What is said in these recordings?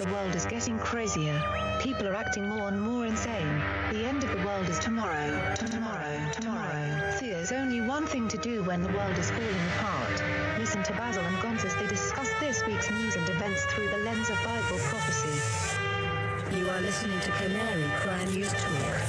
The world is getting crazier. People are acting more and more insane. The end of the world is tomorrow. Tomorrow. There's only one thing to do when the world is falling apart. Listen to Basil and Gonz as they discuss this week's news and events through the lens of Bible prophecy. You are listening to Canary Crime News Talk.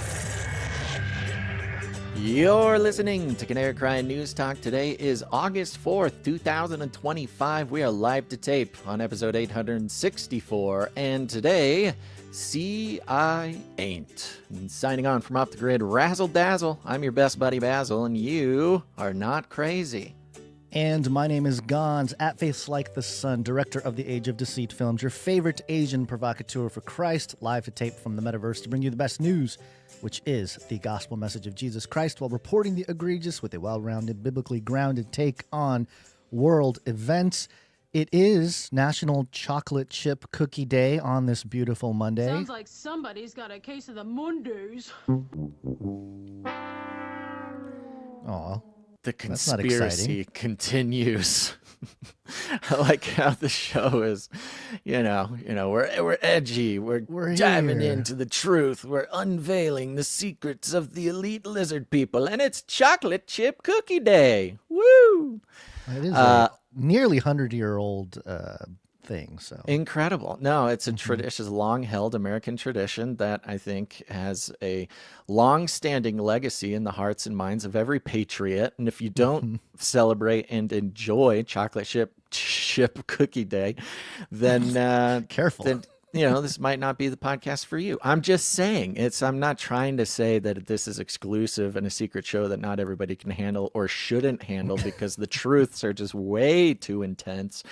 You're listening to Canary Crime News Talk. Today is August 4th, 2025. We are live to tape on episode 864. And today, See, I Ain't. And signing on from off the grid, Razzle Dazzle. I'm your best buddy Basil, and you are not crazy. And my name is Gonz, at Face Like the Sun, director of the Age of Deceit films, your favorite Asian provocateur for Christ, live to tape from the metaverse to bring you the best news, which is the gospel message of Jesus Christ, while reporting the egregious with a well-rounded, biblically grounded take on world events. It is National Chocolate Chip Cookie Day on this beautiful Monday. Sounds like somebody's got a case of the Mondays. Aw. The conspiracy continues. I like how the show is, we're edgy. We're diving into the truth. We're unveiling the secrets of the elite lizard people, and it's Chocolate Chip Cookie Day. Woo! It is a nearly 100-year-old thing. So incredible. No, it's a tradition, long-held American tradition that I think has a long-standing legacy in the hearts and minds of every patriot. And if you don't celebrate and enjoy Chocolate Chip Cookie Day, then careful. Then, this might not be the podcast for you. I'm just saying I'm not trying to say that this is exclusive and a secret show that not everybody can handle or shouldn't handle because the truths are just way too intense.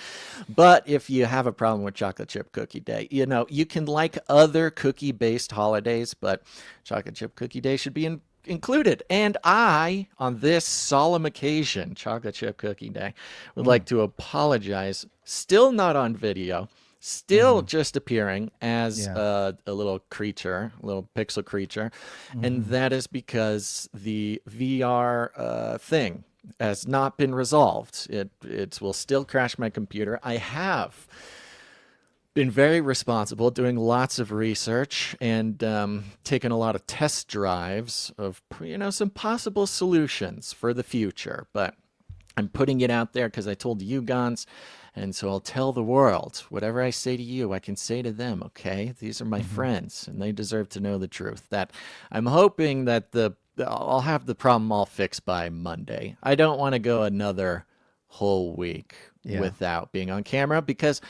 But if you have a problem with Chocolate Chip Cookie Day, you can like other cookie-based holidays, but Chocolate Chip Cookie Day should be included. And I, on this solemn occasion, Chocolate Chip Cookie Day, would like to apologize, still not on video, still just appearing as a little creature, a little pixel creature. And that is because the VR thing has not been resolved. It will still crash my computer. I have been very responsible, doing lots of research and taking a lot of test drives of, some possible solutions for the future. But I'm putting it out there because I told you, Gonz, and so I'll tell the world, whatever I say to you, I can say to them, okay? These are my friends, and they deserve to know the truth. That I'm hoping that I'll have the problem all fixed by Monday. I don't want to go another whole week without being on camera, because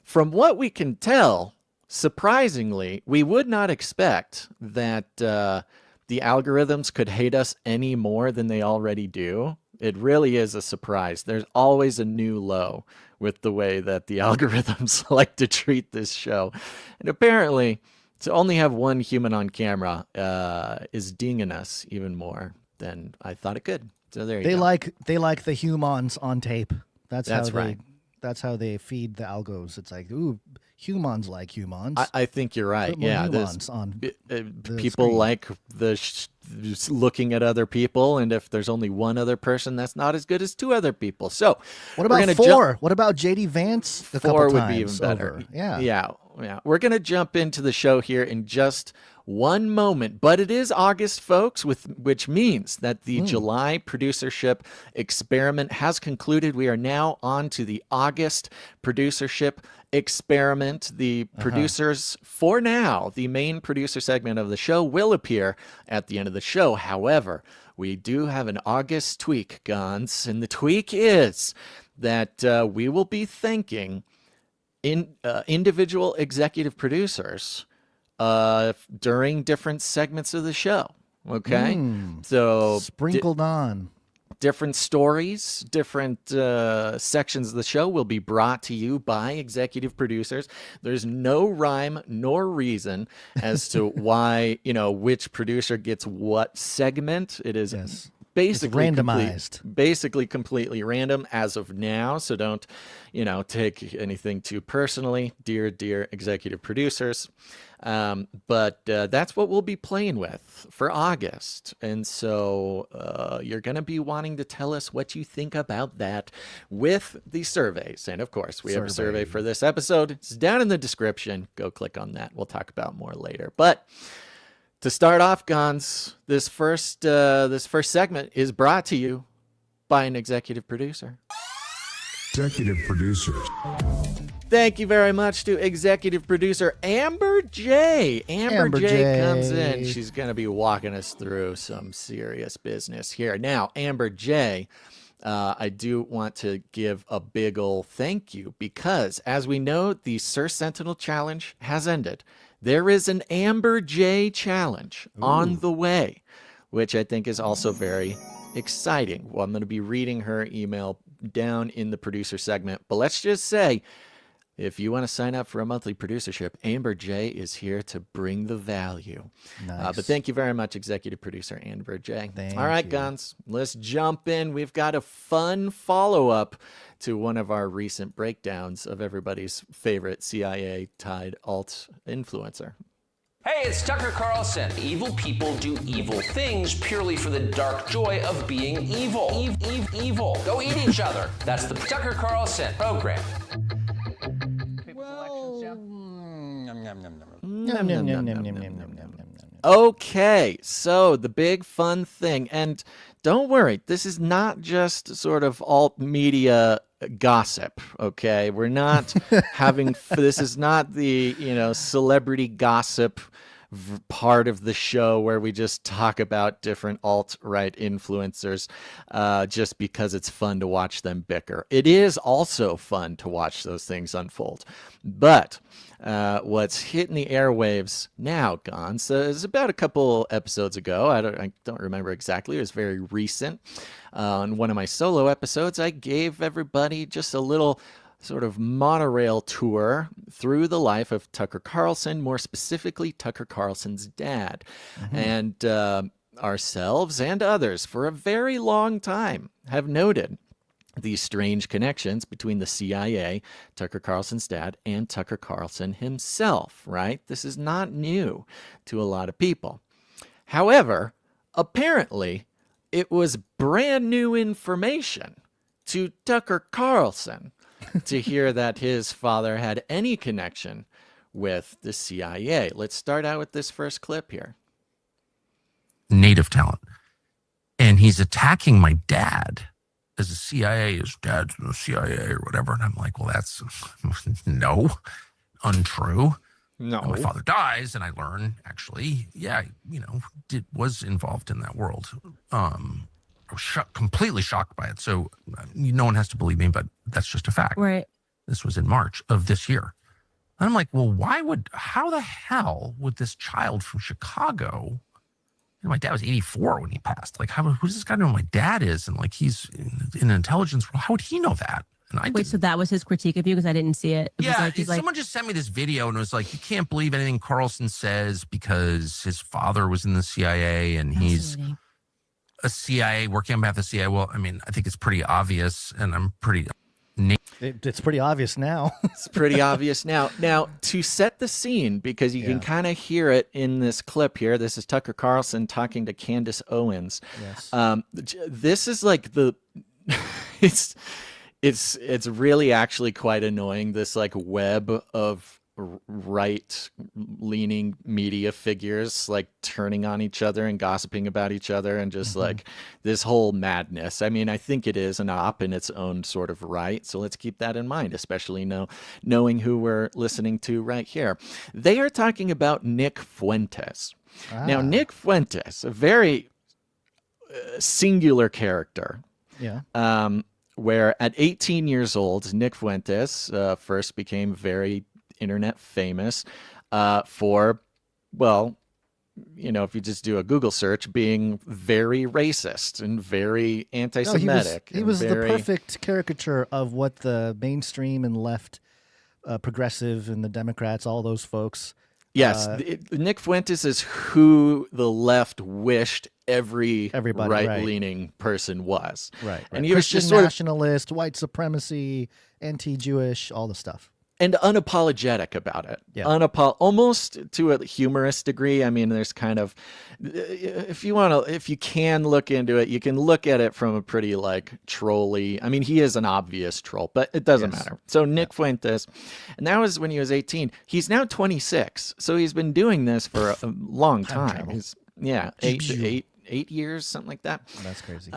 from what we can tell, surprisingly, we would not expect that the algorithms could hate us any more than they already do. It really is a surprise. There's always a new low with the way that the algorithms like to treat this show. And apparently, to only have one human on camera is dinging us even more than I thought it could. So there you go. They like the humans on tape. That's right. That's how they feed the algos. It's like, ooh, humans like humans. I think you're right. Put more Yeah, humans on people screen. like looking at other people, and if there's only one other person, that's not as good as two other people. So what about four? What about JD Vance? Four would be even better. Over. Yeah. We're gonna jump into the show here in just one moment, but it is August, folks, which means that the July producership experiment has concluded. We are now on to the August producership experiment. The producers, for now, the main producer segment of the show will appear at the end of the show. However, we do have an August tweak, Gonz, and the tweak is that we will be thanking individual executive producers during different segments of the show. Okay, so sprinkled on different stories, different sections of the show will be brought to you by executive producers. There's no rhyme nor reason as to why which producer gets what segment. It is basically randomized. Basically completely random as of now. So don't, take anything too personally, dear executive producers. But that's what we'll be playing with for August. And so you're going to be wanting to tell us what you think about that with the surveys. And of course, we have a survey for this episode. It's down in the description. Go click on that. We'll talk about more later. But to start off, Gons, this first segment is brought to you by an executive producer. Executive producers. Thank you very much to executive producer Amber J. Amber J comes in. She's going to be walking us through some serious business here. Now, Amber J, I do want to give a big ol' thank you because, as we know, the Sir Sentinel Challenge has ended. There is an Amber J challenge on the way, which I think is also very exciting. Well, I'm going to be reading her email down in the producer segment, but let's just say, if you want to sign up for a monthly producership, Amber J is here to bring the value. Nice. But thank you very much, executive producer Amber J. Thank All right, you. Guns, let's jump in. We've got a fun follow-up to one of our recent breakdowns of everybody's favorite CIA-tied alt influencer. Hey, it's Tucker Carlson. Evil people do evil things purely for the dark joy of being evil. Evil. Go eat each other. That's the Tucker Carlson program. Okay, so the big fun thing, and don't worry, this is not just sort of alt media gossip, okay? We're not having, this is not the, celebrity gossip part of the show where we just talk about different alt-right influencers just because it's fun to watch them bicker. It is also fun to watch those things unfold. But what's hitting the airwaves now, Gons, is about a couple episodes ago. I don't remember exactly. It was very recent. On one of my solo episodes, I gave everybody just a little sort of monorail tour through the life of Tucker Carlson, more specifically Tucker Carlson's dad. And ourselves and others for a very long time have noted these strange connections between the CIA, Tucker Carlson's dad, and Tucker Carlson himself, right? This is not new to a lot of people. However, apparently, it was brand new information to Tucker Carlson to hear that his father had any connection with the CIA. Let's start out with this first clip here. Native talent. And he's attacking my dad as a CIA, his dad's in the CIA or whatever. And I'm like, well, that's no, untrue. No. And my father dies, and I learn, actually, was involved in that world. I was completely shocked by it. So no one has to believe me, but that's just a fact. Right. This was in March of this year. And I'm like, well, how the hell would this child from Chicago, my dad was 84 when he passed. Like, who's this guy know who my dad is? And like, he's in an intelligence world. How would he know that? And I Wait, so that was his critique of you? Because I didn't see it. Someone just sent me this video and was like, you can't believe anything Carlson says because his father was in the CIA and he's a CIA working on behalf of the CIA. Well, I mean, I think it's pretty obvious, and I'm pretty... It's pretty obvious now. It's pretty obvious now. Now, to set the scene, because you can kind of hear it in this clip here. This is Tucker Carlson talking to Candace Owens. Yes. This is like the... It's really actually quite annoying, this like web of right-leaning media figures like turning on each other and gossiping about each other and just like this whole madness. I mean, I think it is an op in its own sort of right, so let's keep that in mind, especially knowing who we're listening to right here. They are talking about Nick Fuentes. Now, Nick Fuentes, a very singular character. Yeah. Where at 18 years old, Nick Fuentes first became very internet famous for, well, if you just do a Google search, being very racist and very anti-Semitic. He was the perfect caricature of what the mainstream and left progressive and the Democrats, all those folks Yes, Nick Fuentes is who the left wished everybody right-leaning person was. Right. And he was Christian just sort of nationalist, white supremacy, anti-Jewish, all the stuff. and unapologetic about it. Yeah. Almost to a humorous degree. I mean, there's kind of, if you can look into it, you can look at it from a pretty like trolly. I mean, he is an obvious troll, but it doesn't matter. So Nick Fuentes, and that was when he was 18. He's now 26. So he's been doing this for a long time. He's 8 years, something like that. That's crazy.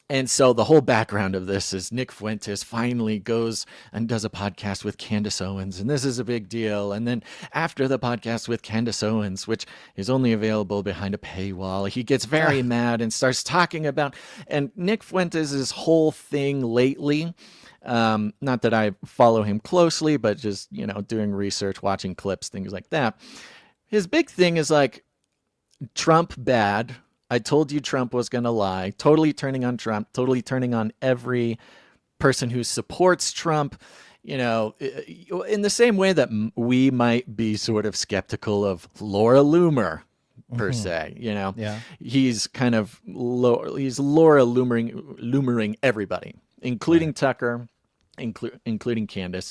And so the whole background of this is Nick Fuentes finally goes and does a podcast with Candace Owens, and this is a big deal. And then after the podcast with Candace Owens, which is only available behind a paywall, he gets very mad and starts talking about, and Nick Fuentes' whole thing lately, not that I follow him closely, but just, doing research, watching clips, things like that. His big thing is like, Trump bad. I told you Trump was going to lie. Totally turning on Trump. Totally turning on every person who supports Trump. In the same way that we might be sort of skeptical of Laura Loomer, per se. He's kind of he's Laura Loomering everybody, including Tucker. Including Candace.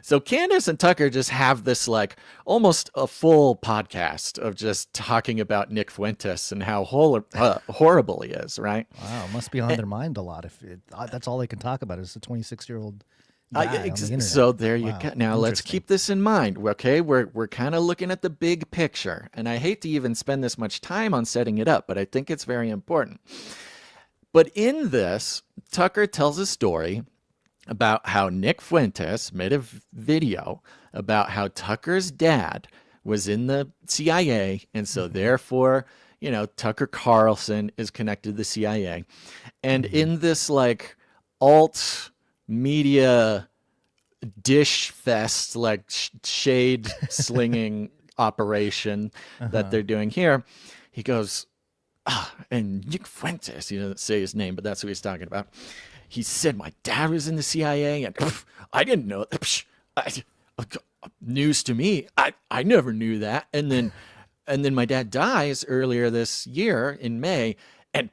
So Candace and Tucker just have this like almost a full podcast of just talking about Nick Fuentes and how horrible he is, right? Wow, must be on their mind a lot if that's all they can talk about is a 26-year-old guy on the internet. So there you go. Now let's keep this in mind. Okay, we're kind of looking at the big picture, and I hate to even spend this much time on setting it up, but I think it's very important. But in this, Tucker tells a story about how Nick Fuentes made a video about how Tucker's dad was in the CIA, and so therefore, Tucker Carlson is connected to the CIA. And in this like alt media dish fest, like shade slinging operation that they're doing here, he goes, and Nick Fuentes, he doesn't say his name, but that's who he's talking about. He said my dad was in the CIA, and I didn't know. News to me. I never knew that. And then my dad dies earlier this year in May, and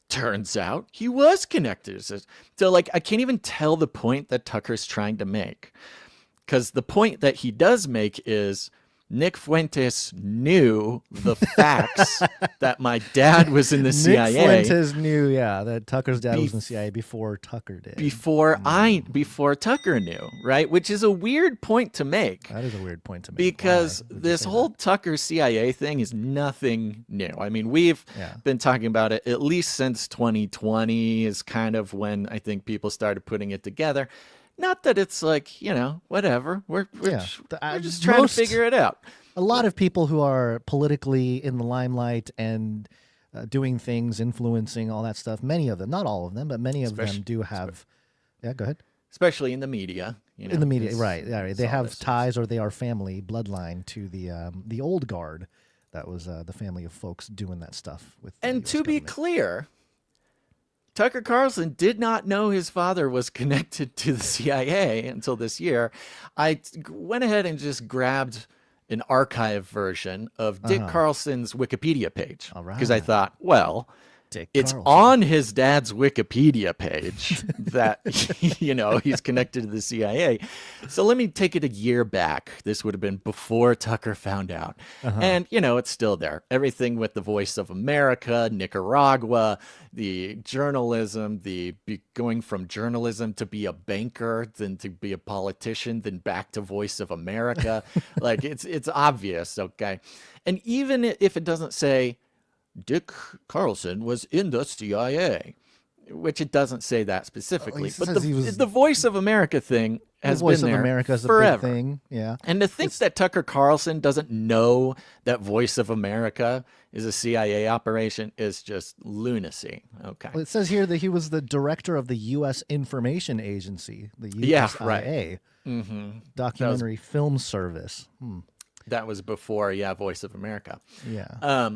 turns out he was connected. So like I can't even tell the point that Tucker's trying to make, because the point that he does make is Nick Fuentes knew the facts that my dad was in the CIA. Nick Fuentes knew, that Tucker's dad was in the CIA before Tucker did. Before Tucker knew, right? Which is a weird point to make. That is a weird point to make. Because this whole Tucker CIA thing is nothing new. I mean, we've been talking about it at least since 2020 is kind of when I think people started putting it together. Not that it's like, whatever. We're just trying to figure it out. A lot of people who are politically in the limelight and doing things, influencing all that stuff, many of them, not all of them, but many of them do have. Yeah, go ahead. Especially in the media. In the media, right. Yeah, they have ties or they are family bloodline to the old guard. That was the family of folks doing that stuff with. And to be clear, Tucker Carlson did not know his father was connected to the CIA until this year. I went ahead and just grabbed an archive version of Dick Carlson's Wikipedia page. Because I thought, well, it's on his dad's Wikipedia page that, he's connected to the CIA. So let me take it a year back. This would have been before Tucker found out. And, it's still there. Everything with the Voice of America, Nicaragua, the journalism, going from journalism to be a banker, then to be a politician, then back to Voice of America. Like, it's obvious, okay? And even if it doesn't say, Dick Carlson was in the CIA, which it doesn't say that specifically. But the Voice of America thing has been there America's forever. A big thing. Yeah. And to think that Tucker Carlson doesn't know that Voice of America is a CIA operation is just lunacy. Okay. Well, it says here that he was the director of the U.S. Information Agency, the USIA, documentary film service. That was before, Voice of America. Yeah.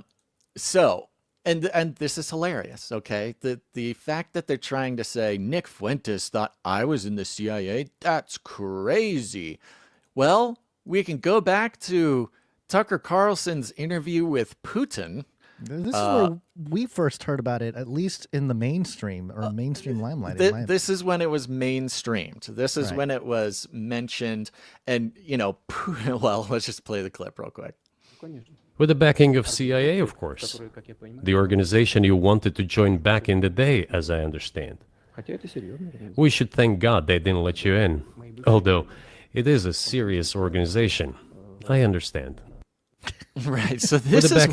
So, and this is hilarious, okay? The fact that they're trying to say Nick Fuentes thought I was in the CIA, that's crazy. Well, we can go back to Tucker Carlson's interview with Putin. This is where we first heard about it, at least in the mainstream or mainstream limelight. This is when it was mainstreamed. This is when it was mentioned. And, you know, well, let's just play the clip real quick. With the backing of CIA, of course. The organization you wanted to join back in the day, as I understand. We should thank God they didn't let you in. Although, it is a serious organization. I understand. Right. So this is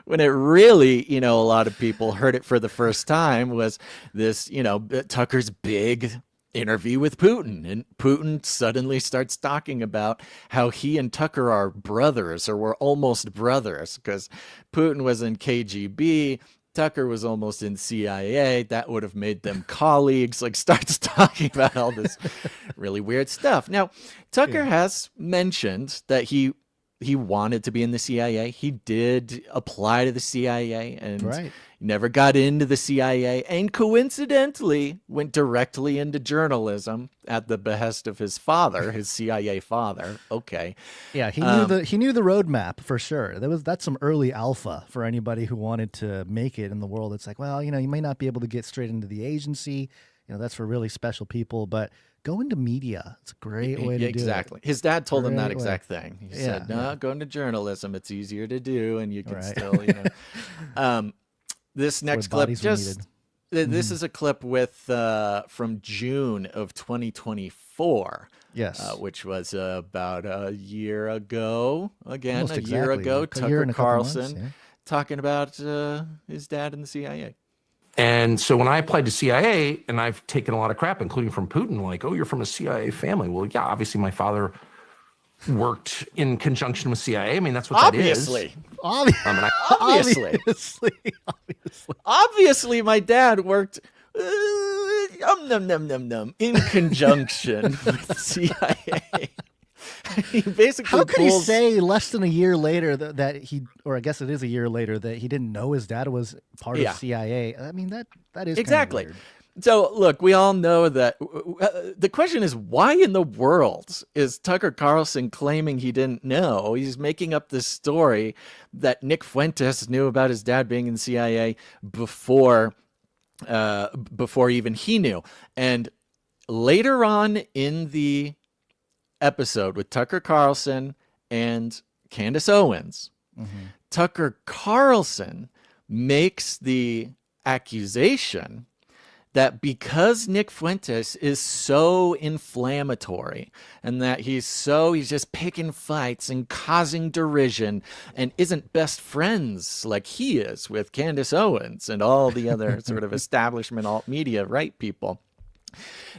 when it really, you know, a lot of people heard it for the first time was this, you know, Tucker's big interview with Putin. And Putin suddenly starts talking about how he and Tucker are brothers, or were almost brothers, because Putin was in KGB. Tucker was almost in CIA. That would have made them colleagues. Like, starts talking about all this really weird stuff. Now, Tucker has mentioned that he wanted to be in the CIA. He did apply to the CIA and never got into the CIA, and coincidentally went directly into journalism at the behest of his father, his CIA father. Okay. Yeah, he knew the roadmap for sure. That's some early alpha for anybody who wanted to make it in the world. It's like, well, you know, you may not be able to get straight into the agency. You know, that's for really special people, but go into media. It's a great way to do it. Exactly. His dad told him that exact thing. He said, no, go into journalism. It's easier to do, and you can still, you know. This next clip, this is a clip with from June of 2024. Yes. Which was about a year ago. Again, Almost a year ago, a year Tucker and a couple Carlson months, talking about his dad in the CIA. And so when I applied to CIA, and I've taken a lot of crap, including from Putin, like, oh, you're from a CIA family. Well, yeah, obviously my father worked in conjunction with CIA. I mean, that's what that is. Obviously, my dad worked in conjunction with CIA. He basically How could he say less than a year later that he, or I guess it is a year later, that he didn't know his dad was part of CIA? I mean, that is exactly. Kind of weird. So, look, we all know that the question is, why in the world is Tucker Carlson claiming he didn't know? He's making up this story that Nick Fuentes knew about his dad being in CIA before even he knew. And later on in the episode with Tucker Carlson and Candace Owens, Tucker Carlson makes the accusation that because Nick Fuentes is so inflammatory and that he's just picking fights and causing derision and isn't best friends like he is with Candace Owens and all the other sort of establishment alt media right people,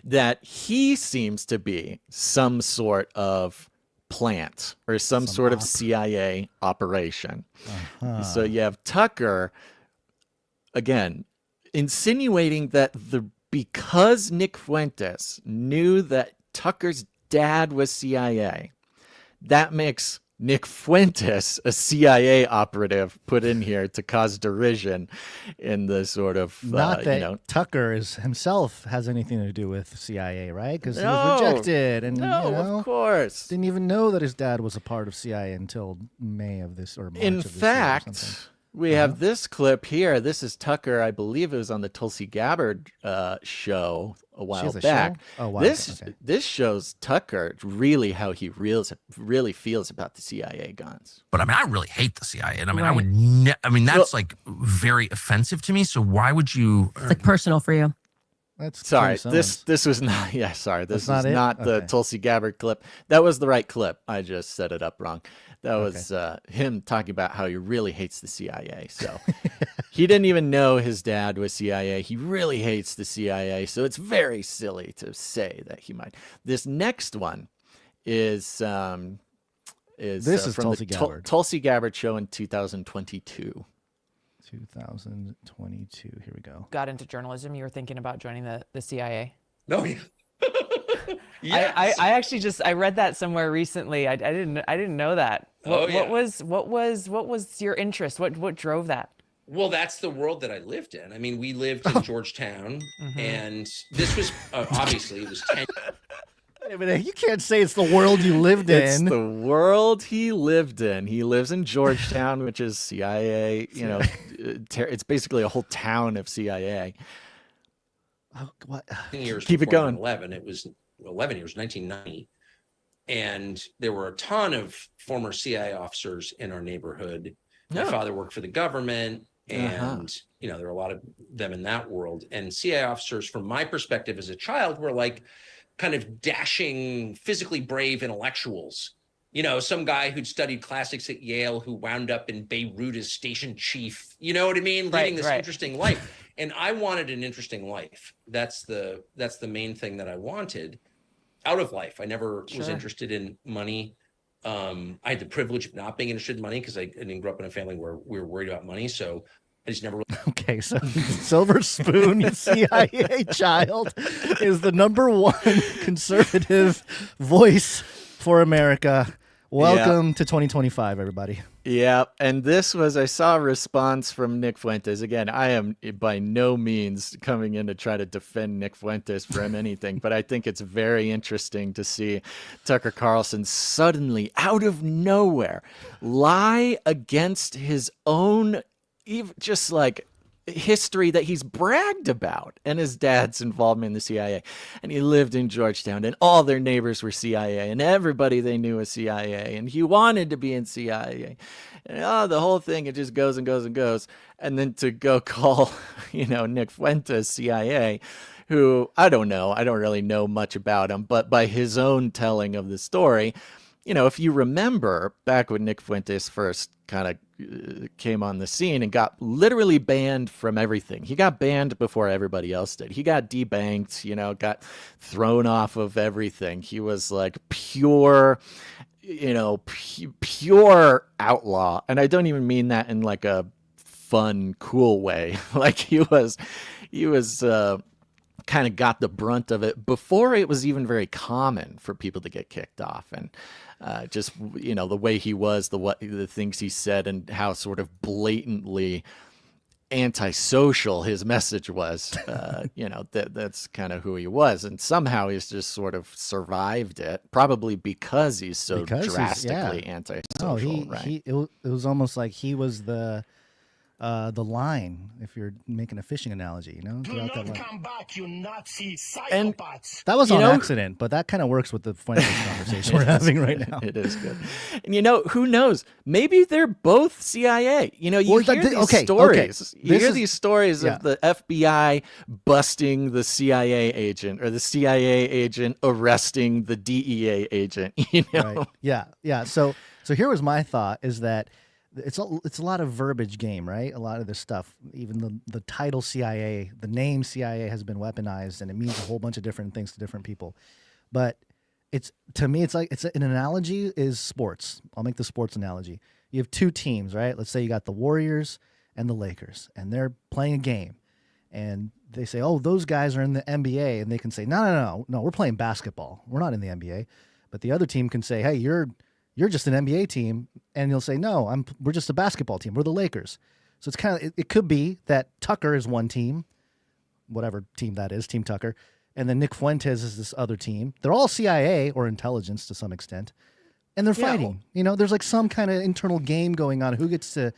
that he seems to be some sort of plant or some sort of CIA operation. So you have Tucker, again, insinuating that because Nick Fuentes knew that Tucker's dad was CIA, that makes Nick Fuentes a CIA operative put in here to cause derision in the sort of not that you know, Tucker himself has anything to do with CIA, right? Because he was rejected, and of course didn't even know that his dad was a part of CIA until May of this or March in of this fact. year or something. We have this clip here. This is Tucker. I believe it was on the Tulsi Gabbard show a while back. Oh, wow. This shows Tucker really how he really feels about the CIA guns. But I mean, I really hate the CIA. And I mean, I mean, that's like very offensive to me. So why would you? It's like personal for you. That's sorry. This was not. Yeah, sorry. This is not the Tulsi Gabbard clip. That was the right clip. I just set it up wrong. That was him talking about how he really hates the CIA. So he didn't even know his dad was CIA. He really hates the CIA. So it's very silly to say that he might. This next one is from Tulsi the Gabbard. Tulsi Gabbard show in 2022. 2022. Here we go. Got into journalism. You were thinking about joining the CIA. No, yes. I actually I read that somewhere recently. I didn't know that. What was your interest? What drove that? Well, that's the world that I lived in. I mean, we lived in Georgetown, and this was obviously it was 10. Wait a minute, you can't say it's the world you lived in. It's the world he lived in. He lives in Georgetown, which is CIA. You know, it's basically a whole town of CIA. Oh, what? Years Keep it going. 11. It was 11 years, 1990. And there were a ton of former CIA officers in our neighborhood. My father worked for the government, and you know, there were a lot of them in that world. And CIA officers, from my perspective as a child, were like kind of dashing, physically brave intellectuals. You know, some guy who'd studied classics at Yale who wound up in Beirut as station chief. You know what I mean? Leading this interesting life. And I wanted an interesting life. That's the main thing that I wanted out of life. I never was interested in money. I had the privilege of not being interested in money because I didn't grow up in a family where we were worried about money. So I just never. Okay, so Silver Spoon CIA child is the #1 conservative voice for America. Welcome to 2025, everybody. Yeah, and this was, I saw a response from Nick Fuentes. Again, I am by no means coming in to try to defend Nick Fuentes from anything, but I think it's very interesting to see Tucker Carlson suddenly, out of nowhere, lie against his own, even just like history that he's bragged about, and his dad's involvement in the CIA, and he lived in Georgetown, and all their neighbors were CIA, and everybody they knew was CIA, and he wanted to be in CIA, and the whole thing, it just goes and goes and goes. And then to go call, you know, Nick Fuentes CIA, who I don't really know much about him, but by his own telling of the story, you know, if you remember back when Nick Fuentes first kind of came on the scene and got literally banned from everything. He got banned before everybody else did. He got debanked, you know, got thrown off of everything. He was like pure, you know, pure outlaw. And I don't even mean that in like a fun, cool way. Like he was kind of got the brunt of it before it was even very common for people to get kicked off. And just, you know, the way he was, the things he said, and how sort of blatantly antisocial his message was, you know, that's kind of who he was. And somehow he's just sort of survived it, probably because he's so drastically antisocial. It was almost like he was the line, if you're making a fishing analogy, you know? Do not come back, you Nazi psychopaths. And that was on accident, but that kind of works with the Fuentes conversation we're having right now. It is good. And, you know, who knows? Maybe they're both CIA. You know, you hear these stories. You hear these stories of the FBI busting the CIA agent, or the CIA agent arresting the DEA agent, you know? Right. Yeah. So here was my thought, is that it's a lot of verbiage game, right? A lot of this stuff, even the title CIA, the name CIA has been weaponized, and it means a whole bunch of different things to different people. But to me, it's like an analogy is sports. I'll make the sports analogy. You have two teams, right? Let's say you got the Warriors and the Lakers, and they're playing a game, and they say, "Oh, those guys are in the NBA," and they can say, "No, we're playing basketball. We're not in the NBA." But the other team can say, "Hey, you're just an NBA team," and you'll say, "No, we're just a basketball team. We're the Lakers." So it's kind of, it could be that Tucker is one team, whatever team that is, Team Tucker, and then Nick Fuentes is this other team. They're all CIA or intelligence to some extent, and they're fighting. You know, there's like some kind of internal game going on. Who gets to,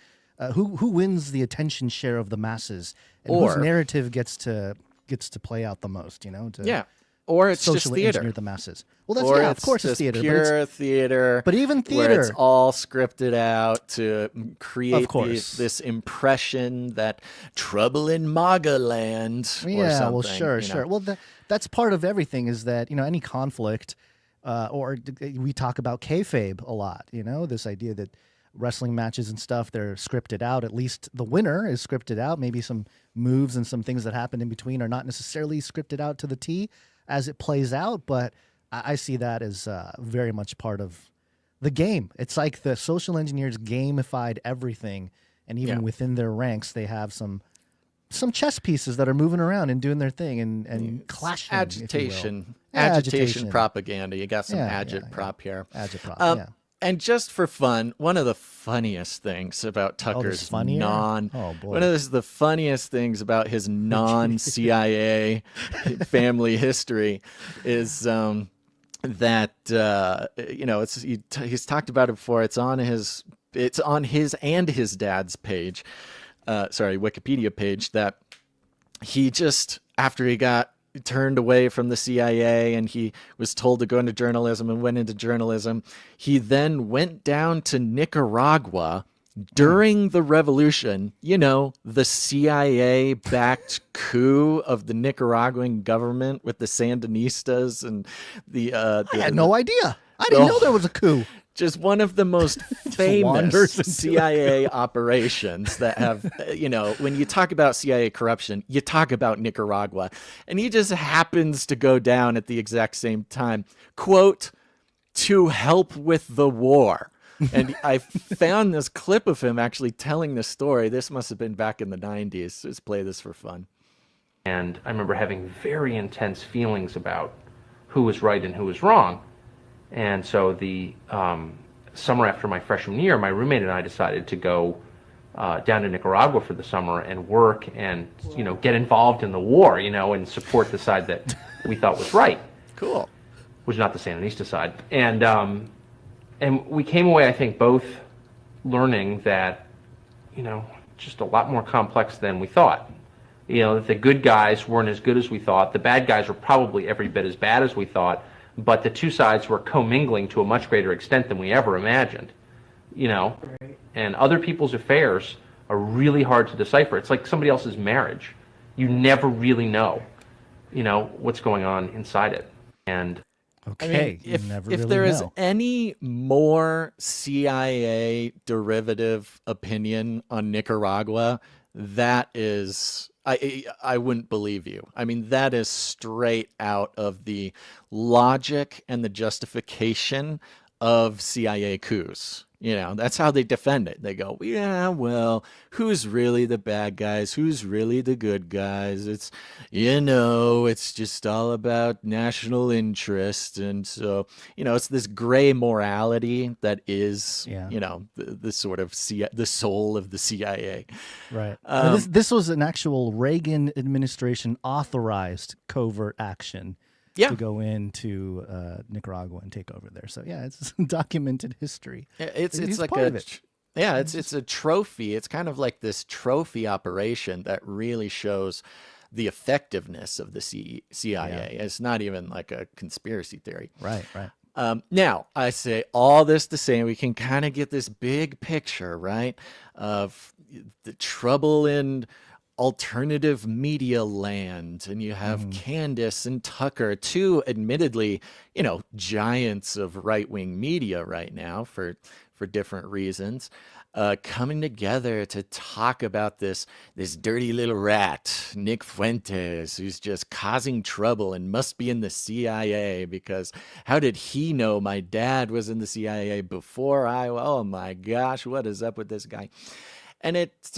who wins the attention share of the masses, and whose narrative gets to play out the most. You know, or it's just socially theater. engineer the masses. Well, that's of course it's theater. Pure theater. But even theater, where it's all scripted out to create this impression that trouble in MAGA land. Or something, well, sure. Well, that's part of everything. Is that, you know, any conflict, or we talk about kayfabe a lot. You know, this idea that wrestling matches and stuff, they're scripted out. At least the winner is scripted out. Maybe some moves and some things that happen in between are not necessarily scripted out to the T as it plays out, but I see that as very much part of the game. It's like the social engineers gamified everything, and even within their ranks, they have some chess pieces that are moving around and doing their thing and clashing. Agitation propaganda. You got some agitprop here. Agitprop, And just for fun, one of the funniest things about Tucker's one of the funniest things about his non-CIA family history is that he's talked about it before. It's on his and his dad's page, Wikipedia page, that he just, after he got turned away from the CIA and he was told to go into journalism and went into journalism, he then went down to Nicaragua during the revolution, the CIA-backed coup of the Nicaraguan government with the Sandinistas and I had no idea. I didn't know there was a coup. Just one of the most famous CIA operations that have, when you talk about CIA corruption, you talk about Nicaragua. And he just happens to go down at the exact same time, quote, to help with the war. And I found this clip of him actually telling the story. This must have been back in the 90s. Let's play this for fun. And I remember having very intense feelings about who was right and who was wrong. And so the summer after my freshman year, my roommate and I decided to go down to Nicaragua for the summer and work and, get involved in the war, and support the side that we thought was right. Cool. Was not the Sandinista side. And we came away, I think, both learning that, just a lot more complex than we thought. That the good guys weren't as good as we thought. The bad guys were probably every bit as bad as we thought. But the two sides were commingling to a much greater extent than we ever imagined. And other people's affairs are really hard to decipher. It's like somebody else's marriage. You never really know, what's going on inside it. And okay, if there is any more CIA derivative opinion on Nicaragua, that is, I wouldn't believe you. I mean, that is straight out of the logic and the justification of CIA coups. That's how they defend it. They go, yeah, well, who's really the bad guys? Who's really the good guys? It's, it's just all about national interest. And so, it's this gray morality that is, the sort of the soul of the CIA. Right. This was an actual Reagan administration authorized covert action. To go into Nicaragua and take over there. So yeah, it's documented history. It's like it's a trophy. It's kind of like this trophy operation that really shows the effectiveness of the CIA. Yeah. It's not even like a conspiracy theory. Right. Now, I say all this to say we can kind of get this big picture, right, of the trouble in alternative media land, and you have Candace and Tucker, two admittedly, giants of right-wing media right now for different reasons, coming together to talk about this dirty little rat, Nick Fuentes, who's just causing trouble and must be in the CIA because how did he know my dad was in the CIA before oh my gosh, what is up with this guy? And it's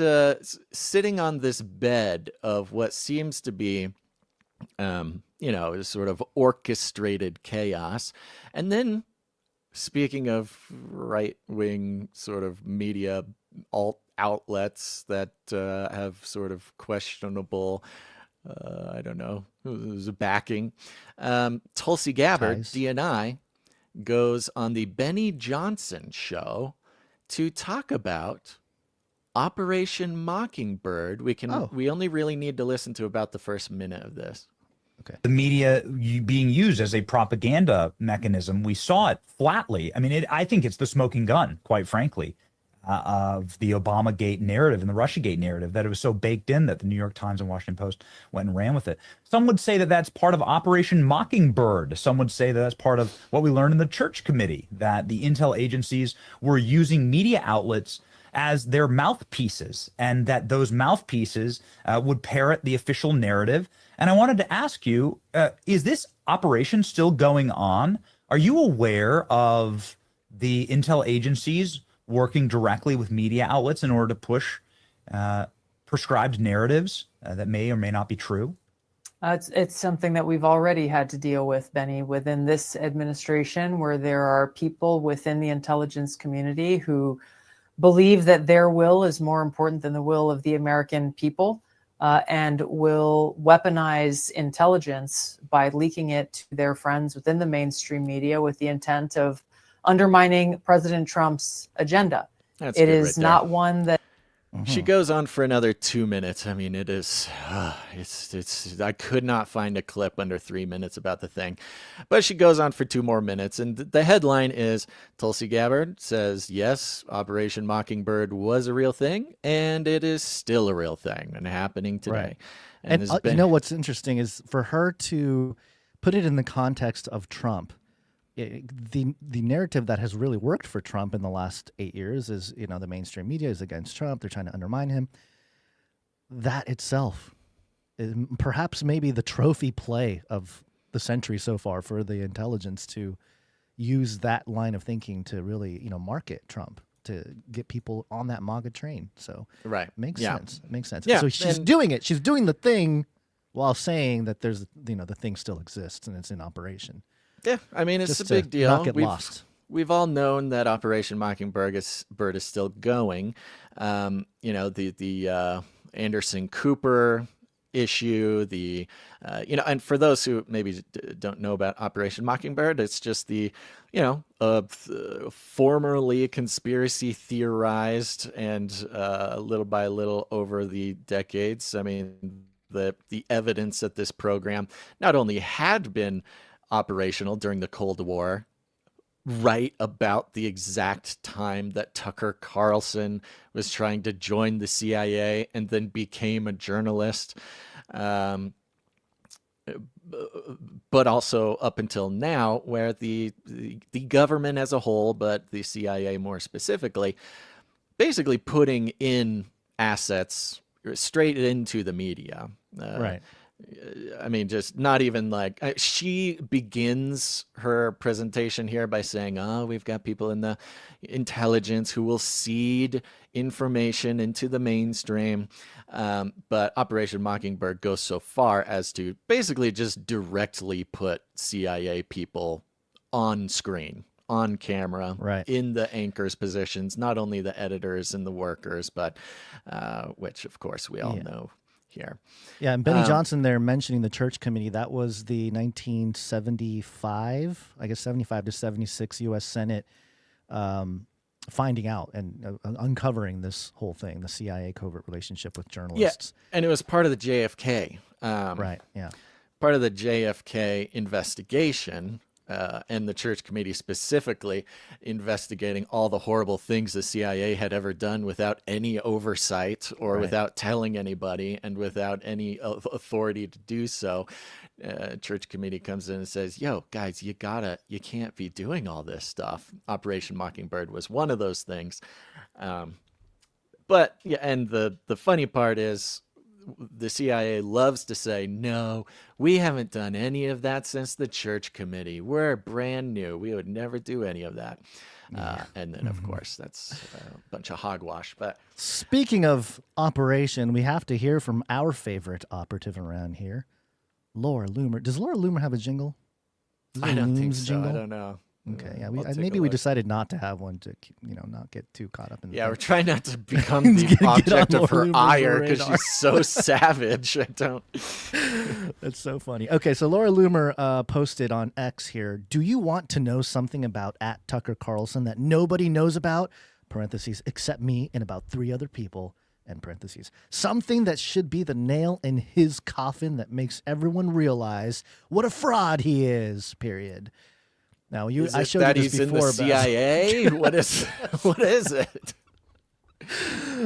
sitting on this bed of what seems to be, sort of orchestrated chaos. And then, speaking of right-wing sort of media outlets that have sort of questionable, backing, Tulsi Gabbard, DNI, goes on the Benny Johnson show to talk about Operation Mockingbird. We only really need to listen to about the first minute of this. Okay. The media being used as a propaganda mechanism, we saw it flatly. I mean, I think it's the smoking gun, quite frankly, of the Obamagate narrative and the Russiagate narrative, that it was so baked in that the New York Times and Washington Post went and ran with it. Some would say that that's part of Operation Mockingbird. Some would say that that's part of what we learned in the Church Committee, that the intel agencies were using media outlets as their mouthpieces, and that those mouthpieces would parrot the official narrative. And I wanted to ask you, is this operation still going on? Are you aware of the intel agencies working directly with media outlets in order to push prescribed narratives that may or may not be true? It's something that we've already had to deal with, Benny, within this administration, where there are people within the intelligence community who believe that their will is more important than the will of the American people. and will weaponize intelligence by leaking it to their friends within the mainstream media with the intent of undermining President Trump's agenda. That's it good is right there. not one that She goes on for another 2 minutes. I mean, it is, it's, I could not find a clip under 3 minutes about the thing, but she goes on for 2 more minutes. And the headline is Tulsi Gabbard says, yes, Operation Mockingbird was a real thing and it is still a real thing and happening today. Right. And, And you know what's interesting is for her to put it in the context of Trump. The narrative that has really worked for Trump in the last 8 years is, you know, the mainstream media is against Trump. They're trying to undermine him. That itself is perhaps maybe the trophy play of the century so far for the intelligence to use that line of thinking to really, you know, market Trump, to get people on that MAGA train. So right. Makes sense. Makes sense. Yeah. So she's doing it. She's doing the thing while saying that there's, you know, the thing still exists and it's in operation. Yeah, I mean, it's Just a big to deal. not get lost. We've all known that Operation Mockingbird is still going. You know, the Anderson Cooper issue, you know, and for those who maybe don't know about Operation Mockingbird, it's just the, you know, formerly conspiracy theorized and little by little over the decades. I mean, the evidence that this program not only had been operational during the Cold War, right about the exact time that Tucker Carlson was trying to join the CIA and then became a journalist, but also up until now, where the government as a whole, but the CIA more specifically, basically putting in assets straight into the media. Right. I mean, just not even like, she begins her presentation here by saying, oh, we've got people in the intelligence who will seed information into the mainstream. But Operation Mockingbird goes so far as to basically just directly put CIA people on screen, on camera, right, in the anchors positions, not only the editors and the workers, but which of course we all know here. Yeah, and Benny Johnson there mentioning the church committee, that was the 1975, I guess 75 to 76 U.S. Senate finding out and uncovering this whole thing, the CIA covert relationship with journalists. Yeah, and it was part of the JFK. Right, yeah. Part of the JFK investigation, and the church committee specifically investigating all the horrible things the CIA had ever done without any oversight or without telling anybody and without any authority to do so. Church committee comes in and says, yo, guys, you can't be doing all this stuff. Operation Mockingbird was one of those things. But yeah, and the funny part is, the CIA loves to say, no, we haven't done any of that since the church committee. We're brand new. We would never do any of that. And then, of course, that's a bunch of hogwash. But speaking of operation, we have to hear from our favorite operative around here, Laura Loomer. Does Laura Loomer have a jingle? I don't think so. Jingle? I don't know. Okay, yeah, maybe we decided not to have one to, you know, not get too caught up in. Yeah, we're trying not to become the object of her ire because she's so savage. I don't. That's so funny. Okay, so Laura Loomer posted on X here. Do you want to know something about @Tucker Carlson that nobody knows about? Parentheses, except me and about 3 other people. End parentheses. Something that should be the nail in his coffin that makes everyone realize what a fraud he is. Period. Now I showed that you this he's before. In the CIA? What is it?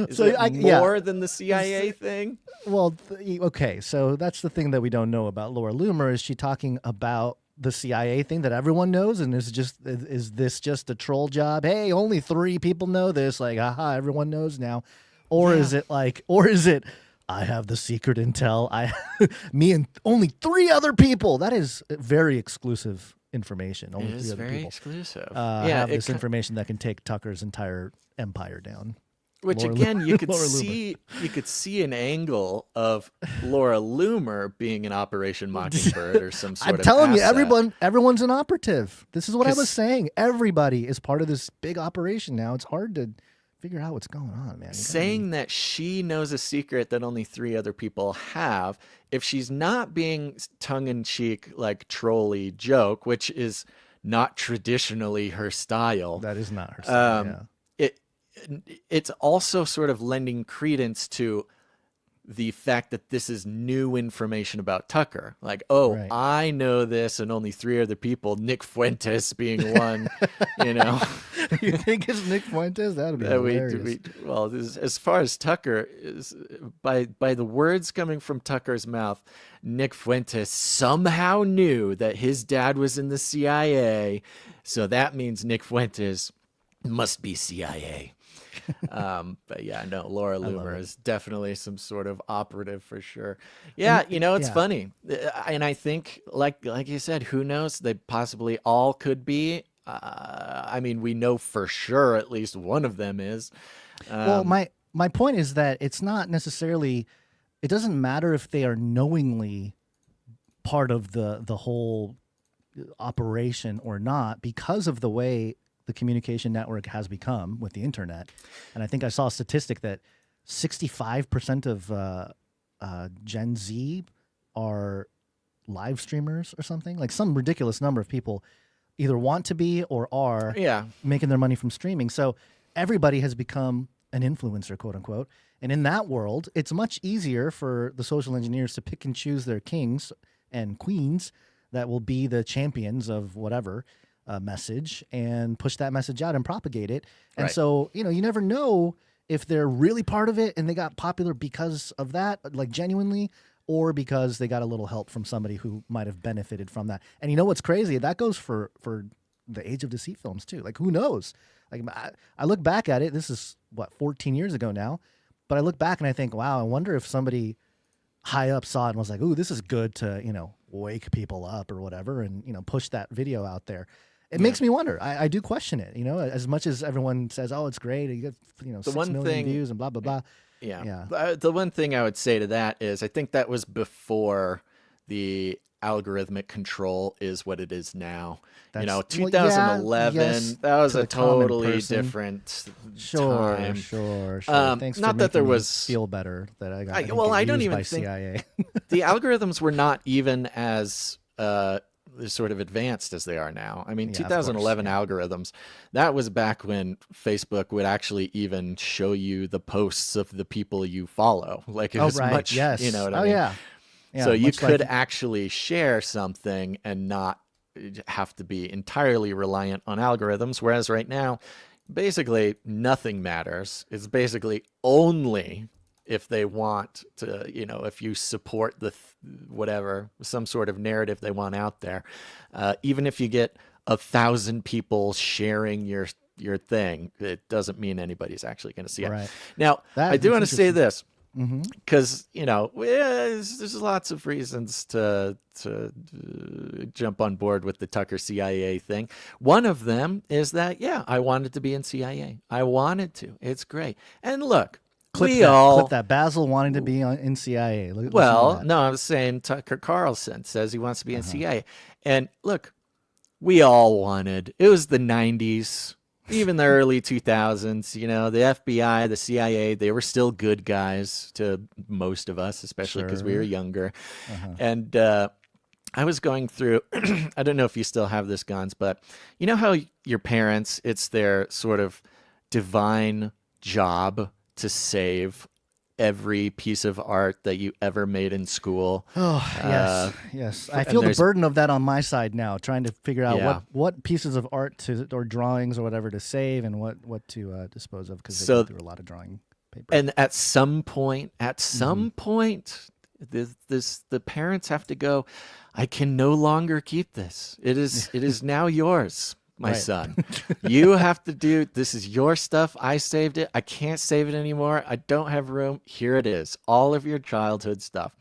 Is so it more than the CIA thing? Well, okay. So that's the thing that we don't know about Laura Loomer. Is she talking about the CIA thing that everyone knows, and is this just a troll job? Hey, only 3 people know this. Like, aha, everyone knows now. Or is it I have the secret intel. Me and only 3 other people. That is very exclusive information. Only it is 3 other very people exclusive. have this information that can take Tucker's entire empire down. Which again, you could see an angle of Laura Loomer being an Operation Mockingbird or some sort of. I'm telling you, asset. everyone's an operative. This is what I was saying. Everybody is part of this big operation now. It's hard to figure out what's going on, man. Saying that she knows a secret that only 3 other people have, if she's not being tongue-in-cheek, like trolly joke, which is not traditionally her style. That is not her style, It's also sort of lending credence to the fact that this is new information about Tucker. Like, Right. I know this and only 3 other people, Nick Fuentes being one, you know. You think it's Nick Fuentes? That'd be hilarious. Well, as far as Tucker is, by the words coming from Tucker's mouth, Nick Fuentes somehow knew that his dad was in the CIA, so that means Nick Fuentes must be CIA. But yeah, no, Laura Loomer is definitely some sort of operative for sure. Yeah, you know, it's funny, and I think, like you said, who knows? They possibly all could be. I mean, we know for sure at least one of them is. Well, my point is that it's not necessarily. It doesn't matter if they are knowingly part of the whole operation or not, because of the way the communication network has become with the internet. And I think I saw a statistic that 65% of Gen Z are live streamers or something, like some ridiculous number of people either want to be or are making their money from streaming. So everybody has become an influencer, quote unquote. And in that world, it's much easier for the social engineers to pick and choose their kings and queens that will be the champions of whatever message and push that message out and propagate it. And so, you know, you never know if they're really part of it and they got popular because of that, like genuinely, or because they got a little help from somebody who might have benefited from that. And you know what's crazy? That goes for the Age of Deceit films too. Like, who knows? Like, I look back at it. This is 14 years ago now, but I look back and I think, wow, I wonder if somebody high up saw it and was like, ooh, this is good to, you know, wake people up or whatever, and, you know, push that video out there. It makes me wonder. I do question it, you know, as much as everyone says, oh, it's great, you get, you know, 6 million views and blah, blah, blah. Yeah. The one thing I would say to that is I think that was before the algorithmic control is what it is now. You know, 2011, that was a totally different time. Sure. Thanks not for that there making me was feel better that I got. I don't even think CIA. The algorithms were not even as sort of advanced as they are now. I mean, 2011 algorithms, that was back when Facebook would actually even show you the posts of the people you follow. Like, it was much, you know what I mean? Yeah, so you could actually share something and not have to be entirely reliant on algorithms. Whereas right now, basically nothing matters. It's basically only if they want to, you know, if you support the whatever, some sort of narrative they want out there. Even if you get 1,000 people sharing your thing, it doesn't mean anybody's actually going to see it. Now, I do want to say this, because, you know, there's lots of reasons to jump on board with the Tucker CIA thing. One of them is that, I wanted to be in CIA. I wanted to. It's great. And look, clip that. Basil wanting to be in CIA. No, I was saying Tucker Carlson says he wants to be in CIA. And look, we all wanted. It was the 90s, even the early 2000s. You know, the FBI, the CIA, they were still good guys to most of us, especially because we were younger. And I was going through, I don't know if you still have this, Gons, but you know how your parents, it's their sort of divine job to save every piece of art that you ever made in school. Yes. I feel the burden of that on my side now, trying to figure out what pieces of art or drawings or whatever to save and what to dispose of, because they go through a lot of drawing paper. And at some point, the parents have to go, I can no longer keep this. It is now yours. My son, you have to do, this is your stuff. I saved it. I can't save it anymore. I don't have room. Here it is. All of your childhood stuff.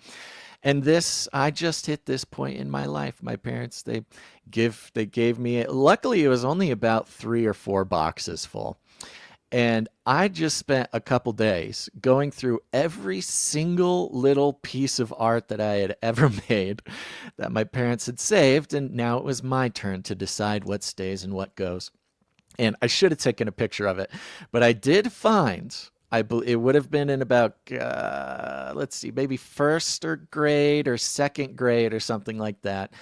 And I just hit this point in my life. My parents, they gave me, luckily it was only about 3 or 4 boxes full. And I just spent a couple days going through every single little piece of art that I had ever made that my parents had saved. And now it was my turn to decide what stays and what goes. And I should have taken a picture of it, but I did find, it would have been in about, let's see, maybe first grade or second grade or something like that.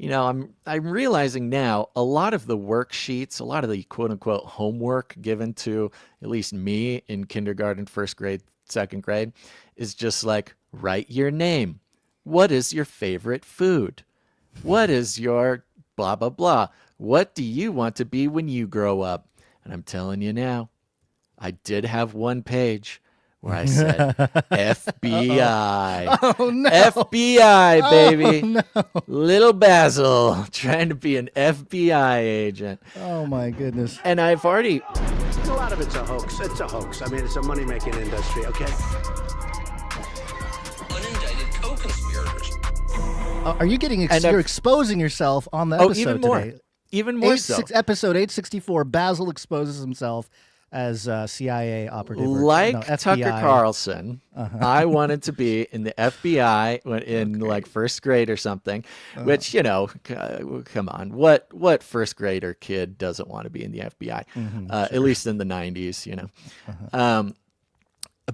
I'm realizing now a lot of the worksheets, a lot of the quote unquote homework given to at least me in kindergarten, first grade, second grade is just like, write your name. What is your favorite food? What is your blah, blah, blah? What do you want to be when you grow up? And I'm telling you now, I did have one page where I said FBI. Oh, no. FBI, baby. Oh, no. Little Basil trying to be an FBI agent. Oh, my goodness. And I've already... A lot of it's a hoax. It's a hoax. I mean, it's a money-making industry, okay? Unindicted co-conspirators. Are you getting... you're exposing yourself on the episode even more. today. Even more so. Episode 864, Basil exposes himself as CIA operative. Tucker Carlson, I wanted to be in the FBI in like first grade or something, which, come on. What first grader kid doesn't want to be in the FBI? At least in the 90s,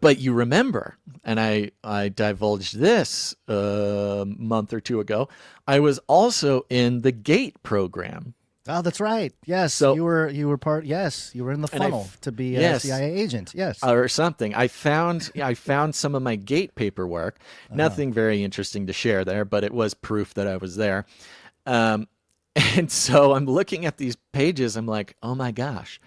But you remember, and I divulged this a month or two ago, I was also in the GATE program. Oh, that's right. Yes. So you were part. Yes, you were in the funnel to be a CIA agent. Yes, or something. I found some of my GATE paperwork. Nothing very interesting to share there, but it was proof that I was there. And so I'm looking at these pages. I'm like, oh my gosh,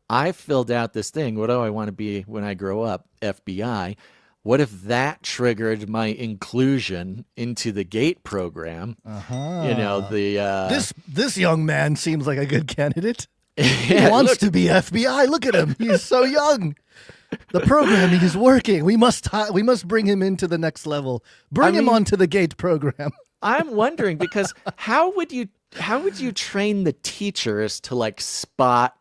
I filled out this thing. What do I want to be when I grow up? FBI. What if that triggered my inclusion into the GATE program? This young man seems like a good candidate. He wants to be FBI. Look at him. He's so young. The programming is working. We must bring him into the next level. Bring him onto the GATE program. I'm wondering because how would you train the teachers to like spot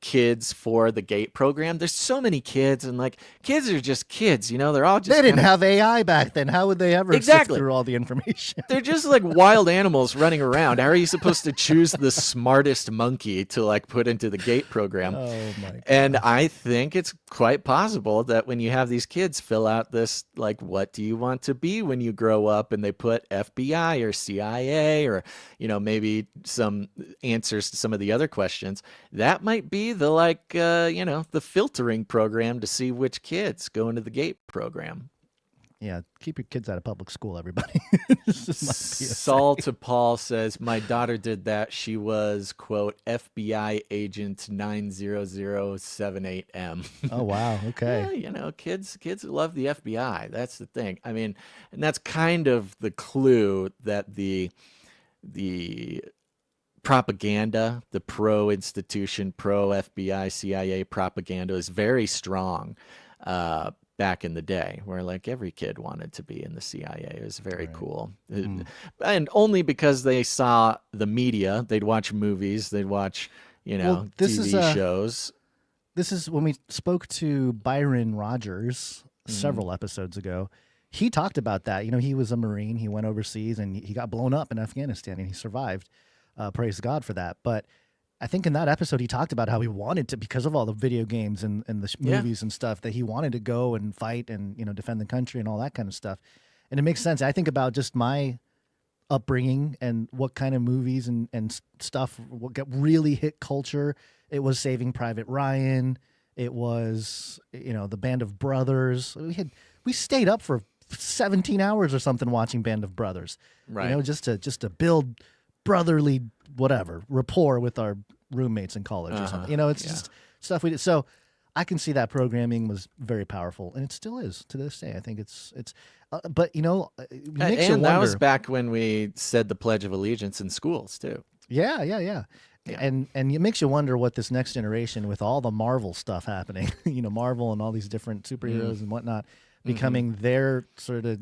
kids for the GATE program? There's so many kids, and like kids are just kids, they're all just... They didn't have AI back then. How would they ever sift through all the information? They're just like wild animals running around. How are you supposed to choose the smartest monkey to like put into the GATE program? Oh my God. And I think it's quite possible that when you have these kids fill out this, like, what do you want to be when you grow up? And they put FBI or CIA or, maybe some answers to some of the other questions. That might be the the filtering program to see which kids go into the GATE program. Yeah, keep your kids out of public school, everybody. Saul to Paul says, my daughter did that. She was, quote, FBI agent 90078M. Oh, wow. Okay. Yeah, kids love the FBI. That's the thing. I mean, and that's kind of the clue that the propaganda, the pro-institution, pro-FBI, CIA propaganda is very strong back in the day, where like every kid wanted to be in the CIA. It was very cool. And only because they saw the media, they'd watch movies, they'd watch, TV shows. This is when we spoke to Byron Rogers several episodes ago. He talked about that. He was a Marine. He went overseas and he got blown up in Afghanistan and he survived. Praise God for that. But I think in that episode, he talked about how he wanted to, because of all the video games and the movies and stuff, that he wanted to go and fight and, defend the country and all that kind of stuff. And it makes sense. I think about just my upbringing and what kind of movies and stuff what really hit culture. It was Saving Private Ryan. It was, the Band of Brothers. We stayed up for 17 hours or something watching Band of Brothers. Right. Just to build brotherly rapport with our roommates in college or something. It's just stuff we did. So I can see that programming was very powerful, and it still is to this day. I think it's but it makes you wonder. That was back when we said the Pledge of Allegiance in schools too. Yeah. And it makes you wonder what this next generation, with all the Marvel stuff happening, Marvel and all these different superheroes and whatnot, becoming their sort of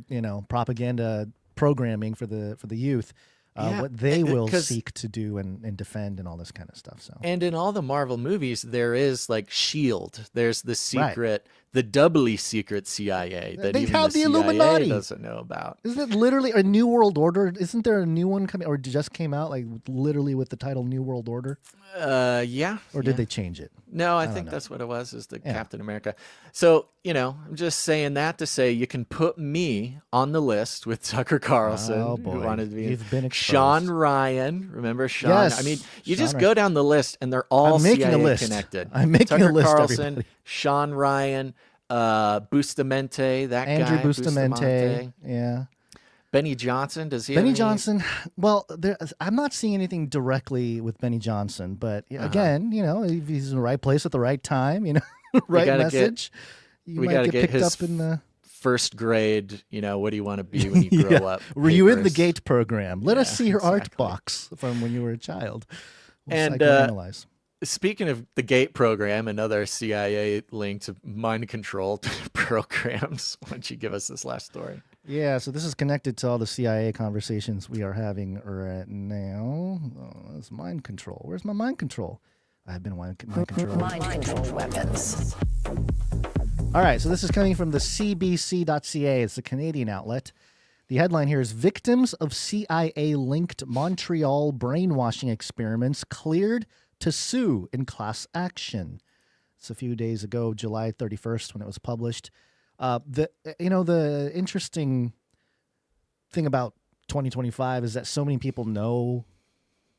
propaganda programming for the youth. what they will seek to do and defend and all this kind of stuff. So, and in all the Marvel movies, there is like S.H.I.E.L.D. There's the secret, the doubly secret CIA that they even have the the CIA Illuminati. doesn't know about. Isn't it literally a New World Order? Isn't there a new one coming, or just came out like literally with the title New World Order? Yeah. Or did they change it? No, I think that's what it was, is the Captain America. So, I'm just saying that to say you can put me on the list with Tucker Carlson, who wanted to be. You've been exposed. Sean Ryan. Remember Sean? Yes, I mean, you Sean just Ryan. go down the list and they're all I'm making a CIA list. connected. I'm making Tucker a list, Carlson, everybody. Sean Ryan, Bustamante, that Andrew guy. Bustamante. Yeah. Benny Johnson, does he Benny have any- Johnson, well, I'm not seeing anything directly with Benny Johnson, but again, if he's in the right place at the right time, right gotta message, you we might gotta get picked his up in the first grade, what do you want to be when you grow up? Were you in the papers. GATE program? Let us Yeah, see your art exactly. box from when you were a child. We'll And psychoanalyze. speaking of the GATE program and other CIA-linked mind control programs, why don't you give us this last story? Yeah, so this is connected to all the CIA conversations we are having right now. Oh, that's mind control. Where's my mind control? I've been mind control. Mind control weapons. All right, so this is coming from the CBC.ca. It's a Canadian outlet. The headline here is Victims of CIA-linked Montreal brainwashing experiments cleared to sue in class action. It's a few days ago, July 31st, when it was published. The interesting thing about 2025 is that so many people know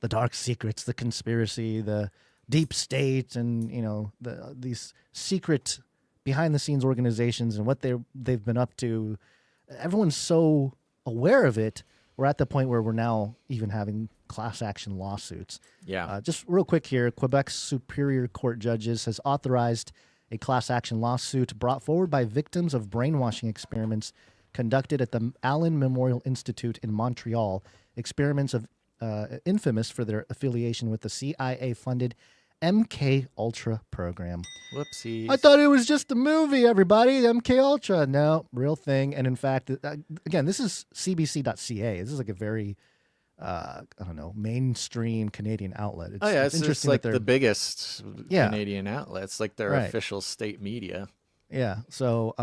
the dark secrets, the conspiracy, the deep state, and these secret behind-the-scenes organizations and what they've been up to. Everyone's so aware of it. We're at the point where we're now even having class action lawsuits. Yeah. Just real quick here, Quebec's Superior Court judges has authorized a class action lawsuit brought forward by victims of brainwashing experiments conducted at the Allen Memorial Institute in Montreal. Experiments of infamous for their affiliation with the CIA-funded MK Ultra program. Whoopsies. I thought it was just a movie, everybody. MK Ultra. No, real thing. And in fact, again, this is CBC.ca. This is like a very, mainstream Canadian outlet. It's interesting like that the biggest Yeah. Canadian outlet. It's like their Right. official state media. Yeah. So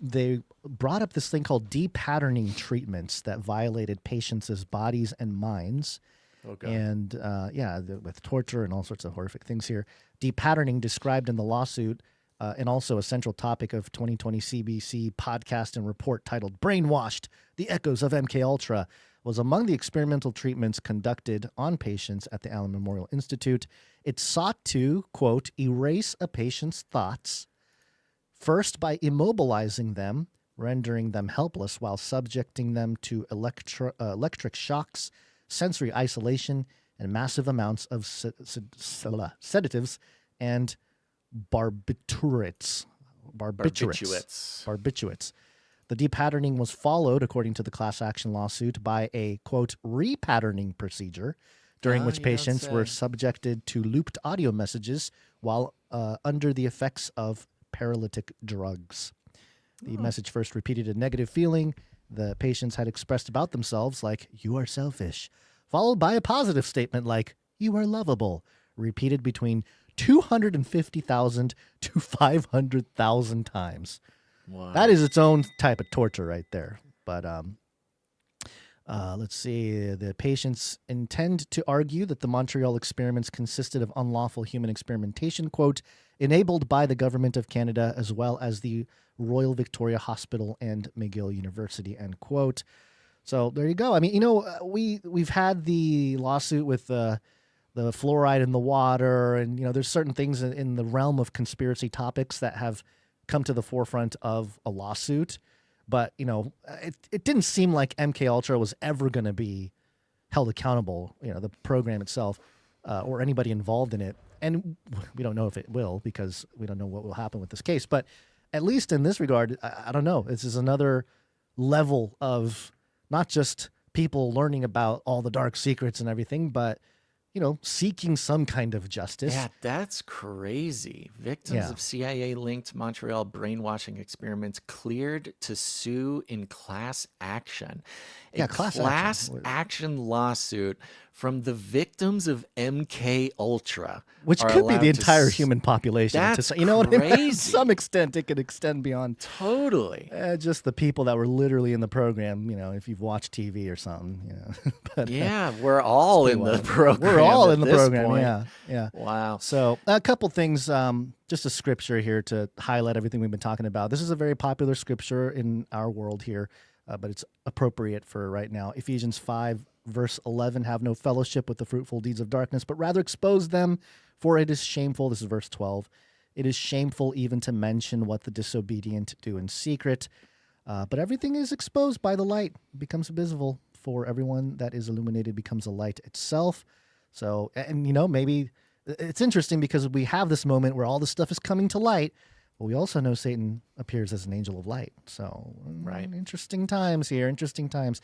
they brought up this thing called de-patterning treatments that violated patients' bodies and minds. Okay. And with torture and all sorts of horrific things here. De-patterning described in the lawsuit and also a central topic of 2020 CBC podcast and report titled Brainwashed, The Echoes of MK Ultra, was among the experimental treatments conducted on patients at the Allen Memorial Institute. It sought to, quote, erase a patient's thoughts, first by immobilizing them, rendering them helpless while subjecting them to electric shocks, sensory isolation, and massive amounts of sedatives and barbiturates. The depatterning was followed, according to the class action lawsuit, by a, quote, repatterning procedure, during which patients were subjected to looped audio messages while under the effects of paralytic drugs. The message first repeated a negative feeling the patients had expressed about themselves, like, you are selfish, followed by a positive statement like, you are lovable, repeated between 250,000 to 500,000 times. Wow. That is its own type of torture right there. But let's see. The patients intend to argue that the Montreal experiments consisted of unlawful human experimentation, quote, enabled by the government of Canada as well as the Royal Victoria Hospital and McGill University, end quote. So there you go. I mean, we've had the lawsuit with the fluoride in the water, and there's certain things in the realm of conspiracy topics that have come to the forefront of a lawsuit. But it didn't seem like MK Ultra was ever going to be held accountable. The program itself or anybody involved in it, and we don't know if it will because we don't know what will happen with this case. But at least in this regard, I don't know. This is another level of not just people learning about all the dark secrets and everything, but seeking some kind of justice. Yeah, that's crazy. Victims of CIA-linked Montreal brainwashing experiments cleared to sue in class action. A class action lawsuit from the victims of MK Ultra, which could be the entire human population. That's what I mean? crazy. To some extent, it could extend beyond totally just the people that were literally in the program. If you've watched TV or something, But, we're all in the program. We're all in the program. Point. Yeah. Wow. So a couple things. Just a scripture here to highlight everything we've been talking about. This is a very popular scripture in our world here, but it's appropriate for right now. Ephesians 5. Verse 11, have no fellowship with the fruitful deeds of darkness, but rather expose them, for it is shameful. This is verse 12. It is shameful even to mention what the disobedient do in secret. But everything is exposed by the light, becomes visible, for everyone that is illuminated becomes a light itself. So, and maybe it's interesting because we have this moment where all this stuff is coming to light, but we also know Satan appears as an angel of light. So, interesting times here, interesting times.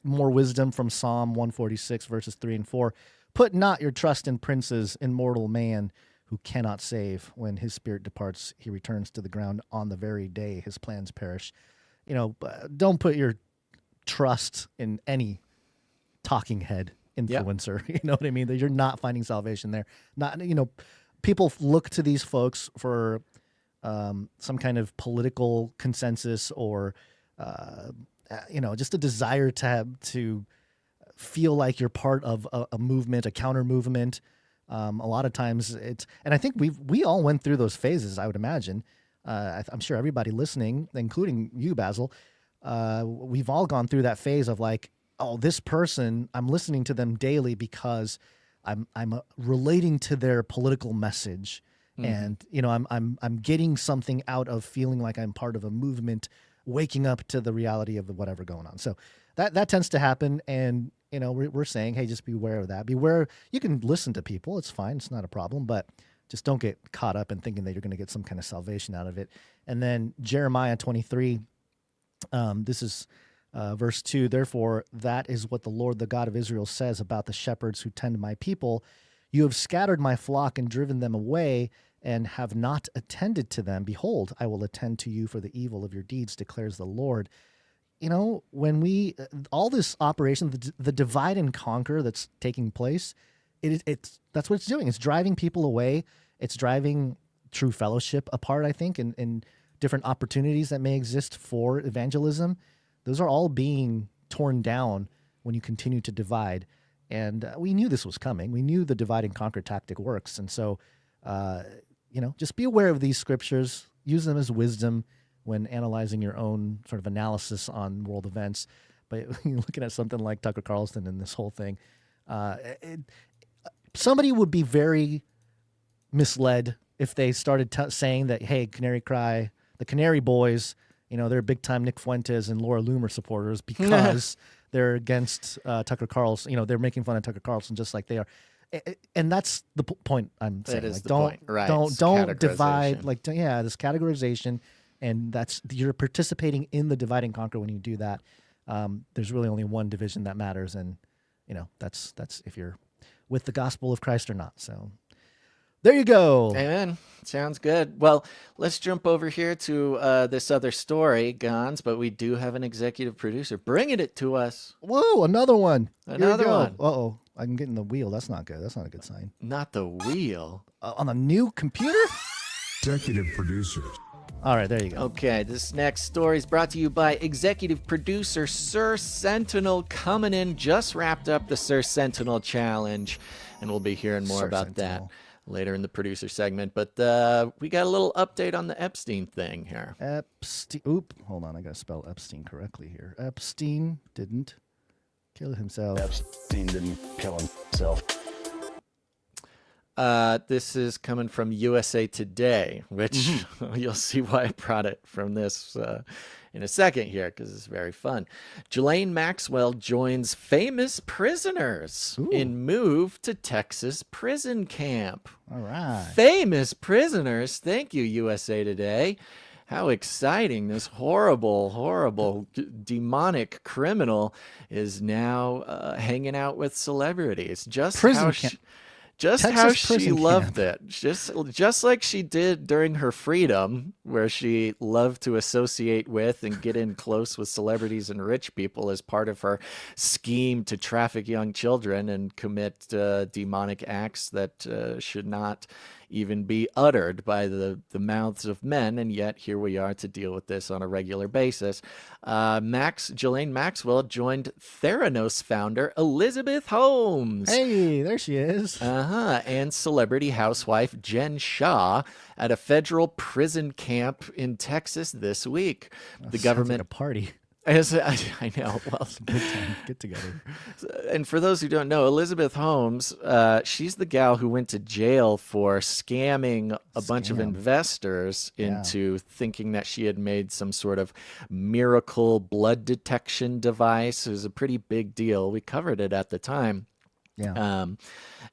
More wisdom from Psalm 146, verses 3 and 4. Put not your trust in princes, in mortal man who cannot save. When his spirit departs, he returns to the ground on the very day his plans perish. Don't put your trust in any talking head influencer. You know what I mean? That you're not finding salvation there. Not, people look to these folks for some kind of political consensus or just a desire to feel like you're part of a movement, a counter movement. A lot of times and I think we all went through those phases, I would imagine. I'm sure everybody listening, including you, Basil, we've all gone through that phase of like, oh, this person, I'm listening to them daily because I'm relating to their political message. And, I'm getting something out of feeling like I'm part of a movement, waking up to the reality of whatever going on. So that tends to happen. And, we're saying, hey, just beware of that. Beware. You can listen to people. It's fine. It's not a problem. But just don't get caught up in thinking that you're going to get some kind of salvation out of it. And then Jeremiah 23, this is verse 2. Therefore, that is what the Lord, the God of Israel, says about the shepherds who tend my people. You have scattered my flock and driven them away, and have not attended to them. Behold, I will attend to you for the evil of your deeds, declares the Lord. When all this operation, the divide and conquer that's taking place, that's what it's doing. It's driving people away. It's driving true fellowship apart, I think, and different opportunities that may exist for evangelism. Those are all being torn down when you continue to divide. And we knew this was coming. We knew the divide and conquer tactic works. And so, just be aware of these scriptures, use them as wisdom when analyzing your own sort of analysis on world events. But looking at something like Tucker Carlson and this whole thing, somebody would be very misled if they started saying that, hey, the Canary boys, they're big time Nick Fuentes and Laura Loomer supporters because they're against Tucker Carlson. They're making fun of Tucker Carlson just like they are. And that's the point I'm saying. That is like, the don't, point, right? Don't divide. Like, this categorization, and you're participating in the divide and conquer when you do that. There's really only one division that matters, and that's if you're with the gospel of Christ or not. So there you go. Amen. Sounds good. Well, let's jump over here to this other story, Gons, but we do have an executive producer bringing it to us. Whoa, another one. Another one. Uh-oh. I'm getting the wheel. That's not good. That's not a good sign. Not the wheel. On a new computer? Executive producers. All right, there you go. Okay, this next story is brought to you by executive producer Sir Sentinel coming in. Just wrapped up the Sir Sentinel challenge, and we'll be hearing more about that later in the producer segment. But we got a little update on the Epstein thing here. Hold on. I got to spell Epstein correctly here. Epstein didn't kill himself. Epstein didn't kill himself. This is coming from USA Today, which you'll see why I brought it from this in a second here, because it's very fun. Ghislane Maxwell joins famous prisoners in move to Texas prison camp. All right. Famous prisoners, thank you, USA Today, How exciting. This horrible, horrible, demonic criminal is now hanging out with celebrities. Just how she loved it. Just like she did during her freedom, where she loved to associate with and get in close with celebrities and rich people as part of her scheme to traffic young children and commit demonic acts that should not even be uttered by the mouths of men, and yet here we are to deal with this on a regular basis. Ghislane Maxwell joined Theranos founder Elizabeth Holmes. Hey, there she is. And celebrity housewife Jen Shah at a federal prison camp in Texas this week. The government like a party. I know. Well, good time. Get together. And for those who don't know, Elizabeth Holmes, she's the gal who went to jail for scamming a bunch of investors into thinking that she had made some sort of miracle blood detection device. It was a pretty big deal. We covered it at the time. Yeah.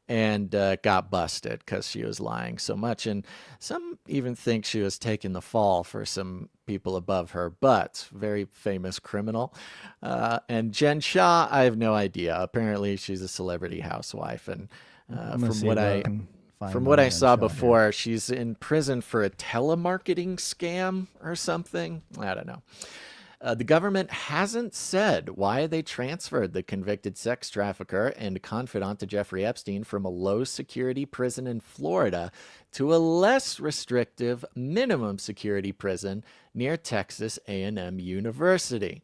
And got busted because she was lying so much. And some even think she was taking the fall for some people above her, but very famous criminal. And Jen Shah, I have no idea. Apparently she's a celebrity housewife. And from what I saw before, she's in prison for a telemarketing scam or something. I don't know. The government hasn't said why they transferred the convicted sex trafficker and confidant to Jeffrey Epstein from a low-security prison in Florida to a less restrictive minimum security prison near Texas A&M University.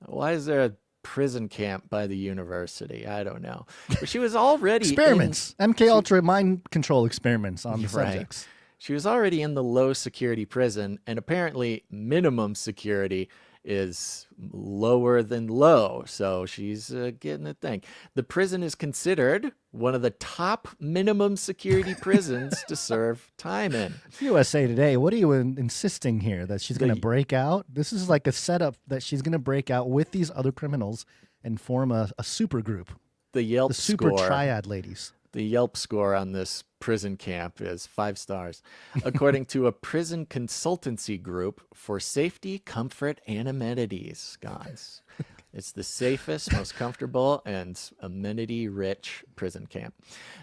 Why is there a prison camp by the university? I don't know. But she was already experiments, MK Ultra mind control experiments on the subjects. She was already in the low security prison, and apparently minimum security is lower than low. So she's getting a thing. The prison is considered one of the top minimum security prisons to serve time in. USA Today, what are you insisting here? That she's going to break out? This is like a setup that she's going to break out with these other criminals and form a super group. The super triad ladies. The Yelp score on this prison camp is 5 stars, according to a prison consultancy group for safety, comfort, and amenities. Guys, it's the safest, most comfortable, and amenity-rich prison camp.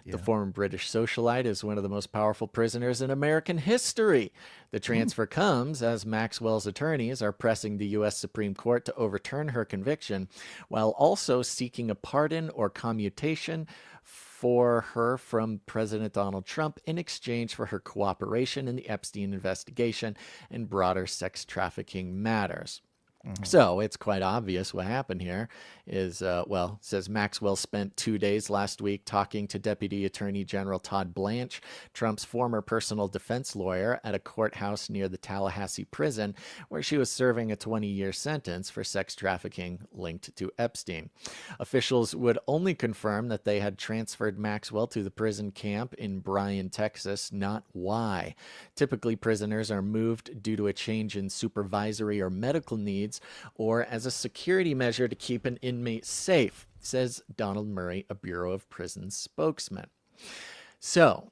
The former British socialite is one of the most powerful prisoners in American history. The transfer comes as Maxwell's attorneys are pressing the U.S. Supreme Court to overturn her conviction, while also seeking a pardon or commutation for her from President Donald Trump in exchange for her cooperation in the Epstein investigation and broader sex trafficking matters. So it's quite obvious what happened here is, says Maxwell spent 2 days last week talking to Deputy Attorney General Todd Blanche, Trump's former personal defense lawyer, at a courthouse near the Tallahassee prison, where she was serving a 20-year sentence for sex trafficking linked to Epstein. Officials would only confirm that they had transferred Maxwell to the prison camp in Bryan, Texas, not why. Typically, prisoners are moved due to a change in supervisory or medical needs, or as a security measure to keep an inmate safe, says Donald Murray, a Bureau of Prisons spokesman. So,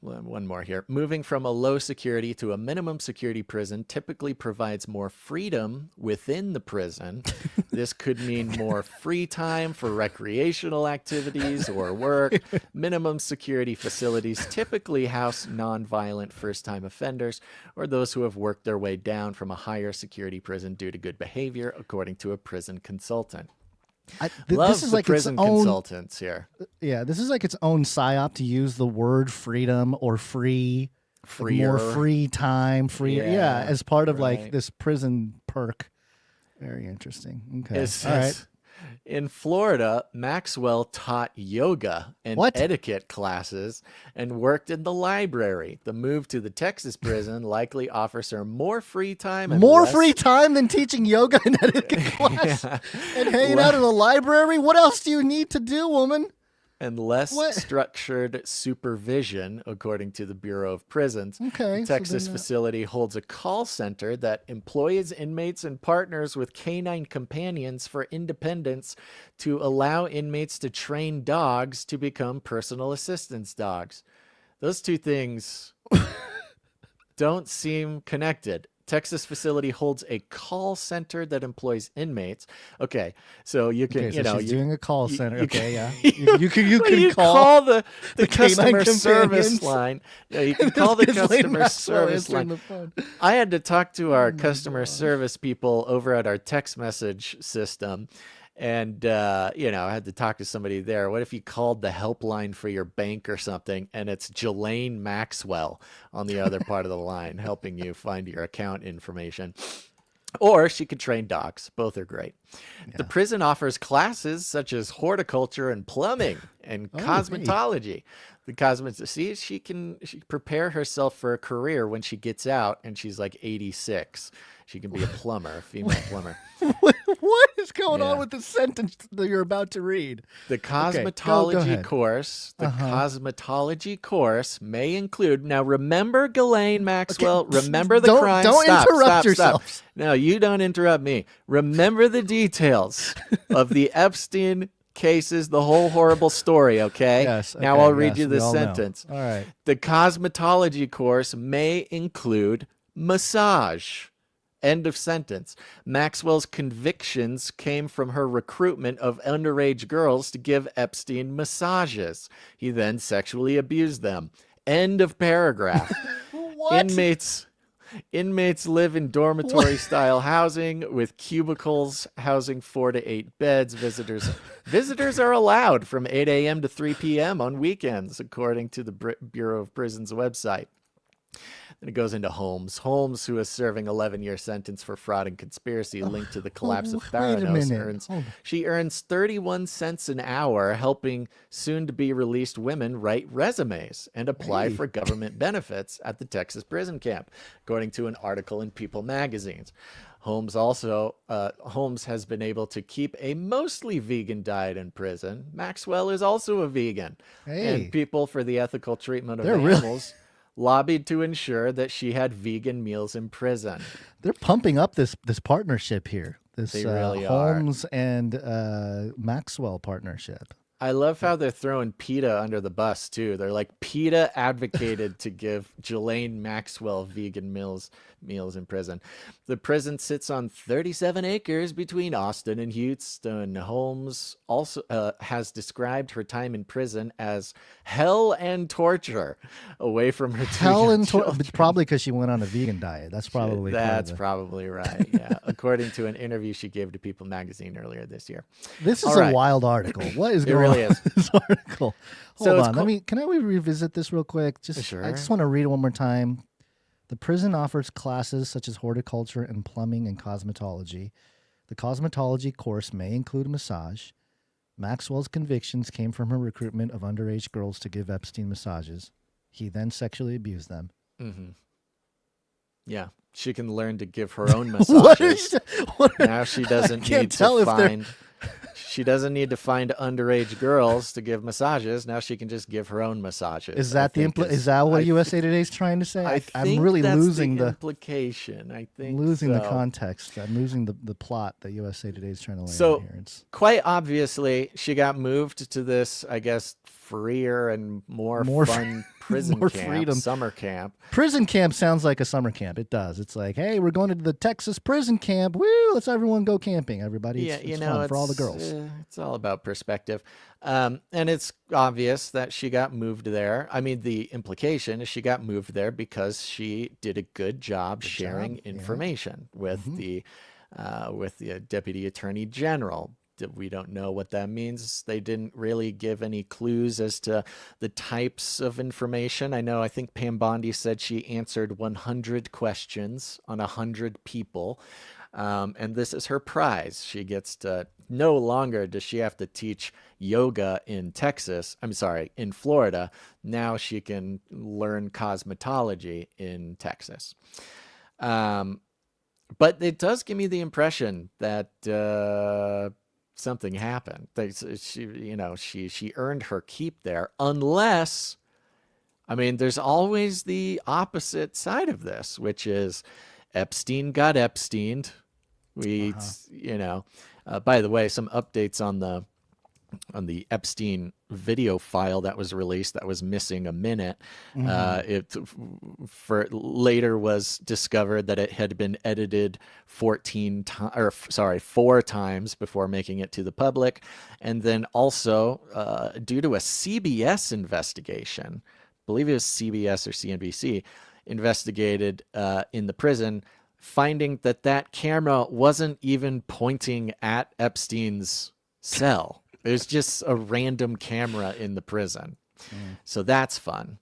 one more here. Moving from a low security to a minimum security prison typically provides more freedom within the prison. This could mean more free time for recreational activities or work. Minimum security facilities typically house nonviolent first-time offenders or those who have worked their way down from a higher security prison due to good behavior, according to a prison consultant. This is like prison its own, consultants here. Yeah, this is like its own psyop to use the word freedom or free, more free time, as part of like this prison perk. Very interesting. Okay, all right. In Florida, Maxwell taught yoga and etiquette classes and worked in the library. The move to the Texas prison likely offers her more free time. Free time than teaching yoga and etiquette class and hanging out in the library? What else do you need to do, woman? And less structured supervision, according to the Bureau of Prisons. Okay, the Texas facility holds a call center that employs inmates and partners with canine companions for independence to allow inmates to train dogs to become personal assistance dogs. Those two things don't seem connected. Texas facility holds a call center that employs inmates. Okay, so you can, she's doing a call center. Okay, yeah. You can call the customer canine service companions. line. Yeah, you can call the Ghislane customer Maxwell service answering line. the phone. I had to talk to our customer service people over at our text message system. And, I had to talk to somebody there. What if you called the helpline for your bank or something, and it's Ghislane Maxwell on the other part of the line helping you find your account information? Or she could train dogs. Both are great. Yeah. The prison offers classes such as horticulture and plumbing and cosmetology. Hey. She can prepare herself for a career when she gets out and she's like 86. She can be a plumber, a female plumber. What is going on with the sentence that you're about to read? The cosmetology course, cosmetology course may include. Now, remember Ghislane Maxwell. Okay. Remember the crime. Don't interrupt yourself. No, you don't interrupt me. Remember the details of the Epstein cases, the whole horrible story. Okay. Yes. Okay, now I'll read you the sentence. All right. The cosmetology course may include massage. End of sentence. Maxwell's convictions came from her recruitment of underage girls to give Epstein massages. He then sexually abused them. End of paragraph. What? Inmates live in dormitory-style housing with cubicles housing 4 to 8 beds. Visitors are allowed from 8 a.m. to 3 p.m. on weekends, according to the Bureau of Prisons website. Then it goes into Holmes. Holmes, who is serving 11-year sentence for fraud and conspiracy linked to the collapse of Theranos, she earns 31 cents an hour helping soon-to-be-released women write resumes and apply for government benefits at the Texas prison camp, according to an article in People magazines. Holmes has been able to keep a mostly vegan diet in prison. Maxwell is also a vegan. And people for the ethical treatment of animals lobbied to ensure that she had vegan meals in prison. They're pumping up this partnership here. This they really Holmes and Maxwell partnership. I love how they're throwing PETA under the bus too. They're like, PETA advocated to give Ghislane Maxwell vegan meals in prison. The prison sits on 37 acres between Austin and Houston. Holmes also has described her time in prison as hell and torture away from her hell and torture. Probably because she went on a vegan diet. That's probably probably right. Yeah, according to an interview she gave to People magazine earlier this year. This is a wild article. What is going on? Is. This article. Hold on. Can I revisit this real quick? Sure. I just want to read it one more time. The prison offers classes such as horticulture and plumbing and cosmetology. The cosmetology course may include massage. Maxwell's convictions came from her recruitment of underage girls to give Epstein massages. He then sexually abused them. Mm-hmm. Yeah, she can learn to give her own massages. Now she doesn't need to find. She doesn't need to find underage girls to give massages. Now she can just give her own massages. Is that is that what USA Today is trying to say? I'm really losing the implication. I think losing the context. I'm losing the plot that USA Today is trying to lay out here. Quite obviously, she got moved to this, I guess, freer and more fun prison camp, freedom. Summer camp. Prison camp sounds like a summer camp. It does. It's like, hey, we're going to the Texas prison camp. Woo! Let's everyone go camping. Everybody, it's fun for all the girls. It's all about perspective, and it's obvious that she got moved there. I mean, the implication is she got moved there because she did a good job sharing information with the deputy attorney general. We don't know what that means. They didn't really give any clues as to the types of information. I think Pam Bondi said she answered 100 questions on 100 people. And this is her prize. She gets to, no longer does she have to teach yoga in in Florida. Now she can learn cosmetology in Texas. But it does give me the impression that, something happened. She earned her keep there, unless, there's always the opposite side of this, which is Epstein got Epsteined. By the way, some updates on the on the Epstein video file that was released that was missing a minute. It later was discovered that it had been edited 4 times before making it to the public. And then also due to a CBS investigation, I believe it was CBS or CNBC, investigated in the prison, finding that camera wasn't even pointing at Epstein's cell. It was just a random camera in the prison. So that's fun.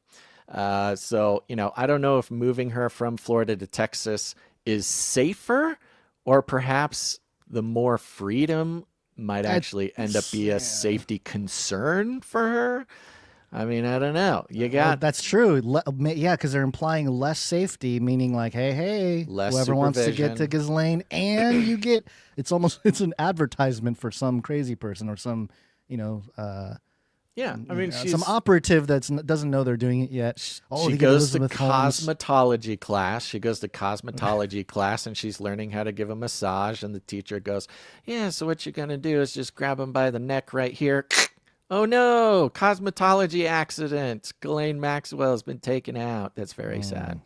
So, I don't know if moving her from Florida to Texas is safer, or perhaps the more freedom might actually end up be a safety concern for her. I mean, I don't know. That's true. Yeah, because they're implying less safety, meaning like, hey, less whoever wants to get to Ghislane, and you get, it's an advertisement for some crazy person or some, some operative that doesn't know they're doing it yet. She goes to cosmetology class. She goes to cosmetology class, and she's learning how to give a massage. And the teacher goes, "Yeah, so what you're gonna do is just grab him by the neck right here." Oh no, cosmetology accident. Ghislaine Maxwell has been taken out. That's very sad.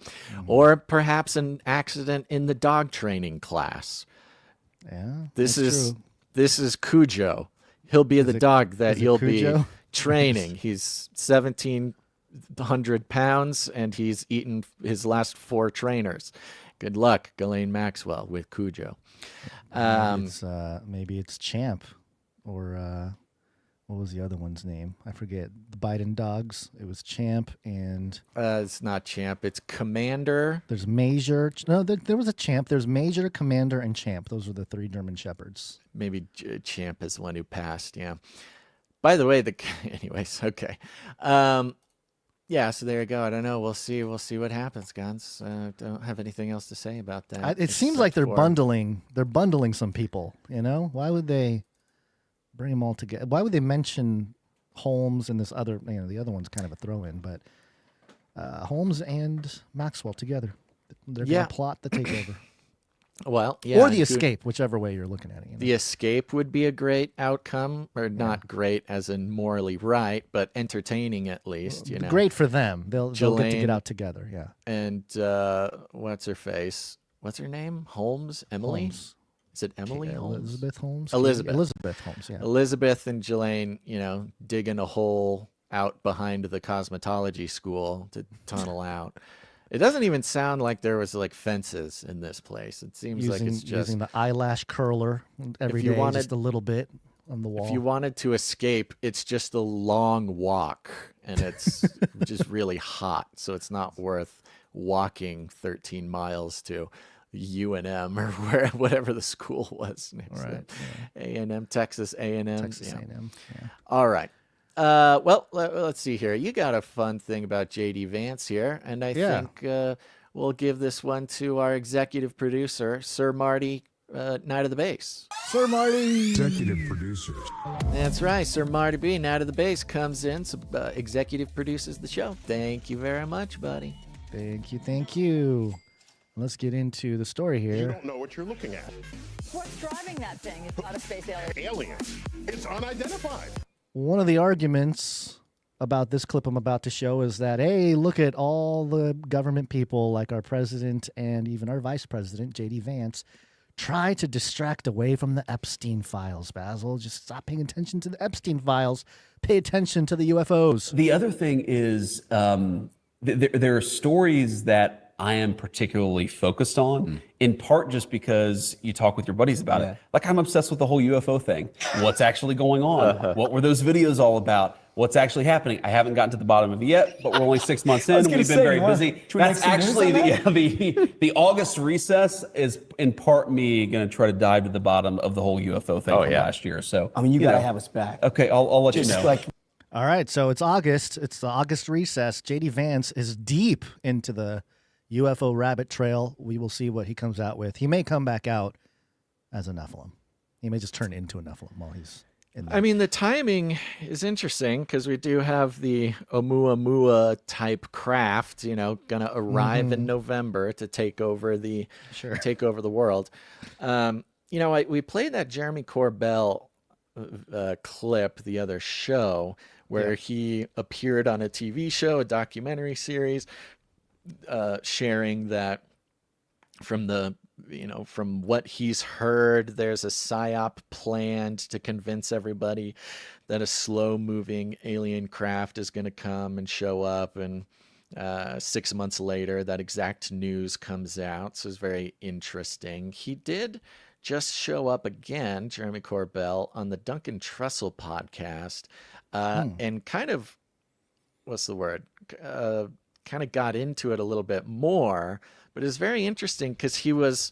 Or perhaps an accident in the dog training class. Yeah. This is Cujo. He'll be the dog that you'll be training. He's 1,700 pounds and he's eaten his last 4 trainers. Good luck, Ghislaine Maxwell, with Cujo. Maybe it's Champ, or what was the other one's name? I forget. The Biden dogs. It was Champ and... it's not Champ. It's Commander. There's Major. No, there was a Champ. There's Major, Commander, and Champ. Those were the 3 German Shepherds. Maybe Champ is the one who passed, yeah. By the way, anyways, okay. Yeah, so there you go. I don't know. We'll see what happens, Guns. Don't have anything else to say about that. It seems like they're bundling some people, Why would they... bring them all together? Why would they mention Holmes and this other, the other one's kind of a throw-in, but Holmes and Maxwell together. They're going to plot the takeover. Well, yeah. Or the escape, whichever way you're looking at it. The escape would be a great outcome, or not great as in morally right, but entertaining at least, Great for them. They'll get to get out together, yeah. And what's her face? What's her name? Holmes? Emily? Holmes. Is it Emily Holmes? Elizabeth Holmes? Elizabeth Holmes, yeah. Elizabeth and Ghislaine, digging a hole out behind the cosmetology school to tunnel out. It doesn't even sound like there was like fences in this place. It seems like it's just... using the eyelash curler every day, just a little bit on the wall. If you wanted to escape, it's just a long walk, and it's just really hot, so it's not worth walking 13 miles to UNM or whatever the school was. Right. A&M, Texas A&M. Texas A&M, yeah. All right. Well, let's see here. You got a fun thing about J.D. Vance here, and I think we'll give this one to our executive producer, Sir Marty, Night of the Base. Sir Marty! Executive producer. That's right. Sir Marty B, Night of the Base, comes in, executive produces the show. Thank you very much, buddy. Thank you. Let's get into the story here. You don't know what you're looking at. What's driving that thing? It's not a space alien. Aliens. It's unidentified. One of the arguments about this clip I'm about to show is that, hey, look at all the government people like our president and even our vice president, J.D. Vance, try to distract away from the Epstein files, Basil. Just stop paying attention to the Epstein files. Pay attention to the UFOs. The other thing is there are stories that I am particularly focused on, in part just because you talk with your buddies about it. Like, I'm obsessed with the whole UFO thing. What's actually going on? What were those videos all about? What's actually happening? I haven't gotten to the bottom of it yet, but we're only 6 months in. We've been very busy. That's actually the August recess is in part me going to try to dive to the bottom of the whole UFO thing from last year. So I mean, you got to have us back. Okay, I'll let you know. All right, so it's August. It's the August recess. J.D. Vance is deep into the UFO rabbit trail. We will see what he comes out with. He may come back out as a Nephilim. He may just turn into a Nephilim while he's in there. I mean, the timing is interesting because we do have the Oumuamua type craft, gonna arrive in November to take over the world. We played that Jeremy Corbell clip, the other show, where he appeared on a TV show, a documentary series, sharing that from what he's heard, there's a psyop planned to convince everybody that a slow-moving alien craft is going to come and show up, and 6 months later, that exact news comes out. So it's very interesting. He did just show up again, Jeremy Corbell, on the Duncan Trussell podcast, and kind of, what's the word? Kind of got into it a little bit more, but it's very interesting because he was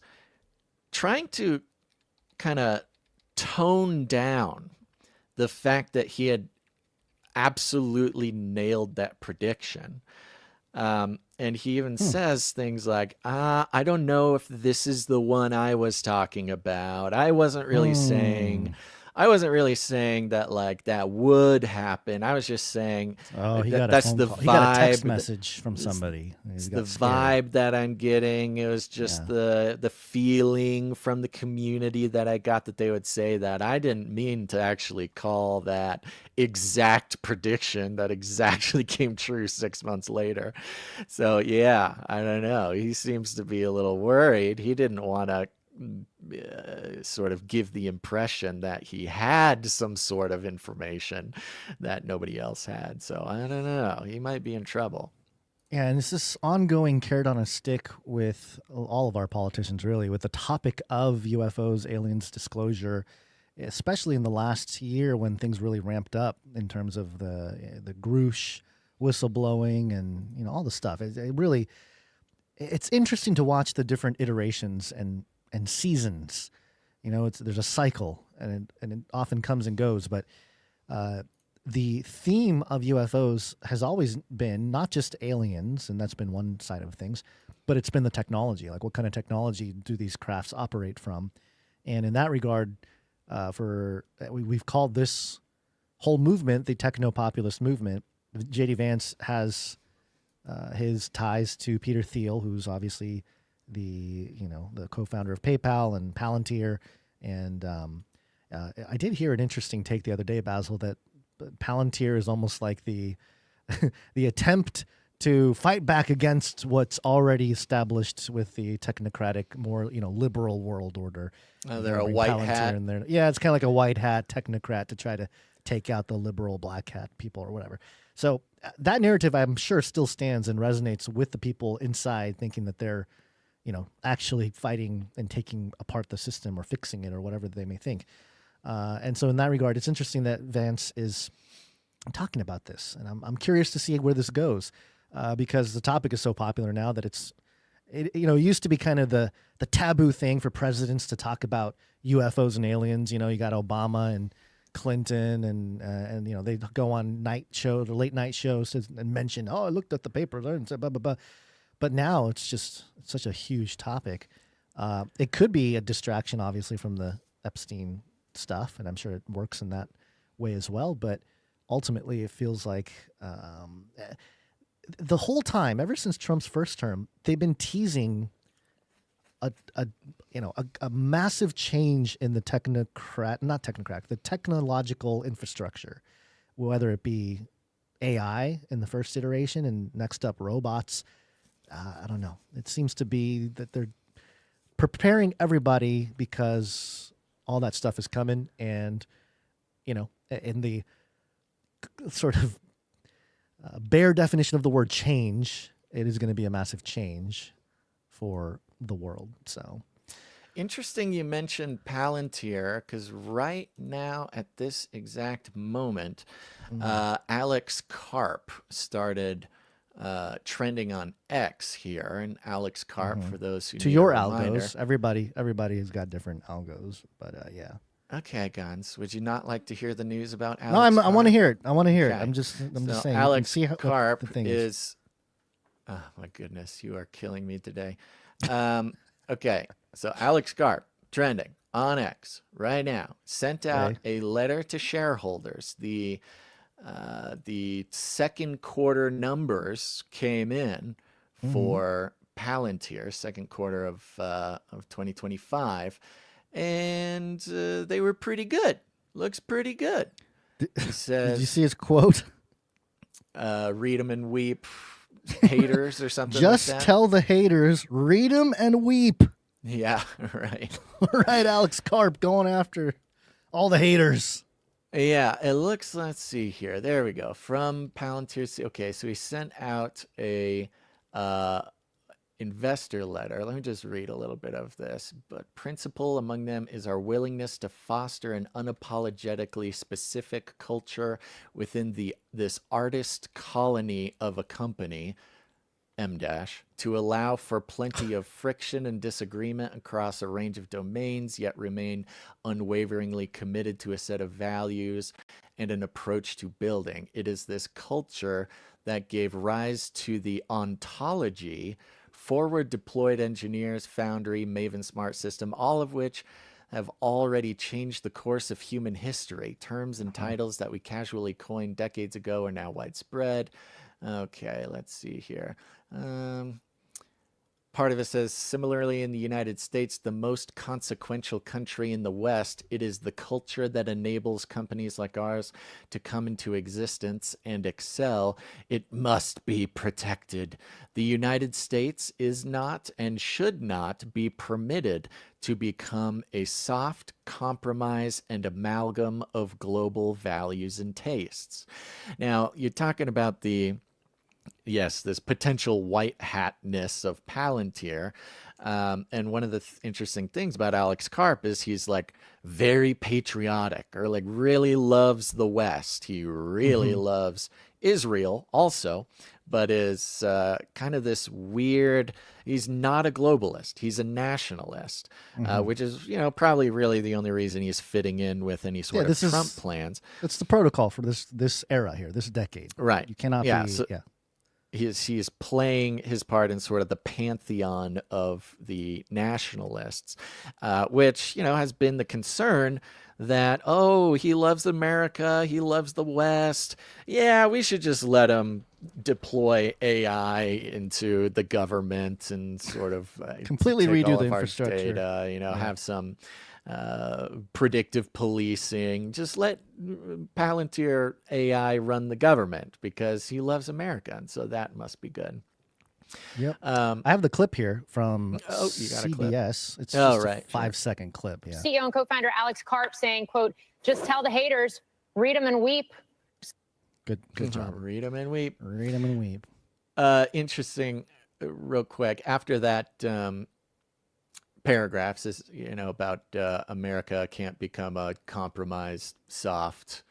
trying to kind of tone down the fact that he had absolutely nailed that prediction. And he even says things like, I don't know if this is the one I was talking about. I wasn't really saying that like that would happen. I was just saying that's the vibe. He got a text message from somebody. It's the vibe that I'm getting. It was just the feeling from the community that I got that they would say that. I didn't mean to actually call that exact prediction that exactly came true 6 months later. So yeah, I don't know. He seems to be a little worried. He didn't want to sort of give the impression that he had some sort of information that nobody else had. So I don't know. He might be in trouble. Yeah, and it's this ongoing carrot on a stick with all of our politicians, really, with the topic of UFOs, aliens disclosure, especially in the last year when things really ramped up in terms of the Grush whistleblowing and all the stuff. It's interesting to watch the different iterations and seasons. There's a cycle, and it often comes and goes. But the theme of UFOs has always been not just aliens, and that's been one side of things, but it's been the technology. Like, what kind of technology do these crafts operate from? And in that regard, we've called this whole movement the techno-populist movement. J.D. Vance has his ties to Peter Thiel, who's obviously the co-founder of PayPal and Palantir. And I did hear an interesting take the other day, Basil, that Palantir is almost like the the attempt to fight back against what's already established with the technocratic, more liberal world order. They're a white hat. It's kind of like a white hat technocrat to try to take out the liberal black hat people or whatever. So that narrative, I'm sure, still stands and resonates with the people inside, thinking that they're actually fighting and taking apart the system or fixing it or whatever they may think. And so in that regard, it's interesting that Vance is talking about this. And I'm curious to see where this goes because the topic is so popular now that it used to be kind of the taboo thing for presidents to talk about UFOs and aliens. You got Obama and Clinton and they go on late night shows and mention, I looked at the papers and said blah, blah, blah. But now it's such a huge topic. It could be a distraction, obviously, from the Epstein stuff, and I'm sure it works in that way as well. But ultimately, it feels like the whole time, ever since Trump's first term, they've been teasing a massive change in the the technological infrastructure, whether it be AI in the first iteration and next up robots. I don't know. It seems to be that they're preparing everybody because all that stuff is coming. And, in the sort of bare definition of the word change, it is going to be a massive change for the world. So interesting you mentioned Palantir, because right now at this exact moment, Alex Karp started trending on X here, and Alex Karp, for those who to need your a reminder, algos, everybody has got different algos, but yeah. Okay, Gons, would you not like to hear the news about Alex? No, I want to hear it. Okay. I'm just saying. Alex see Karp the thing is. Oh my goodness, you are killing me today. Okay, so Alex Karp trending on X right now sent out a letter to shareholders. The second quarter numbers came in for Palantir, second quarter of 2025, and they were pretty good. looks pretty good. He says, Did you see his quote? Read them and weep, haters or something Just like that. tell the haters, read them and weep. Yeah, right. Right, Alex Karp going after all the haters. Yeah, it looks, let's see here. There we go. From Palantir. Okay, so he sent out a investor letter. Let me just read a little bit of this. But principal among them is our willingness to foster an unapologetically specific culture within this artist colony of a company, M-, to allow for plenty of friction and disagreement across a range of domains, yet remain unwaveringly committed to a set of values and an approach to building. It is this culture that gave rise to the ontology, forward deployed engineers, Foundry, Maven Smart System, all of which have already changed the course of human history. Terms and titles that we casually coined decades ago are now widespread. Okay, let's see here. Part of it says, similarly in the United States, the most consequential country in the West, it is the culture that enables companies like ours to come into existence and excel. It must be protected. The United States is not and should not be permitted to become a soft compromise and amalgam of global values and tastes. Now, you're talking about yes, this potential white hatness of Palantir. And one of the interesting things about Alex Karp is he's like very patriotic, or like really loves the West. He really loves Israel also, but is kind of this weird, he's not a globalist. He's a nationalist, which is, probably really the only reason he's fitting in with any sort of Trump plans. It's the protocol for this era here, this decade. Right. You cannot be. He is playing his part in sort of the pantheon of the nationalists, which, has been the concern that, he loves America, he loves the West. Yeah, we should just let him deploy AI into the government and sort of completely take redo all the of our infrastructure. data, have some predictive policing. Just let Palantir AI run the government because he loves America, and so that must be good. Yep. I have the clip here from you got a clip? CBS. It's just a 5-second clip. Yeah. CEO and co-founder Alex Karp saying, quote, just tell the haters, read them and weep. Good job. Read them and weep. Read them and weep. Interesting, real quick. After that paragraphs is, about America can't become a compromised, soft,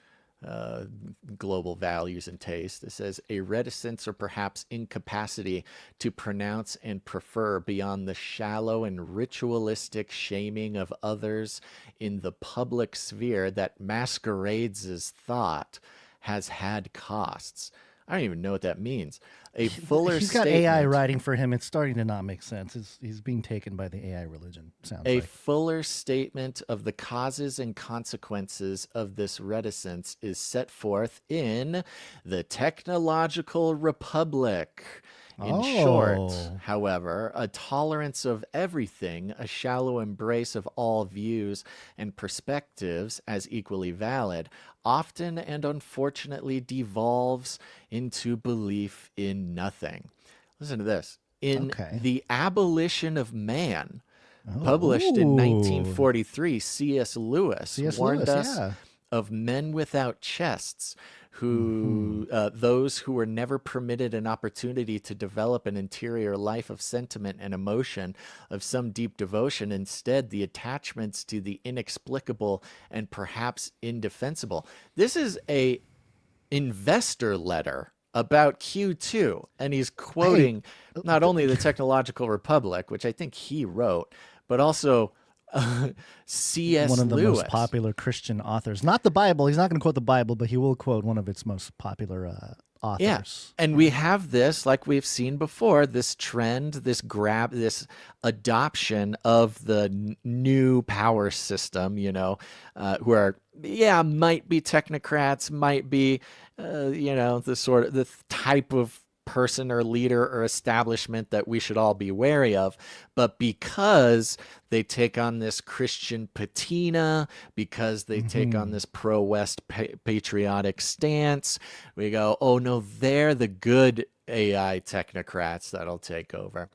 global values and taste. It says a reticence or perhaps incapacity to pronounce and prefer beyond the shallow and ritualistic shaming of others in the public sphere that masquerades as thought has had costs. I don't even know what that means. A fuller He's got statement, AI writing for him. It's starting to not make sense. He's being taken by the AI religion, sounds a like. fuller statement of the causes and consequences of this reticence is set forth in The Technological Republic. In short, however, a tolerance of everything, a shallow embrace of all views and perspectives as equally valid, often and unfortunately devolves into belief in nothing. Listen to this. In The Abolition of Man, published in 1943, C.S. Lewis warned us of men without chests, who those who were never permitted an opportunity to develop an interior life of sentiment and emotion, of some deep devotion, instead the attachments to the inexplicable and perhaps indefensible. This is a investor letter about Q2, and he's quoting not only the Technological Republic, which I think he wrote, but also C.S. One of the Lewis. most popular Christian authors. Not the Bible. He's not going to quote the Bible, but he will quote one of its most popular authors. Yeah. And we have this, like we've seen before, this trend, this adoption of the new power system, who are, might be technocrats, might be, the type of person or leader or establishment that we should all be wary of, but because they take on this Christian patina, because they take on this pro-West patriotic stance, we go, oh no, they're the good AI technocrats that'll take over.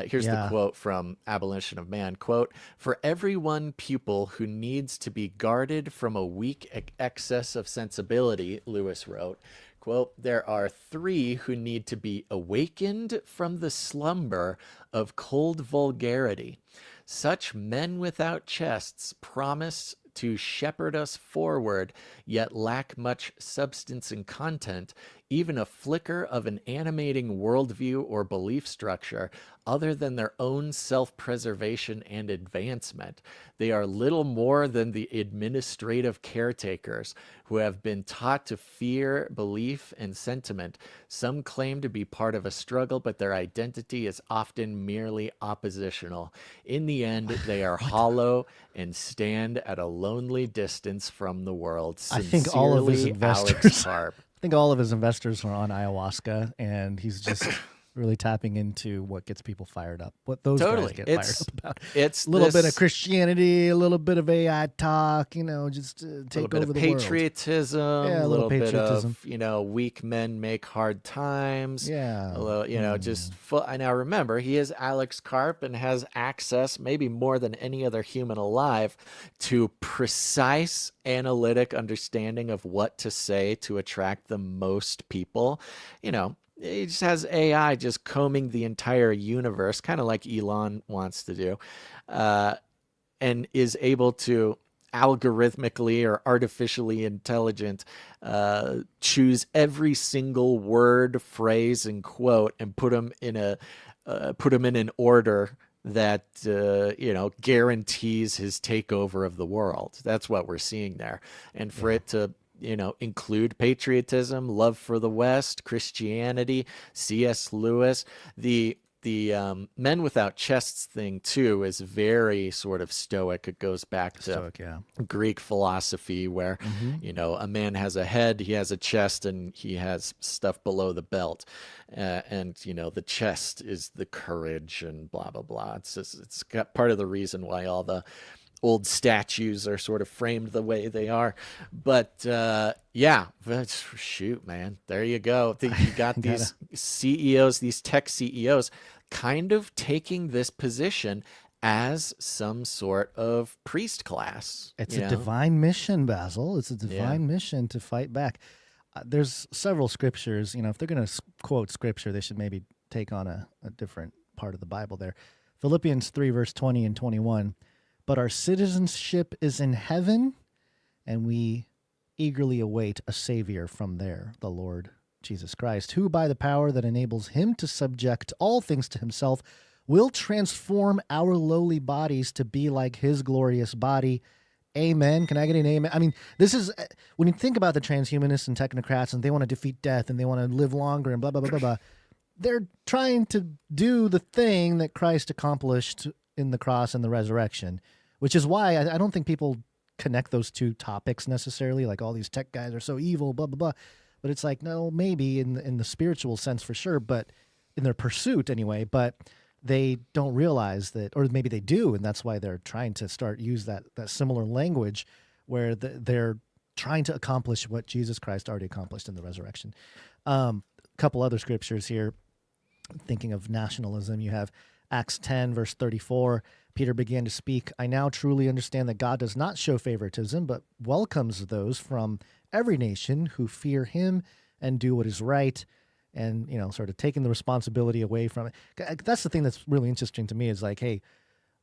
Here's the quote from Abolition of Man, quote, "For every one pupil who needs to be guarded from a weak excess of sensibility," Lewis wrote, quote, "there are 3 who need to be awakened from the slumber of cold vulgarity. Such men without chests promise to shepherd us forward, yet lack much substance and content, even a flicker of an animating worldview or belief structure, other than their own self-preservation and advancement. They are little more than the administrative caretakers who have been taught to fear belief and sentiment. Some claim to be part of a struggle, but their identity is often merely oppositional. In the end, they are hollow and stand at a lonely distance from the world. I think all of his investors, Alex Karp." I think all of his investors are on ayahuasca, and he's just really tapping into what gets people fired up. What those guys get fired up about. It's a little bit of Christianity, a little bit of AI talk, you know, just take over the patriotism, world. Yeah, a little bit patriotism. of, you know, weak men make hard times. Yeah. A little, you know, just full. Now remember, he is Alex Karp and has access, maybe more than any other human alive, to precise analytic understanding of what to say to attract the most people. You know, he just has AI just combing the entire universe, kind of like Elon wants to do, and is able to algorithmically or artificially intelligent choose every single word, phrase, and quote and put them in an order that you know, guarantees his takeover of the world. That's what we're seeing there. And for it to, you know, include patriotism, love for the West, Christianity, C.S. Lewis, the men without chests thing too is very sort of Stoic. It goes back to Greek philosophy where, you know, a man has a head, he has a chest, and he has stuff below the belt. And, you know, the chest is the courage and blah, blah, blah. It's got part of the reason why all the old statues are sort of framed the way they are. But yeah, shoot, man, there you go. You got these CEOs, these tech CEOs kind of taking this position as some sort of priest class. It's a divine mission, Basil. It's a divine mission to fight back. There's several scriptures. You know, if they're going to quote scripture, they should maybe take on a different part of the Bible there. Philippians 3, verse 20 and 21. "But our citizenship is in heaven, and we eagerly await a Savior from there, the Lord Jesus Christ, who by the power that enables him to subject all things to himself will transform our lowly bodies to be like his glorious body." Amen. Can I get an amen? I mean, this is, when you think about the transhumanists and technocrats and they want to defeat death and they want to live longer and blah, blah, blah, blah, blah, they're trying to do the thing that Christ accomplished in the cross and the resurrection, which is why I don't think people connect those two topics necessarily, like all these tech guys are so evil, blah, blah, blah. But it's like, no, maybe in the spiritual sense for sure, but in their pursuit anyway, but they don't realize that, or maybe they do, and that's why they're trying to use that similar language where they're trying to accomplish what Jesus Christ already accomplished in the resurrection. A couple other scriptures here, thinking of nationalism. You have Acts 10, verse 34. Peter began to speak, "I now truly understand that God does not show favoritism, but welcomes those from every nation who fear him and do what is right." And, you know, sort of taking the responsibility away from it. That's the thing that's really interesting to me is like, hey,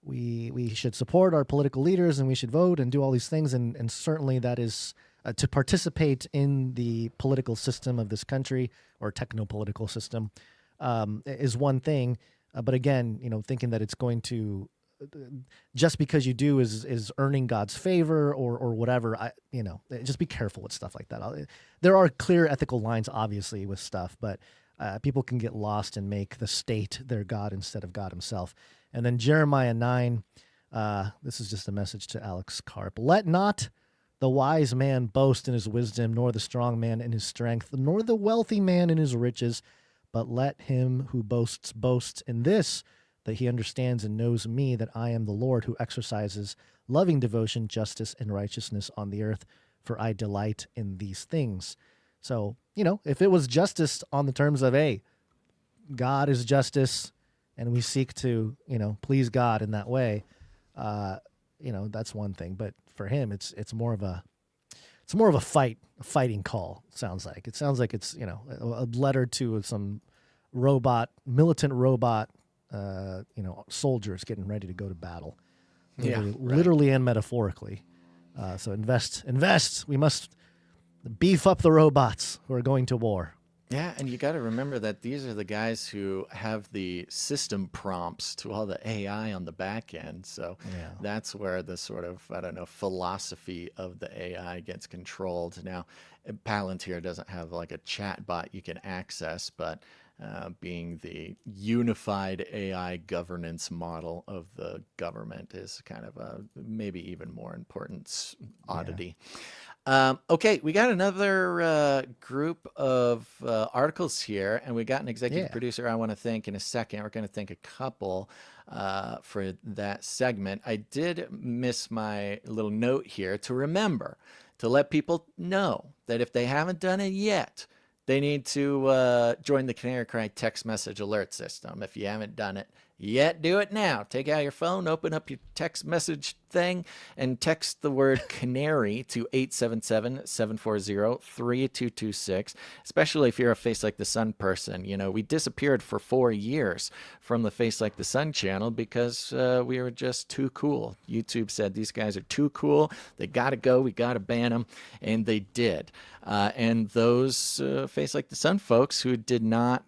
we should support our political leaders and we should vote and do all these things. And certainly that is to participate in the political system of this country or techno-political system is one thing. But again, you know, thinking that it's going to, just because you do is earning God's favor or whatever, you know, just be careful with stuff like that. There are clear ethical lines, obviously, with stuff, but people can get lost and make the state their God instead of God himself. And then Jeremiah 9, this is just a message to Alex Karp. "Let not the wise man boast in his wisdom, nor the strong man in his strength, nor the wealthy man in his riches, But let him who boasts boast in this, that he understands and knows me, that I am the Lord who exercises loving devotion, justice, and righteousness on the earth, for I delight in these things. So, if it was justice on the terms of, hey, God is justice, and we seek to, please God in that way, that's one thing. But for him, it's more of a fighting call. Sounds like it's a letter to some militant robot, soldiers getting ready to go to battle, literally and metaphorically. So invest. We must beef up the robots who are going to war. Yeah, and you got to remember that these are the guys who have the system prompts to all the AI on the back end. So that's where the sort of, philosophy of the AI gets controlled. Now, Palantir doesn't have like a chat bot you can access, but being the unified AI governance model of the government is kind of a maybe even more important oddity. Okay, we got another group of articles here, and we got an executive producer I want to thank in a second. We're going to thank a couple for that segment. I did miss my little note here to remember to let people know that if they haven't done it yet, they need to join the Canary Cry text message alert system. If you haven't done it yet, do it now. Take out your phone, open up your text message thing, and text the word Canary to 877-740-3226, especially if you're a Face Like the Sun person. We disappeared for 4 years from the Face Like the Sun channel because we were just too cool. YouTube said these guys are too cool. They got to go. We got to ban them. And they did. And those Face Like the Sun folks who did not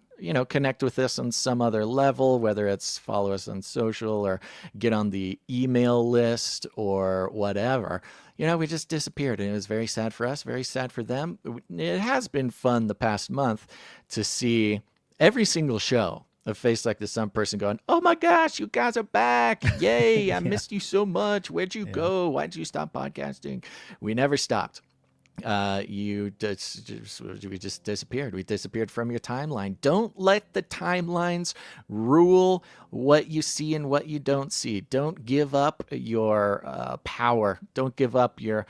connect with us on some other level, whether it's follow us on social or get on the email list or whatever, we just disappeared. And it was very sad for us, very sad for them. It has been fun the past month to see every single show of Face Like the Sun person going, oh my gosh, you guys are back. Yay, I missed you so much. Where'd you go? Why'd you stop podcasting? We never stopped. We just disappeared. We disappeared from your timeline. Don't let the timelines rule what you see and what you don't see. Don't give up your power. Don't give up your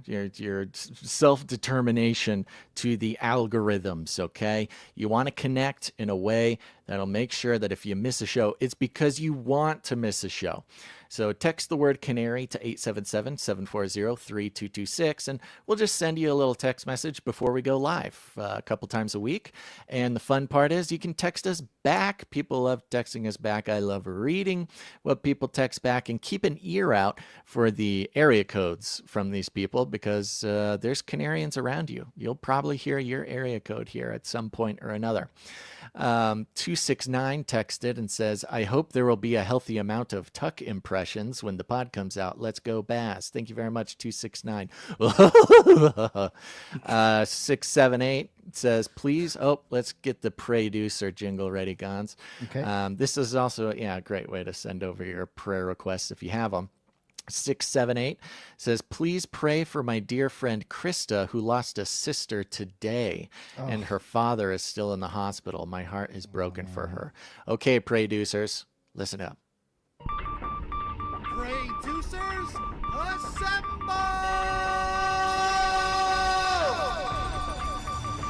your self-determination to the algorithms, okay? You want to connect in a way that'll make sure that if you miss a show, it's because you want to miss a show. So text the word Canary to 877-740-3226, and we'll just send you a little text message before we go live a couple times a week. And the fun part is you can text us back. People love texting us back. I love reading what people text back, and keep an ear out for the area codes from these people because there's Canarians around you. You'll probably hear your area code here at some point or another. 269 texted and says, I hope there will be a healthy amount of Tuck impressions when the pod comes out. Let's go Bass. Thank you very much, 269. 678 says, please. Let's get the producer jingle ready, Gons. Okay. This is also a great way to send over your prayer requests if you have them. 678 says, please pray for my dear friend Krista, who lost a sister today, and her father is still in the hospital. My heart is broken for her. Okay, producers, listen up. Producers, assemble!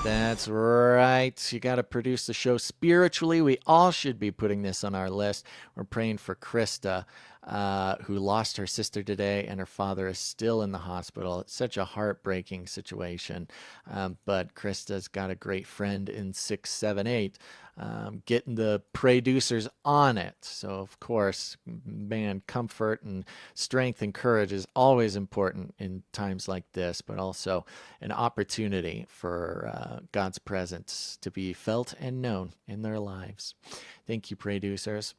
That's right. You got to produce the show spiritually. We all should be putting this on our list. We're praying for Krista, who lost her sister today, and her father is still in the hospital. It's such a heartbreaking situation. But Krista's got a great friend in 678, getting the producers on it. So, of course, man, comfort and strength and courage is always important in times like this, but also an opportunity for God's presence to be felt and known in their lives. Thank you, producers.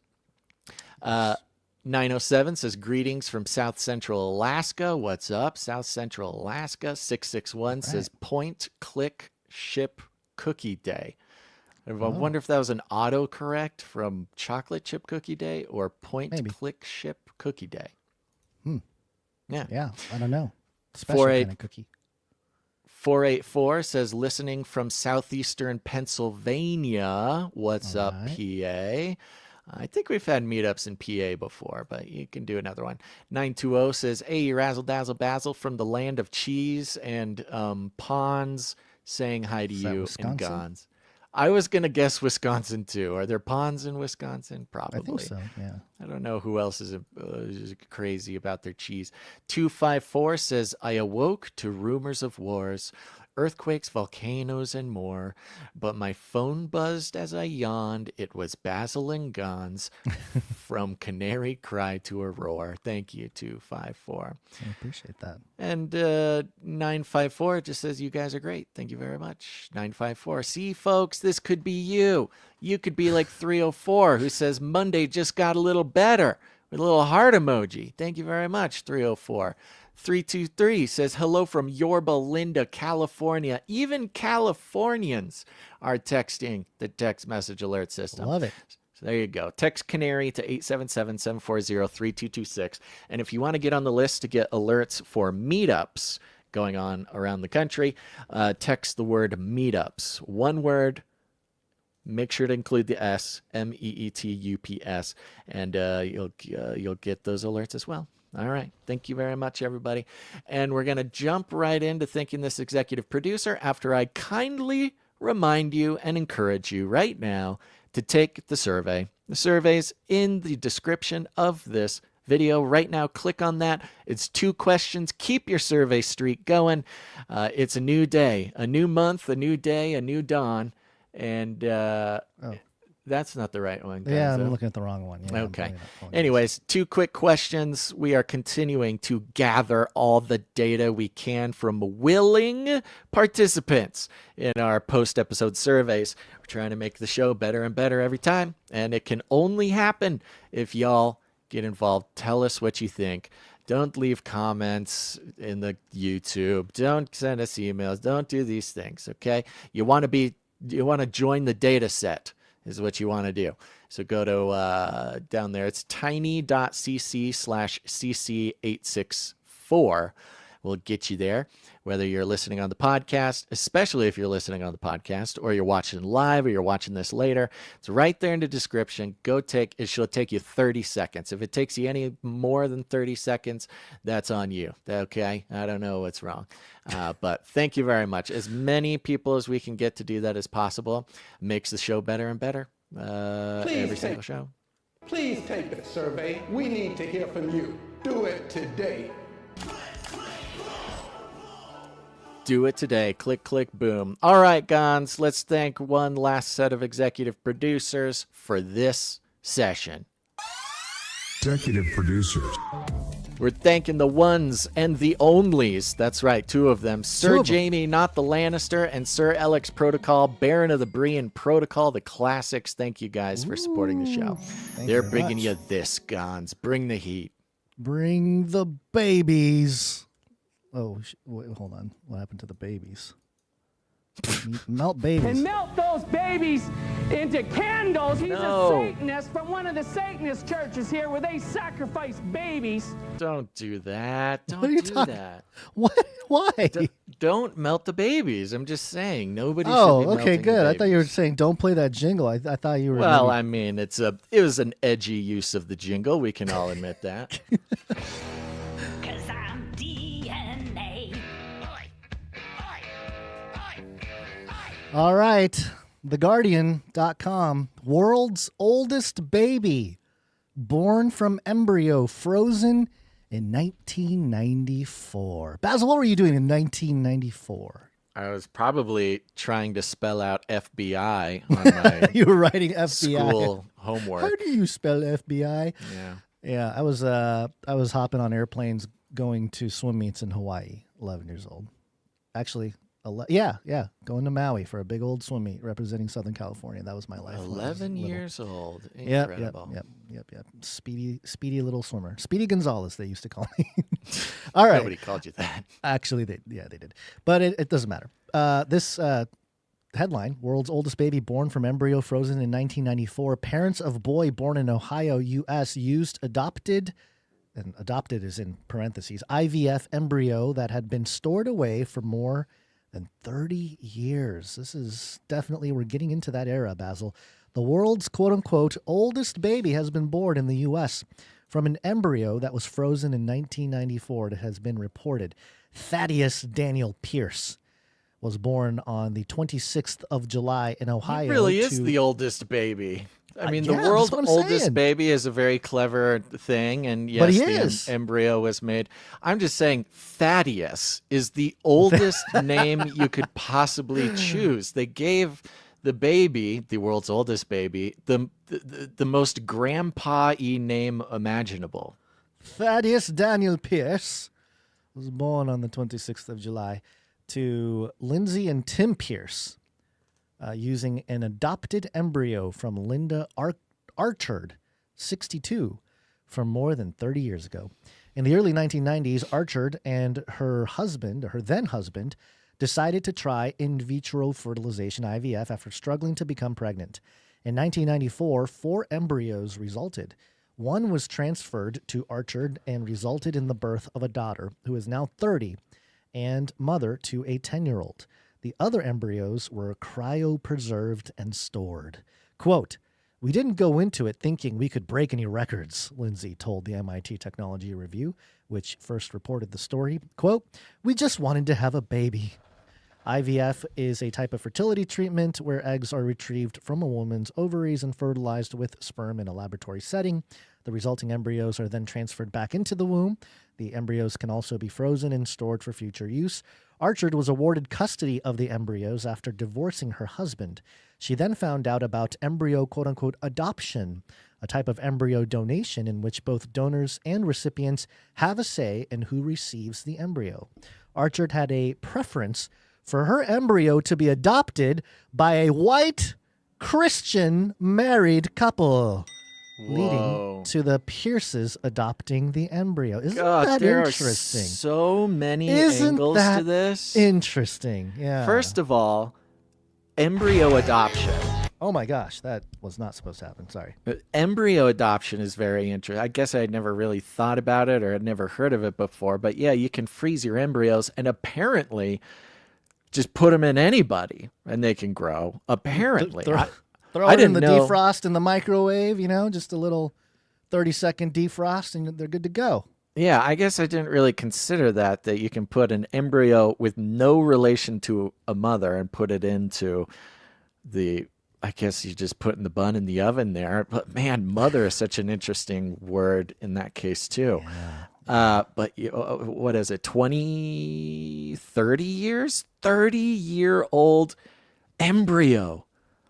907 says, greetings from South Central Alaska. What's up, South Central Alaska? 661 says, point, click, ship, cookie day. I wonder if that was an autocorrect from chocolate chip cookie day or point, click, ship, cookie day. Yeah, I don't know. Special kind of cookie. 484 says, listening from southeastern Pennsylvania. What's up, PA? I think we've had meetups in PA before, but you can do another one. 920 says, hey, razzle dazzle basil from the land of cheese and ponds, saying hi to you and Gons. I was going to guess Wisconsin too. Are there ponds in Wisconsin? Probably. I think so, yeah. I don't know who else is crazy about their cheese. 254 says, I awoke to rumors of wars, earthquakes, volcanoes, and more, but my phone buzzed as I yawned. It was Basil and Gons from Canary cry to a roar. Thank you, 254. I appreciate that. And 954 just says, you guys are great. Thank you very much. 954. See, folks, this could be you. You could be like 304, who says Monday just got a little better with a little heart emoji. Thank you very much, 304. 323 says, hello from Yorba Linda, California. Even Californians are texting the text message alert system. Love it. So there you go. Text Canary to 877-740-3226. And if you want to get on the list to get alerts for meetups going on around the country, text the word meetups. One word. Make sure to include the S, MEETUPS, and you'll get those alerts as well. All right. Thank you very much, everybody. And we're going to jump right into thanking this executive producer after I kindly remind you and encourage you right now to take the survey. The survey's in the description of this video right now. Click on that. It's 2 questions. Keep your survey streak going. It's a new day, a new month, a new day, a new dawn. And that's not the right one, guys. Yeah, I'm looking at the wrong one. Yeah, okay. Anyways, 2 quick questions. We are continuing to gather all the data we can from willing participants in our post-episode surveys. We're trying to make the show better and better every time, and it can only happen if y'all get involved. Tell us what you think. Don't leave comments in the YouTube. Don't send us emails. Don't do these things, okay? You want to join the data set. Is what you want to do. So go to down there. It's tiny.cc/cc864. We'll get you there, whether you're listening on the podcast, especially if you're listening on the podcast, or you're watching live, or you're watching this later. It's right there in the description. It should take you 30 seconds. If it takes you any more than 30 seconds, that's on you. Okay? I don't know what's wrong. But thank you very much. As many people as we can get to do that as possible makes the show better and better every single show. Please take the survey. We need to hear from you. Do it today. Do it today. Click, click, boom. All right, Gons, let's thank one last set of executive producers for this session. Executive producers. We're thanking the ones and the onlys. That's right, 2 of them. Sir Jamie, not the Lannister, and Sir Alex Protocol, Baron of the Brian Protocol, the classics. Thank you guys for supporting the show. They're bringing you this, Gons. Bring the heat. Bring the babies. Oh, wait, hold on. What happened to the babies? Melt babies. And melt those babies into candles. He's a Satanist from one of the Satanist churches here where they sacrifice babies. Don't do that. Don't What are you do talking- that. What? Why? Don't melt the babies. I'm just saying. Nobody should be Oh, melting okay, the good. I thought you were babies. saying don't play that jingle. I thought you were. Well, maybe- I mean, it was an edgy use of the jingle. We can all admit that. All right. TheGuardian.com. World's oldest baby. Born from embryo. Frozen in 1994. Basil, what were you doing in 1994? I was probably trying to spell out FBI on my You were writing FBI. school homework. How do you spell FBI? Yeah. Yeah, I was hopping on airplanes going to swim meets in Hawaii, 11 years old. Actually, going to Maui for a big old swim meet representing Southern California. That was my life. when I was 11 little. years old. Yep, Incredible. Yep. Speedy little swimmer. Speedy Gonzalez, they used to call me. All right. Nobody called you that. Actually, they did. But it doesn't matter. This headline, world's oldest baby born from embryo frozen in 1994. Parents of boy born in Ohio, U.S. used adopted, and adopted is in parentheses, IVF embryo that had been stored away for more than 30 years. This is definitely, we're getting into that era, Basil. The world's quote-unquote oldest baby has been born in the U.S. from an embryo that was frozen in 1994. It has been reported. Thaddeus Daniel Pierce was born on the 26th of July in Ohio. He really is the oldest baby. I mean, the world's oldest baby is a very clever thing, and yes, the embryo was made. I'm just saying Thaddeus is the oldest name you could possibly choose. They gave the baby, the world's oldest baby, the most grandpa-y name imaginable. Thaddeus Daniel Pierce was born on the 26th of July to Lindsay and Tim Pierce, using an adopted embryo from Linda Archard, 62, from more than 30 years ago. In the early 1990s, Archard and her husband, or her then-husband, decided to try in vitro fertilization, IVF, after struggling to become pregnant. In 1994, 4 embryos resulted. One was transferred to Archard and resulted in the birth of a daughter who is now 30 and mother to a 10-year-old. The other embryos were cryopreserved and stored. Quote, "We didn't go into it thinking we could break any records," Lindsay told the MIT Technology Review, which first reported the story. Quote, "We just wanted to have a baby." IVF is a type of fertility treatment where eggs are retrieved from a woman's ovaries and fertilized with sperm in a laboratory setting. The resulting embryos are then transferred back into the womb. The embryos can also be frozen and stored for future use. Archard was awarded custody of the embryos after divorcing her husband. She then found out about embryo quote-unquote adoption, a type of embryo donation in which both donors and recipients have a say in who receives the embryo. Archard had a preference for her embryo to be adopted by a white Christian married couple, leading to the Pierces adopting the embryo. Isn't that there interesting? Are so many Isn't angles that to this. Interesting. Yeah. First of all, embryo adoption. Oh my gosh, that was not supposed to happen. Sorry. Embryo adoption is very interesting. I guess I had never really thought about it or had never heard of it before. But yeah, you can freeze your embryos and apparently just put them in anybody and they can grow. Apparently. Throw it in the defrost in the microwave, just a little 30-second defrost and they're good to go. Yeah, I guess I didn't really consider that you can put an embryo with no relation to a mother and put it into I guess you just put in the bun in the oven there. But man, mother is such an interesting word in that case too. Yeah. But what is it, 20, 30 years? 30-year-old embryo.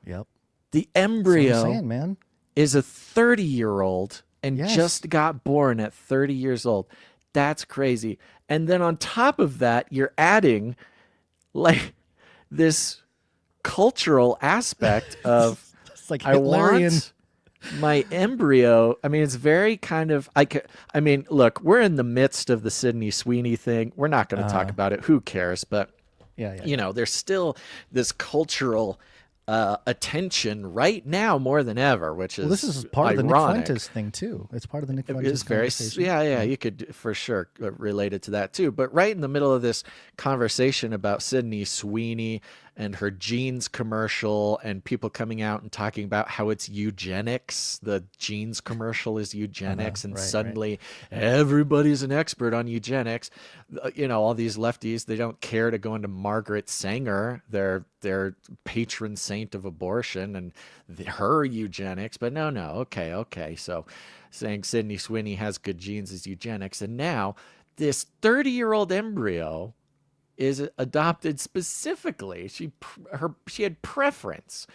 Yep. The embryo That's what I'm saying, man. is a 30-year-old and just got born at 30 years old. That's crazy. And then on top of that, you're adding like this cultural aspect of it's like I want my embryo. I mean, it's very kind of I mean, look, we're in the midst of the Sydney Sweeney thing. We're not going to talk about it. Who cares? But there's still this cultural attention right now more than ever, which is this is part ironic. of the Nick Fuentes thing too. It's part of the Nick Fuentes It's very conversation. You could for sure relate it to that too. But right in the middle of this conversation about Sydney Sweeney and her jeans commercial and people coming out and talking about how it's eugenics, the jeans commercial is eugenics, and suddenly everybody's an expert on eugenics. All these lefties, they don't care to go into Margaret Sanger, their patron saint of abortion, and her eugenics. But no, okay. So saying Sydney Sweeney has good genes is eugenics. And now this 30-year-old embryo is adopted specifically. She had preference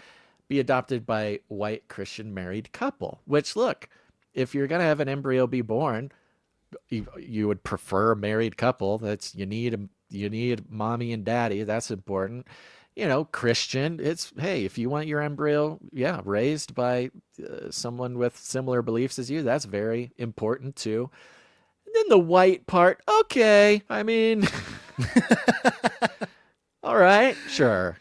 be adopted by white Christian married couple, which, look, if you're going to have an embryo be born, you would prefer a married couple. You need mommy and daddy. That's important. Christian, hey, if you want your embryo, raised by someone with similar beliefs as you, that's very important too. And then the white part, okay, I mean, all right, sure.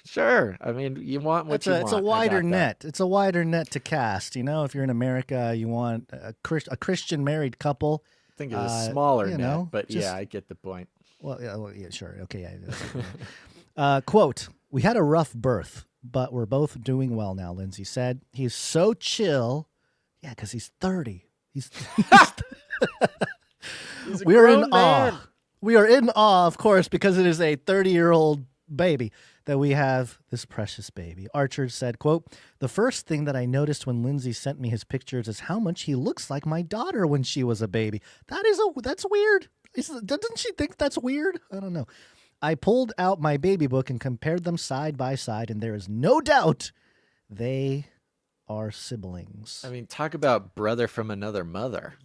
I mean, you want what you want. It's a wider net. It's a wider net to cast. If you're in America, you want a Christian married couple. I think it's a smaller net, but I get the point. Well, yeah, sure. Okay, yeah. Quote, "We had a rough birth, but we're both doing well now," Lindsay said. "He's so chill." Yeah, because he's 30. He's He's a we are in grown man. awe. We are in awe, of course, because it is a 30-year-old baby that we have this precious baby. Archer said, quote, "The first thing that I noticed when Lindsay sent me his pictures is how much he looks like my daughter when she was a baby. That's weird. Doesn't she think that's weird? I don't know. I pulled out my baby book and compared them side by side, and there is no doubt they are siblings." I mean, talk about brother from another mother.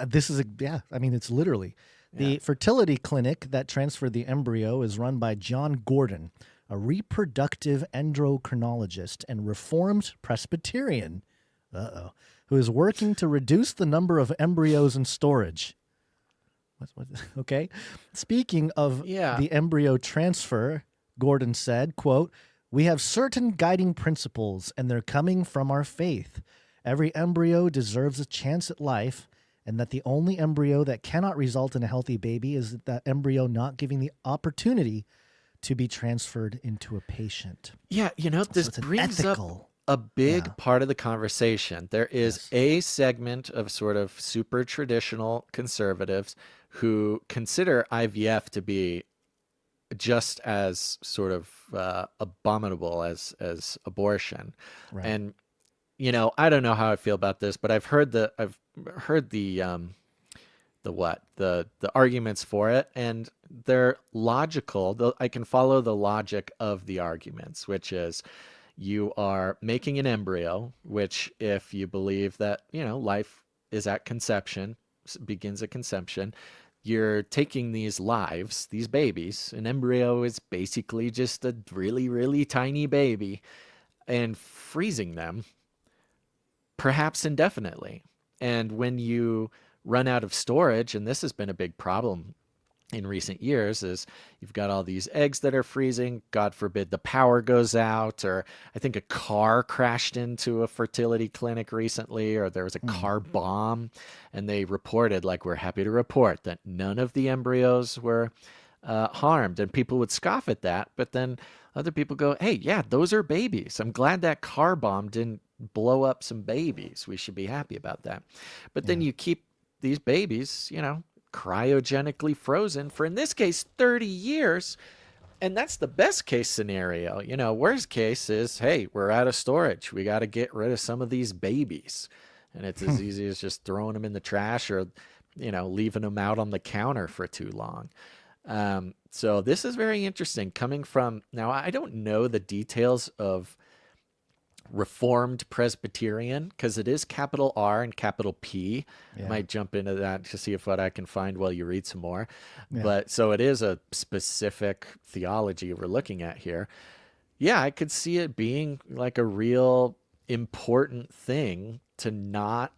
This is it's literally. The fertility clinic that transferred the embryo is run by John Gordon, a reproductive endocrinologist and Reformed Presbyterian, who is working to reduce the number of embryos in storage. Okay. Speaking of the embryo transfer, Gordon said, quote, "We have certain guiding principles, and they're coming from our faith. Every embryo deserves a chance at life, and that the only embryo that cannot result in a healthy baby is that embryo not giving the opportunity to be transferred into a patient." Yeah, this brings up a big part of the conversation. There is a segment of sort of super traditional conservatives who consider IVF to be just as sort of abominable as abortion. Right. And I don't know how I feel about this, but I've heard the arguments for it, and they're logical. I can follow the logic of the arguments, which is you are making an embryo, which if you believe that, life is at conception, begins at conception, you're taking these lives, these babies. An embryo is basically just a really, really tiny baby, and freezing them perhaps indefinitely. And when you run out of storage, and this has been a big problem in recent years, is you've got all these eggs that are freezing. God forbid the power goes out, or I think a car crashed into a fertility clinic recently, or there was a car bomb, and they reported, like, we're happy to report that none of the embryos were harmed, and people would scoff at that, but then other people go, hey, yeah, those are babies. I'm glad that car bomb didn't blow up some babies. We should be happy about that. But then you keep these babies, cryogenically frozen for, in this case, 30 years. And that's the best case scenario. Worst case is, hey, we're out of storage. We got to get rid of some of these babies. And it's as easy as just throwing them in the trash or, leaving them out on the counter for too long. So this is very interesting coming from, now I don't know the details of Reformed Presbyterian, because it is capital R and capital P. I might jump into that to see what I can find while you read some more. But so it is a specific theology we're looking at here. Yeah, I could see it being like a real important thing to not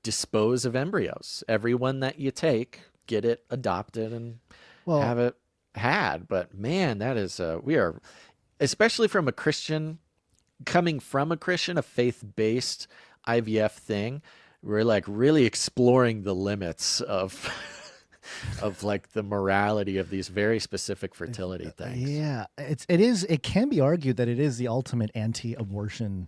dispose of embryos. Everyone that you take, get it adopted and have it had. But man, that is we are, especially from a Christian, coming from a Christian, a faith-based IVF thing, we're like really exploring the limits of like the morality of these very specific fertility things. Yeah, it can be argued that it is the ultimate anti-abortion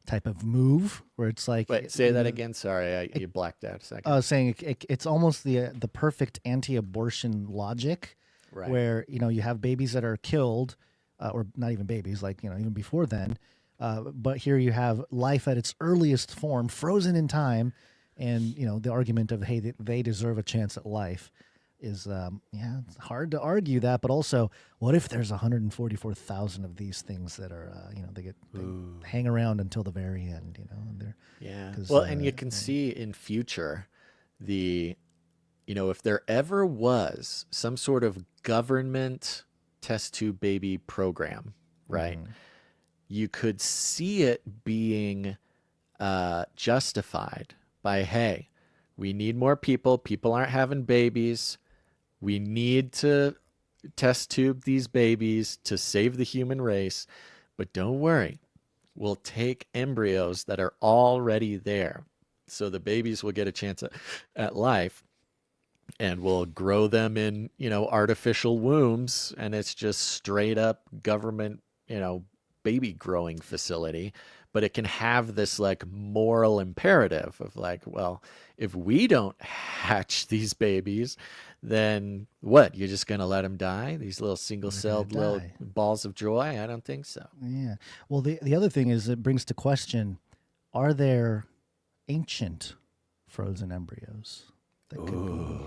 type of move, where it's like, wait, say that again. Sorry, you blacked out a second. I was saying it's almost the perfect anti-abortion logic, right, where you have babies that are killed, or not even babies, like even before then. But here you have life at its earliest form, frozen in time, and the argument of, hey, they deserve a chance at life is it's hard to argue that. But also, what if there's 144,000 of these things that are they hang around until the very end, and well, and you can see in future if there ever was some sort of government test tube baby program, right? Mm-hmm. You could see it being justified by, hey, we need more people. People aren't having babies. We need to test tube these babies to save the human race. But don't worry, we'll take embryos that are already there. So the babies will get a chance at life. and we'll grow them in, artificial wombs, and it's just straight up government, baby growing facility. But it can have this like moral imperative of like, well, if we don't hatch these babies, then what? You're just going to let them die? These little single-celled little balls of joy? I don't think so. Yeah. Well, the other thing is it brings to question, are there ancient frozen embryos that could be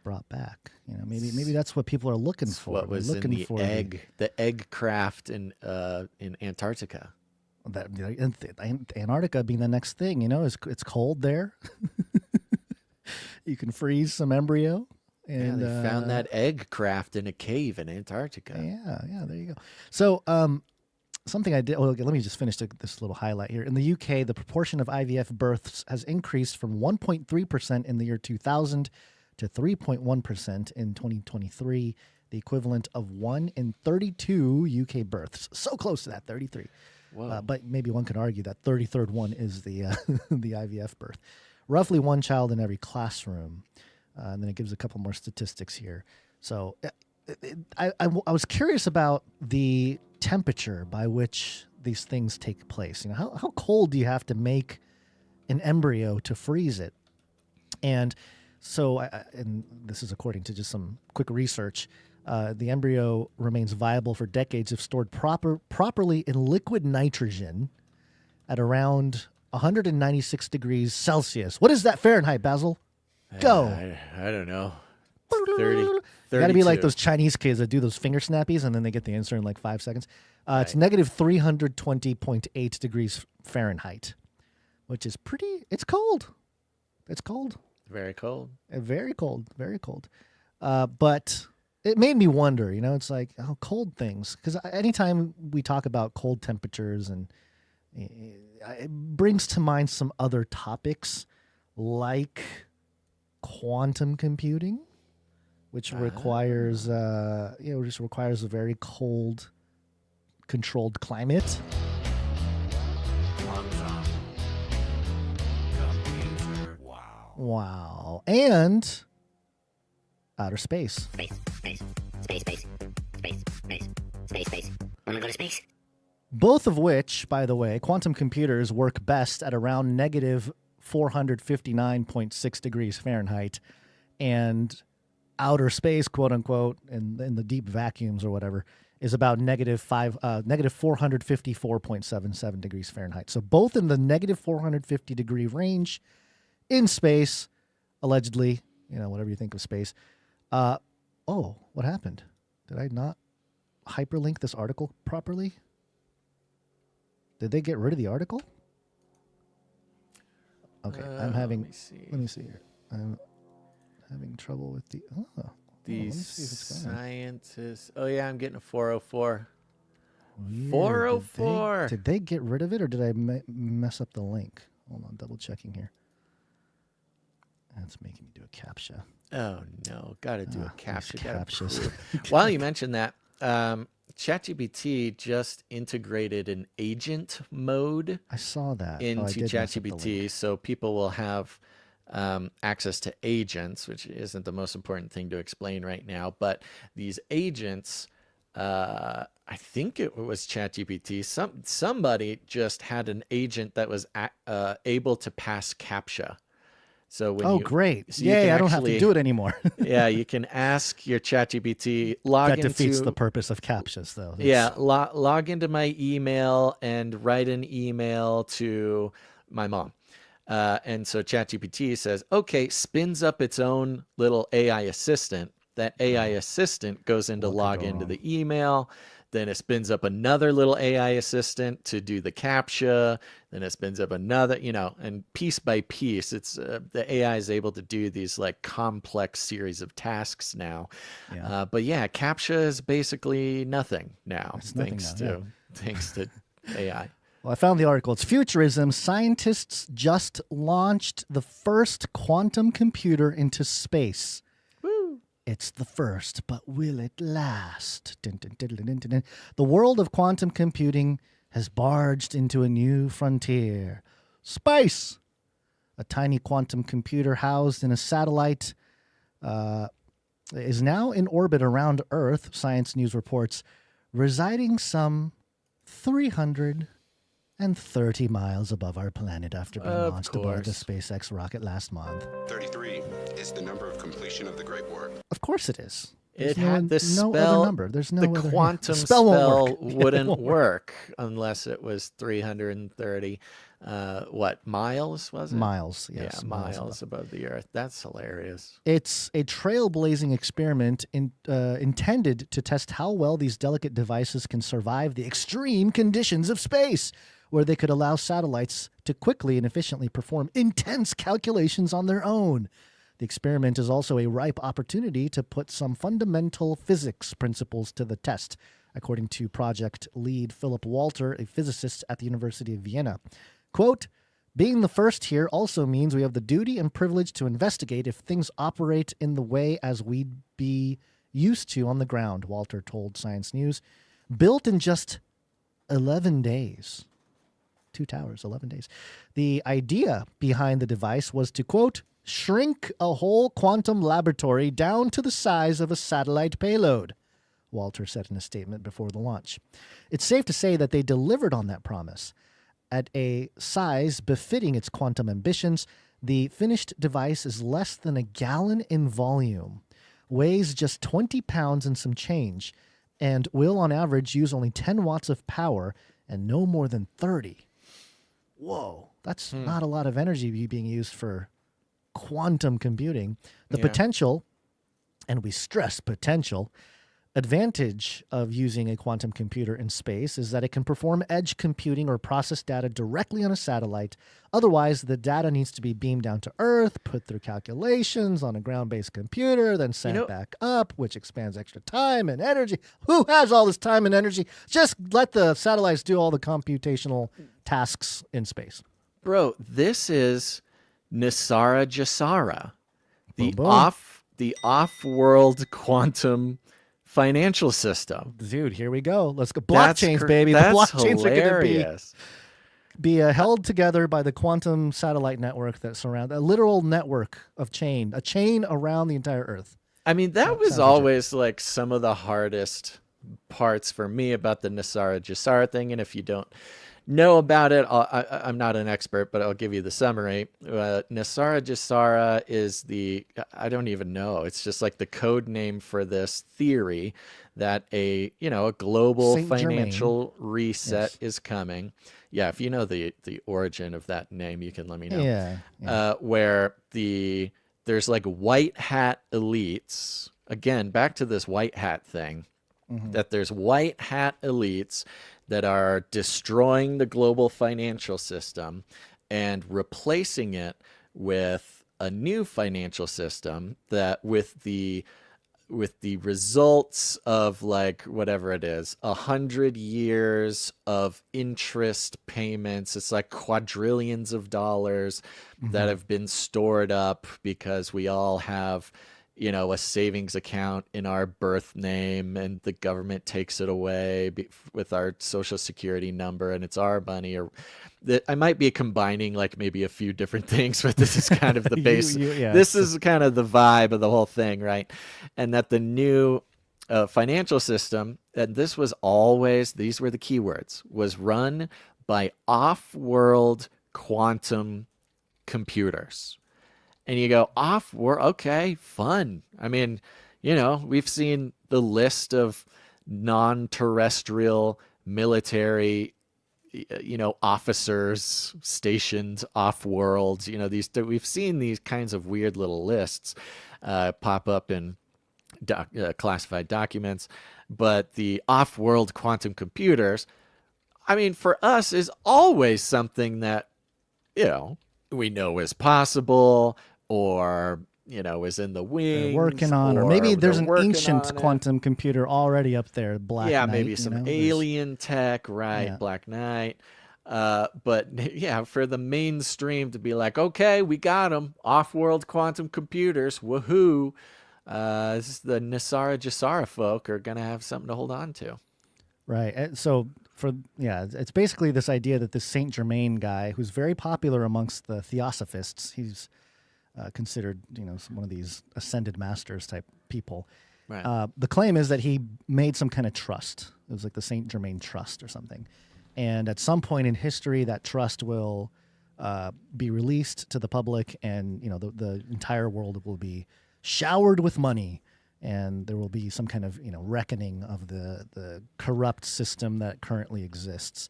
brought back? Maybe that's what people are looking for. What was in the egg craft in Antarctica. Antarctica being the next thing, it's cold there. You can freeze some embryo. And they found that egg craft in a cave in Antarctica. Yeah, there you go. So something I did, let me just finish this little highlight here. In the UK, the proportion of IVF births has increased from 1.3% in the year 2000 to 3.1% in 2023, the equivalent of 1 in 32 UK births. So close to that, 33. But maybe one could argue that 33rd one is the the IVF birth. Roughly one child in every classroom. And then it gives a couple more statistics here. So I was curious about the temperature by which these things take place. How cold do you have to make an embryo to freeze it? And so, and this is according to just some quick research, the embryo remains viable for decades if stored properly in liquid nitrogen at around 196 degrees Celsius. What is that Fahrenheit, Basil? Go. I don't know. 30. Got to be like those Chinese kids that do those finger snappies and then they get the answer in like 5 seconds. It's negative 320.8 degrees Fahrenheit, which is it's cold. It's cold. Very cold. Very cold. Very cold. But it made me wonder, it's like, cold things. Because anytime we talk about cold temperatures, and it brings to mind some other topics like quantum computing, which requires, just requires a very cold, controlled climate. Wow. And outer space. Space. Wanna go to space? Both of which, by the way, quantum computers work best at around negative 459.6 degrees Fahrenheit, and outer space, quote unquote, in the deep vacuums or whatever, is about negative 454.77 degrees Fahrenheit. So both in the negative 450 degree range in space, allegedly, whatever you think of space. What happened? Did I not hyperlink this article properly? Did they get rid of the article? Okay, I'm having. Let me see here. I'm having trouble with the. These scientists. Oh yeah, I'm getting a 404. 404. Did they get rid of it, or did I mess up the link? Hold on, double checking here. That's making me do a CAPTCHA. Oh no, got to do a CAPTCHA. CAPTCHAs. While you mentioned that, ChatGPT just integrated an agent mode. I saw that into ChatGPT, so people will have access to agents, which isn't the most important thing to explain right now. But these agents, I think it was ChatGPT. Somebody just had an agent that was able to pass CAPTCHA. So when great. So Yay, I don't have to do it anymore. Yeah, you can ask your ChatGPT, log into... That defeats the purpose of CAPTCHAs, though. Yeah, log into my email and write an email to my mom. And so ChatGPT says, okay, spins up its own little AI assistant. That AI assistant goes in to log into the email. Then it spins up another little AI assistant to do the CAPTCHA. Then it spins up another, and piece by piece, it's the AI is able to do these like complex series of tasks now. Yeah. But yeah, CAPTCHA is basically nothing now, thanks to AI. Well, I found the article. It's Futurism. Scientists just launched the first quantum computer into space. It's the first, but will it last? Dun, dun, dun, dun, dun, dun. The world of quantum computing has barged into a new frontier. Space! A tiny quantum computer housed in a satellite is now in orbit around Earth, Science News reports, residing some 330 miles above our planet after being launched aboard the SpaceX rocket last month. 33 is the number of completion of the Great Work. Of course it is. It There's had the no spell. other number. There's no the other quantum spell won't work. wouldn't work unless it was 330. What, miles was it? Miles, yes. Yeah, miles above the Earth. That's hilarious. It's a trailblazing experiment intended to test how well these delicate devices can survive the extreme conditions of space, where they could allow satellites to quickly and efficiently perform intense calculations on their own. The experiment is also a ripe opportunity to put some fundamental physics principles to the test, according to project lead Philip Walter, a physicist at the University of Vienna. Quote, being the first here also means we have the duty and privilege to investigate if things operate in the way as we'd be used to on the ground, Walter told Science News. Built in just 11 days. 2 towers, 11 days. The idea behind the device was to, quote, shrink a whole quantum laboratory down to the size of a satellite payload, Walter said in a statement before the launch. It's safe to say that they delivered on that promise. At a size befitting its quantum ambitions, the finished device is less than a gallon in volume, weighs just 20 pounds and some change, and will on average use only 10 watts of power and no more than 30. Whoa, that's not a lot of energy being used for quantum computing. The potential, and we stress potential, advantage of using a quantum computer in space is that it can perform edge computing or process data directly on a satellite. Otherwise, the data needs to be beamed down to Earth, put through calculations on a ground-based computer, then sent back up, which expands extra time and energy. Who has all this time and energy? Just let the satellites do all the computational tasks in space. Bro, this is Nisara Jasara, the off-world quantum financial system. Dude, here we go. Let's go. Blockchains, baby. The blockchains hilarious. are going to be held together by the quantum satellite network that surrounds a literal network of a chain around the entire Earth. I mean, that was always like some of the hardest parts for me about the Nisara Jasara thing. And if you don't know about it, I'm not an expert, but I'll give you the summary. Nisara Jasara is I don't even know. It's just like the code name for this theory that a global financial reset is coming. Yeah, if you know the origin of that name, you can let me know. Yeah. Where there's like white hat elites. Again, back to this white hat thing. That there's white hat elites that are destroying the global financial system and replacing it with a new financial system that with the results of like whatever it is, 100 years of interest payments. It's like quadrillions of dollars that have been stored up because we all have a savings account in our birth name and the government takes it away with our social security number and it's our money. Or I might be combining like maybe a few different things, but this is kind of the base. This is kind of the vibe of the whole thing, right? And that the new financial system, and this was always, these were the keywords, was run by off-world quantum computers. And you go, okay, fun. I mean, we've seen the list of non-terrestrial military, officers stationed off-world. We've seen these kinds of weird little lists pop up in classified documents. But the off-world quantum computers, I mean, for us is always something that, we know is possible, or is in the wings. They're working on, or maybe there's an ancient quantum computer already up there. Black Knight, maybe some alien tech, right? Yeah. Black Knight. But for the mainstream to be like, okay, we got them, off-world quantum computers, woohoo! This is the Nisara Jasara folk are gonna have something to hold on to, right? So. It's basically this idea that this Saint Germain guy, who's very popular amongst the theosophists, he's considered, one of these ascended masters type people. Right. The claim is that he made some kind of trust. It was like the Saint Germain Trust or something. And at some point in history, that trust will be released to the public, and the entire world will be showered with money, and there will be some kind of reckoning of the corrupt system that currently exists.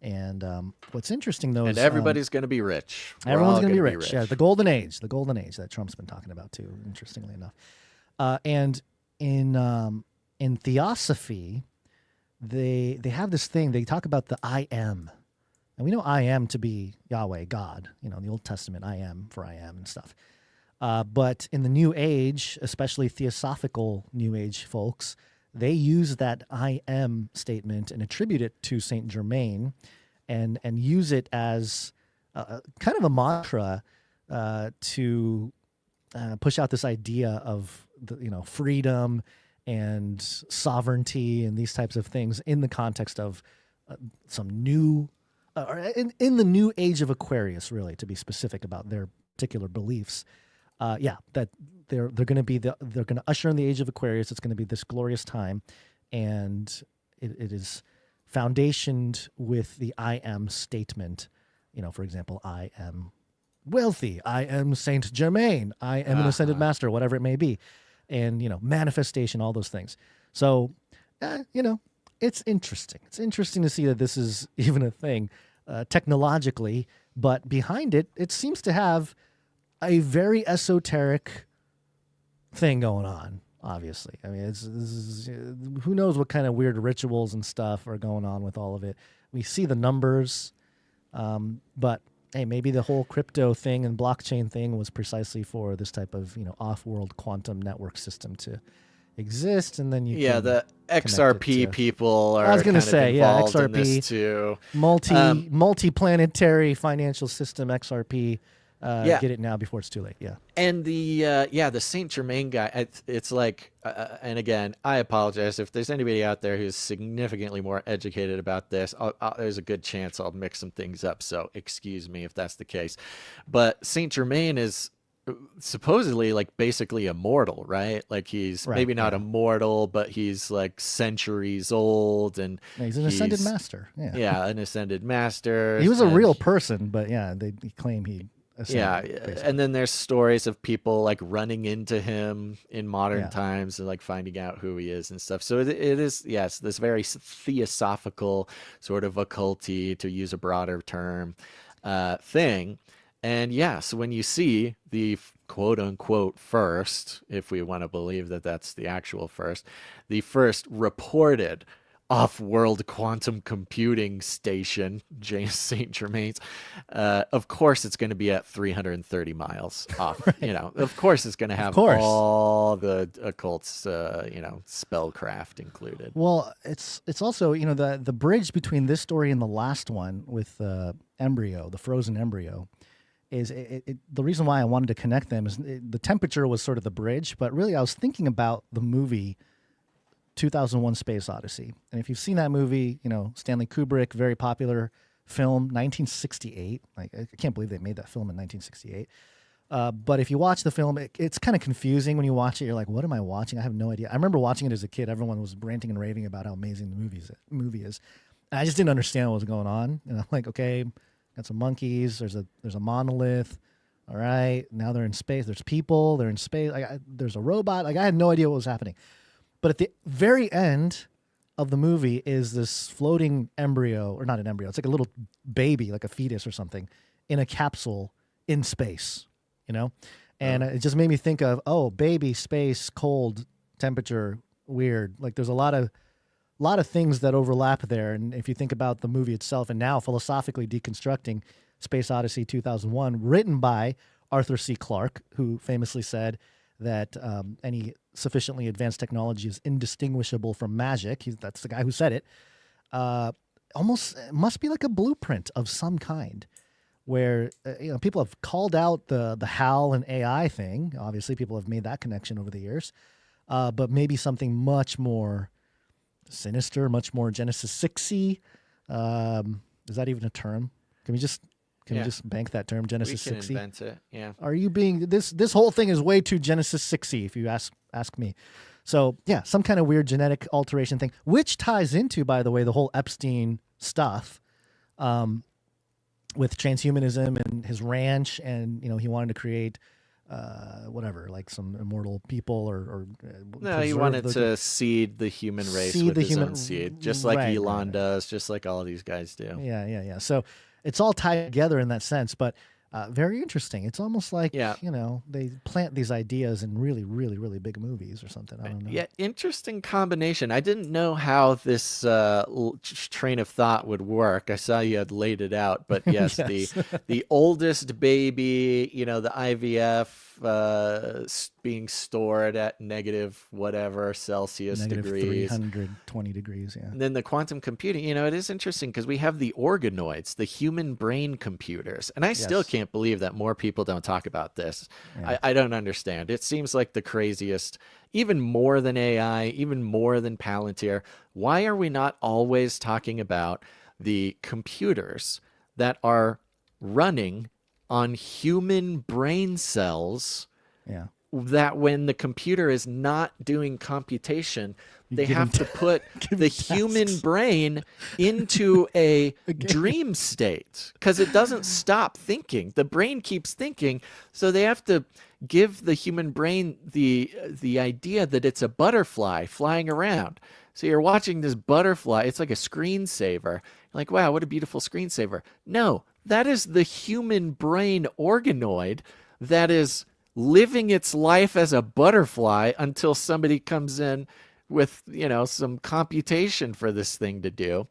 And what's interesting though is everybody's going to be rich. Everyone's going to be rich. Yeah, the golden age that Trump's been talking about too. Interestingly enough, and in theosophy, they have this thing. They talk about the I am, and we know I am to be Yahweh, God. In the Old Testament, I am for I am and stuff. But in the New Age, especially theosophical New Age folks, they use that I am statement and attribute it to Saint Germain, and use it as kind of a mantra to push out this idea of freedom and sovereignty and these types of things in the context of some new, in the new age of Aquarius, really, to be specific about their particular beliefs. That they're going to usher in the age of Aquarius. It's going to be this glorious time, and it is foundationed with the I am statement. For example, I am wealthy. I am Saint Germain. I am an ascended master, whatever it may be. And, manifestation, all those things. So, it's interesting. It's interesting to see that this is even a thing technologically, but behind it, it seems to have a very esoteric thing going on, obviously. I mean, who knows what kind of weird rituals and stuff are going on with all of it. We see the numbers, but hey, maybe the whole crypto thing and blockchain thing was precisely for this type of, off-world quantum network system to exist, and then the XRP people are. I was going to say, XRP XRP in this too. Multi-planetary financial system XRP. Get it now before it's too late. Yeah. And the Saint Germain guy, it's like, and again, I apologize if there's anybody out there who's significantly more educated about this. There's a good chance I'll mix some things up, so excuse me if that's the case. But Saint Germain is supposedly like basically immortal, right? Like he's maybe not immortal, but he's like centuries old, and he's an ascended master. Yeah, an ascended master. He was a real person, but they claim he. And then there's stories of people like running into him in modern times and like finding out who he is and stuff. So it is, yes, this very theosophical sort of occulty, to use a broader term, thing. And so when you see the quote unquote first, if we want to believe that that's the actual first, the first reported off-world quantum computing station, James St. Germain's, of course it's going to be at 330 miles off. Of course it's going to have all the occults, spellcraft included. Well, it's also, the bridge between this story and the last one with embryo, the frozen embryo, is the reason why I wanted to connect them is the temperature was sort of the bridge, but really I was thinking about the movie 2001 Space Odyssey. And if you've seen that movie, Stanley Kubrick, very popular film, 1968. Like, I can't believe they made that film in 1968. But if you watch the film, it's kind of confusing when you watch it. You're like, what am I watching? I have no idea. I remember watching it as a kid. Everyone was ranting and raving about how amazing the movie is. And I just didn't understand what was going on. And I'm like, okay, got some monkeys. There's a monolith. All right, now they're in space. There's people. They're in space. There's a robot. Like, I had no idea what was happening. But at the very end of the movie is this floating embryo, or not an embryo, it's like a little baby, like a fetus or something, in a capsule in space, And it just made me think of, baby, space, cold, temperature, weird. Like there's a lot of things that overlap there. And if you think about the movie itself, and now philosophically deconstructing Space Odyssey 2001, written by Arthur C. Clarke, who famously said that any sufficiently advanced technology is indistinguishable from magic. That's the guy who said it. Almost must be like a blueprint of some kind, where people have called out the HAL and AI thing. Obviously, people have made that connection over the years, but maybe something much more sinister, much more Genesis 6-y. Is that even a term? Can Can we just bank that term, Genesis We can 6y? invent it. Yeah. Are you being this whole thing is way too Genesis 6y, if you ask me. So yeah, some kind of weird genetic alteration thing, which ties into, by the way, the whole Epstein stuff, with transhumanism and his ranch, and he wanted to create whatever, like some immortal people or no, he wanted to seed the human race with his own seed, just like Elon does, just like all these guys do. Yeah. So it's all tied together in that sense, but very interesting. It's almost like, they plant these ideas in really, really, really big movies or something. I don't know. Yeah, interesting combination. I didn't know how this train of thought would work. I saw you had laid it out, but yes, Yes. the oldest baby, the IVF being stored at negative whatever Celsius Negative degrees. 320 degrees, yeah. And then the quantum computing, it is interesting because we have the organoids, the human brain computers. And I still can't believe that more people don't talk about this. Yeah. I don't understand. It seems like the craziest, even more than AI, even more than Palantir. Why are we not always talking about the computers that are running on human brain cells? Yeah. That when the computer is not doing computation, they have to put the human brain into a dream state because it doesn't stop thinking. The brain keeps thinking, so they have to give the human brain the idea that it's a butterfly flying around. So you're watching this butterfly. It's like a screensaver. You're like, wow, what a beautiful screensaver. No, that is the human brain organoid that is living its life as a butterfly until somebody comes in with, some computation for this thing to do.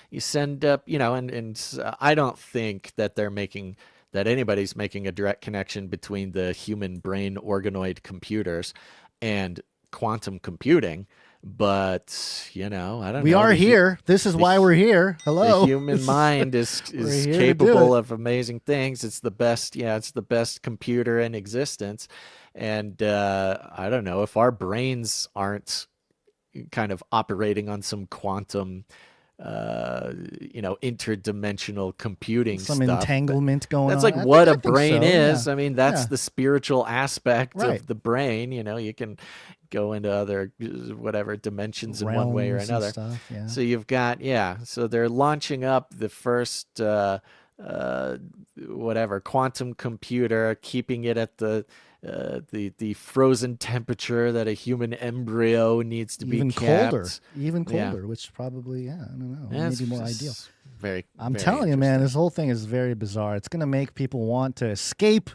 You send up, and I don't think that that anybody's making a direct connection between the human brain organoid computers and quantum computing. But, I don't know. We are here. This is why we're here. Hello. The human mind is capable of amazing things. It's the best. Yeah, it's the best computer in existence. And I don't know if our brains aren't kind of operating on some quantum, interdimensional computing some stuff. Entanglement going That's on. like what a think brain so, is. yeah. I mean, that's Yeah. the spiritual aspect Right. of the brain. You can go into other whatever dimensions in one way or Realms and another. stuff, yeah. So you've got, so they're launching up the first quantum computer, keeping it at the frozen temperature that a human embryo needs to Even be kept. even Yeah. colder, which probably, I don't know, Yeah, maybe more it's ideal. Very, I'm very telling you, man, this whole thing is very bizarre. It's going to make people want to escape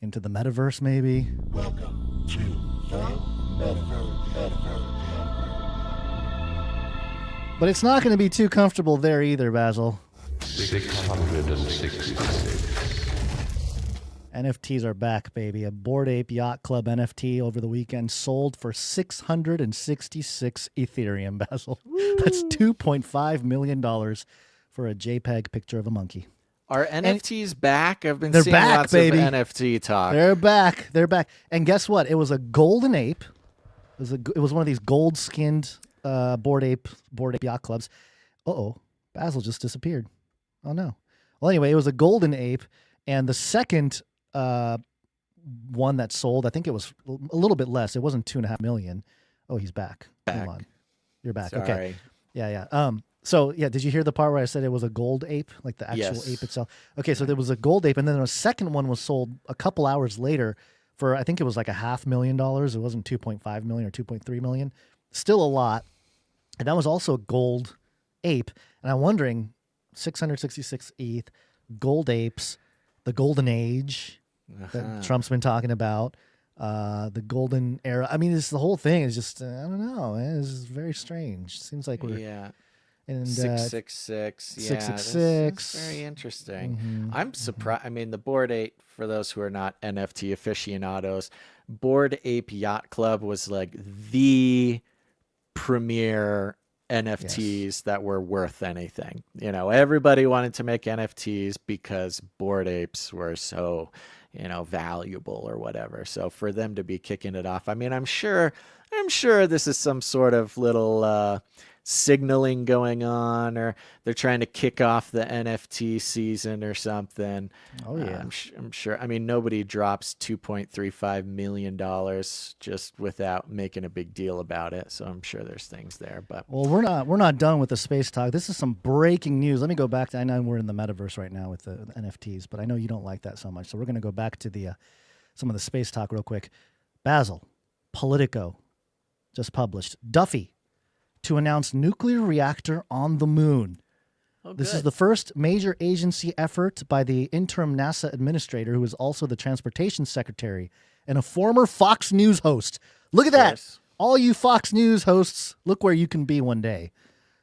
into the metaverse, maybe. Welcome to the metaverse. But it's not going to be too comfortable there either, Basil. 666. NFTs are back, baby. A Bored Ape Yacht Club NFT over the weekend sold for 666 Ethereum, Basil. That's $2.5 million for a JPEG picture of a monkey. Are NFTs back? I've been They're seeing back, lots baby. of NFT talk. They're back. They're back. And guess what? It was a golden ape. It was one of these gold-skinned Bored Ape Yacht Clubs. Uh-oh. Basil just disappeared. Oh, no. Well, anyway, it was a golden ape. And the second one that sold, I think it was a little bit less. It wasn't 2.5 million. Oh, he's back. Hold on. You're back. Okay. Sorry. Yeah. So yeah, did you hear the part where I said it was a gold ape, like the actual ape itself? Okay, so there was a gold ape, and then a second one was sold a couple hours later for, I think it was like $500,000. It wasn't 2.5 million or 2.3 million. Still a lot. And that was also a gold ape. And I'm wondering, 666 ETH, gold apes, the golden age that Trump's been talking about, the golden era. I mean, the whole thing is just, I don't know, man. This is very strange. Seems like we're... And 666. Yeah, 666. That's very interesting. I'm surprised. I mean, the Bored Ape, for those who are not NFT aficionados, Bored Ape Yacht Club was like the premier NFTs that were worth anything. Everybody wanted to make NFTs because Bored Apes were so, valuable or whatever. So for them to be kicking it off, I mean, I'm sure this is some sort of little signaling going on, or they're trying to kick off the NFT season or something. Oh yeah, I'm sure. I mean, nobody drops $2.35 million just without making a big deal about it. So I'm sure there's things there. But well, we're not done with the space talk. This is some breaking news. Let me go back to. I know we're in the metaverse right now with the NFTs, but I know you don't like that so much. So we're going to go back to the some of the space talk real quick. Basil, Politico, just published Duffy to announce nuclear reactor on the moon. This is the first major agency effort by the interim NASA administrator, who is also the transportation secretary and a former Fox News host. Look at that. All you Fox News hosts, look where you can be one day.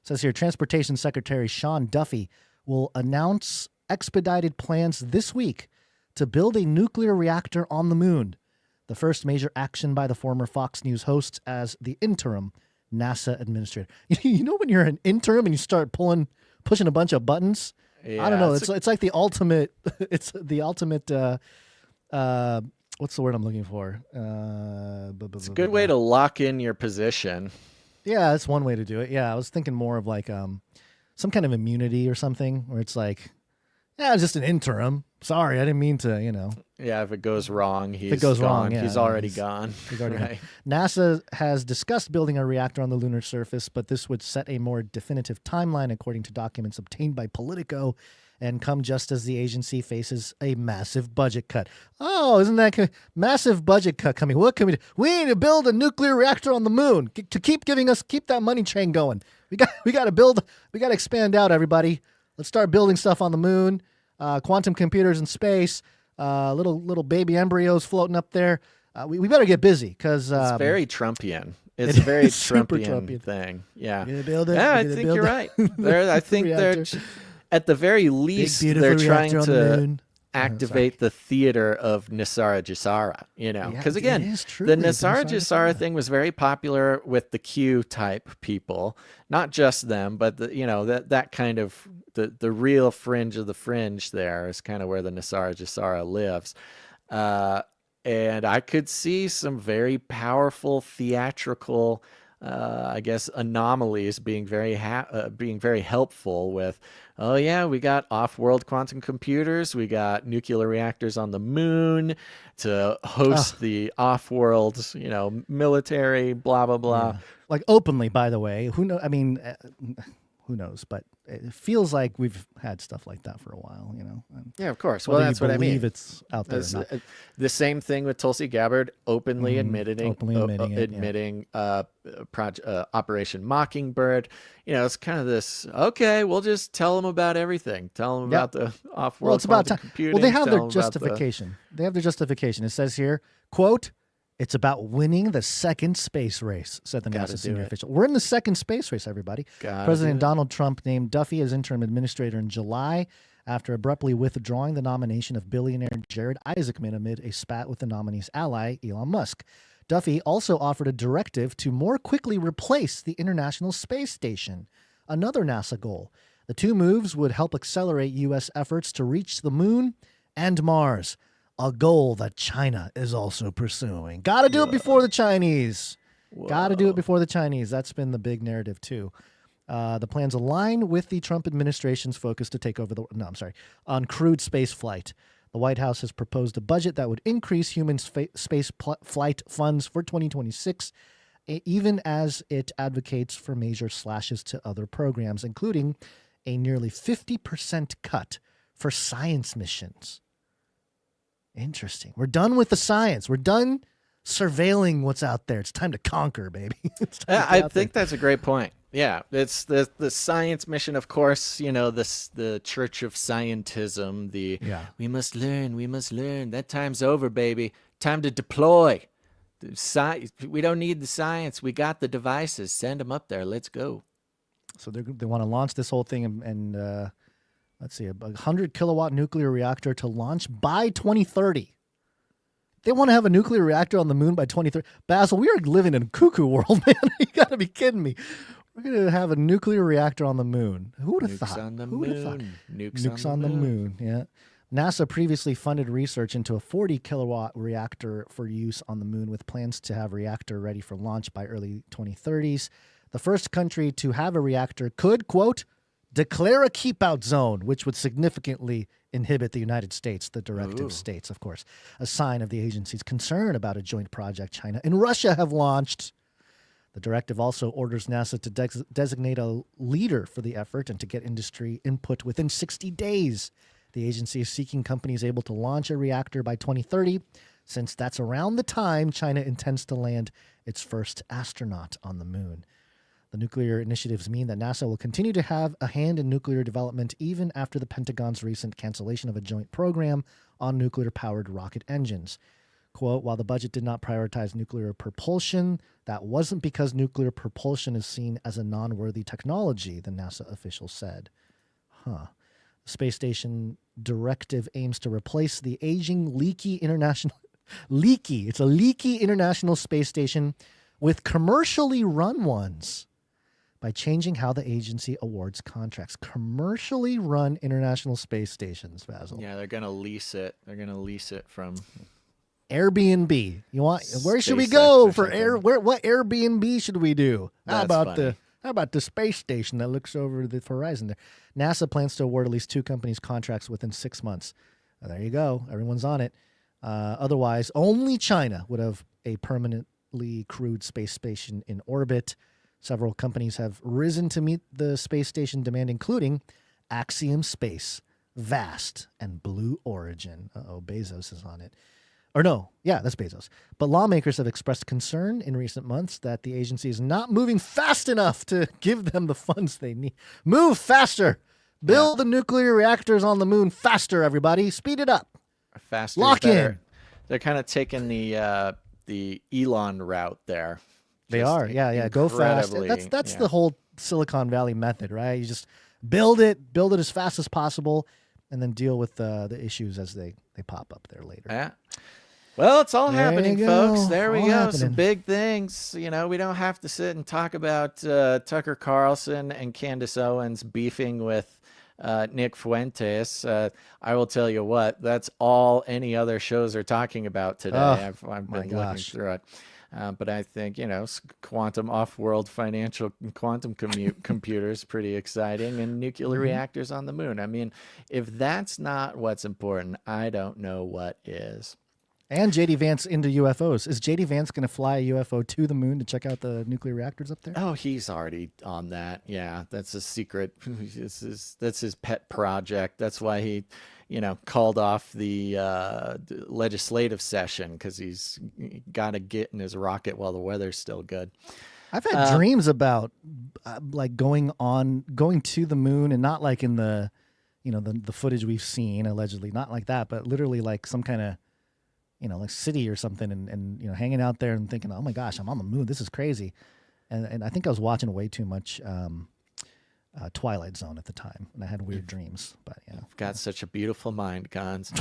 It says here, Transportation Secretary Sean Duffy will announce expedited plans this week to build a nuclear reactor on the moon. The first major action by the former Fox News host as the interim NASA administrator. You know when you're an interim and you start pushing a bunch of buttons? Yeah, I don't know. It's like the ultimate. It's the ultimate. What's the word I'm looking for? It's a good way to lock in your position. Yeah, that's one way to do it. Yeah, I was thinking more of like some kind of immunity or something, where it's like, yeah, it's just an interim. Sorry, I didn't mean to. Yeah, if it goes wrong, If it goes wrong, yeah, he's already gone. He's already Right. gone. NASA has discussed building a reactor on the lunar surface, but this would set a more definitive timeline, according to documents obtained by Politico, and come just as the agency faces a massive budget cut. Oh, isn't that massive budget cut coming? What can we do? We need to build a nuclear reactor on the moon to keep that money train going. We got to expand out, everybody. Let's start building stuff on the moon. Quantum computers in space, little baby embryos floating up there. We better get busy because it's very Trumpian. It's a very Trumpian thing. Yeah. You're gonna build it? Yeah, I You're gonna think build you're it? right. I think they're, Reactor. at the very least, beautiful they're trying reactor on the to moon. activate the theater of Nisara Jisara, because it again, is true. the It's Nisara Nisara Jisara thing was very popular with the Q type people, not just them, but that kind of the real fringe of the fringe there is kind of where the Nisara Jisara lives. And I could see some very powerful theatrical anomalies being very helpful with, oh yeah, we got off-world quantum computers, we got nuclear reactors on the moon to host the off-world, military, blah blah blah. Yeah. Like openly, by the way. Who know? I mean, who knows? But it feels like we've had stuff like that for a while. Yeah, of course. Well, that's what I mean. Believe it's out there. Or not. The same thing with Tulsi Gabbard openly admitting Operation Mockingbird. It's kind of this. Okay, we'll just tell them about everything. Tell them about the off-world. Well, it's about quantum time. computing. Well, they have tell their them about justification. They have their justification. It says here, quote, "It's about winning the second space race," said the NASA senior official. We're in the second space race, everybody. President Donald Trump named Duffy as interim administrator in July after abruptly withdrawing the nomination of billionaire Jared Isaacman amid a spat with the nominee's ally, Elon Musk. Duffy also offered a directive to more quickly replace the International Space Station, another NASA goal. The two moves would help accelerate U.S. efforts to reach the moon and Mars, a goal that China is also pursuing. Got to do it before the Chinese. Got to do it before the Chinese. That's been the big narrative, too. The plans align with the Trump administration's focus to take over on crewed space flight. The White House has proposed a budget that would increase human space flight funds for 2026, even as it advocates for major slashes to other programs, including a nearly 50% cut for science missions. Interesting. We're done with the science. We're done surveilling what's out there. It's time to conquer, baby. I think that's a great point. Yeah, it's the science mission, of course, the Church of Scientism, we must learn. That time's over, baby. Time to deploy. We don't need the science. We got the devices. Send them up there. Let's go. So they want to launch this whole thing and let's see, a 100 kilowatt nuclear reactor to launch by 2030. They want to have a nuclear reactor on the moon by 2030. Basil, we are living in a cuckoo world, man. You got to be kidding me. We're going to have a nuclear reactor on the moon. Who would have thought? Who would have thought? Nukes on the moon. Yeah. NASA previously funded research into a 40 kilowatt reactor for use on the moon, with plans to have reactor ready for launch by early 2030s. The first country to have a reactor could, quote, declare a keep-out zone, which would significantly inhibit the United States, the directive states, of course, a sign of the agency's concern about a joint project China and Russia have launched. The directive also orders NASA to designate a leader for the effort and to get industry input within 60 days. The agency is seeking companies able to launch a reactor by 2030, since that's around the time China intends to land its first astronaut on the moon. The nuclear initiatives mean that NASA will continue to have a hand in nuclear development even after the Pentagon's recent cancellation of a joint program on nuclear-powered rocket engines. Quote, while the budget did not prioritize nuclear propulsion, that wasn't because nuclear propulsion is seen as a non-worthy technology, the NASA official said. The space station directive aims to replace the aging, leaky international space station with commercially run ones by changing how the agency awards contracts. Commercially run international space stations, Basil. Yeah, they're going to lease it. They're going to lease it from Airbnb. Where should we go for what Airbnb should we do? How about the space station that looks over the horizon there? NASA plans to award at least 2 companies contracts within 6 months. There you go. Everyone's on it. Otherwise, only China would have a permanently crewed space station in orbit. Several companies have risen to meet the space station demand, including Axiom Space, Vast, and Blue Origin. Bezos is on it. Or no, yeah, that's Bezos. But lawmakers have expressed concern in recent months that the agency is not moving fast enough to give them the funds they need. Move faster. Build the nuclear reactors on the moon faster, everybody. Speed it up. Faster. Lock in. They're kind of taking the Elon route there. They are, yeah. Go fast. That's the whole Silicon Valley method, right? You just build it as fast as possible, and then deal with the issues as they pop up there later. Yeah. Well, it's all happening, folks. There we All go. happening. Some big things. We don't have to sit and talk about Tucker Carlson and Candace Owens beefing with Nick Fuentes. I will tell you what, that's all any other shows are talking about today. I've been looking through it. But I think, quantum off-world financial quantum computers, pretty exciting, and nuclear reactors on the moon. I mean, if that's not what's important, I don't know what is. And J.D. Vance into UFOs. Is J.D. Vance going to fly a UFO to the moon to check out the nuclear reactors up there? Oh, he's already on that. Yeah, that's a secret. That's his pet project. That's why he, called off the legislative session, because he's got to get in his rocket while the weather's still good. I've had dreams about going to the moon, and not like in the, the footage we've seen allegedly, not like that, but literally like some kind of, like city or something, and hanging out there and thinking, oh my gosh, I'm on the moon. This is crazy. And I think I was watching way too much Twilight Zone at the time, and I had weird dreams. But yeah, You've got such a beautiful mind, Gons.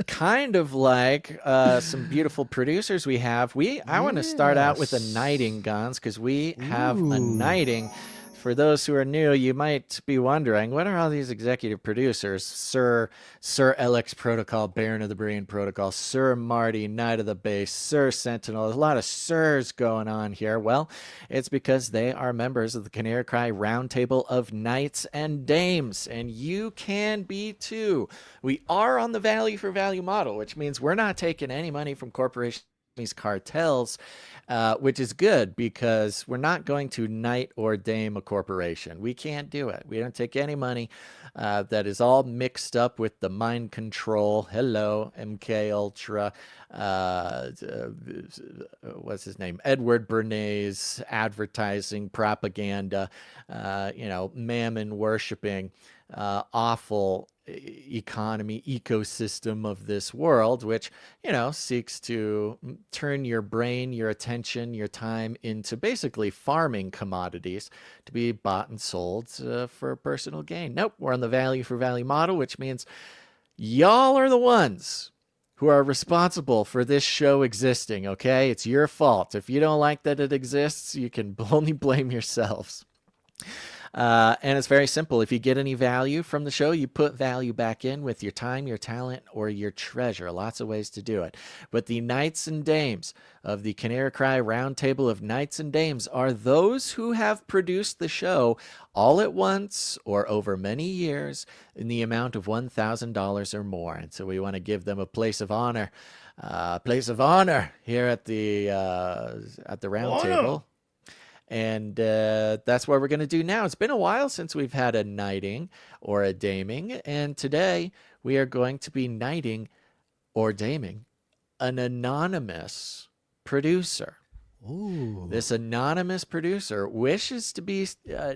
Kind of like some beautiful producers we have. I want to start out with a knighting, Gons, because we have a knighting. For those who are new, you might be wondering, what are all these executive producers? Sir LX Protocol, Baron of the Brain Protocol, Sir Marty, Knight of the Base, Sir Sentinel. There's a lot of sirs going on here. Well, it's because they are members of the Canary Cry Roundtable of Knights and Dames, and you can be too. We are on the value for value model, which means we're not taking any money from corporations, cartels, which is good, because we're not going to knight or dame a corporation. We can't do it. We don't take any money that is all mixed up with the mind control. Hello, MK Ultra. What's his name? Edward Bernays, advertising, propaganda, mammon worshiping, awful economy ecosystem of this world, which seeks to turn your brain, your attention, your time into basically farming commodities to be bought and sold for personal gain. Nope, we're on the value for value model, which means y'all are the ones who are responsible for this show existing. Okay, it's your fault. If you don't like that it exists, you can only blame yourselves. And it's very simple. If you get any value from the show, you put value back in with your time, your talent, or your treasure. Lots of ways to do it. But the knights and dames of the Canary Cry Roundtable of Knights and Dames are those who have produced the show all at once or over many years in the amount of $1,000 or more. And so we want to give them a place of honor. Here at the round table. And that's what we're going to do now. It's been a while since we've had a knighting or a daming. And today we are going to be knighting or daming an anonymous producer. Ooh. This anonymous producer wishes to be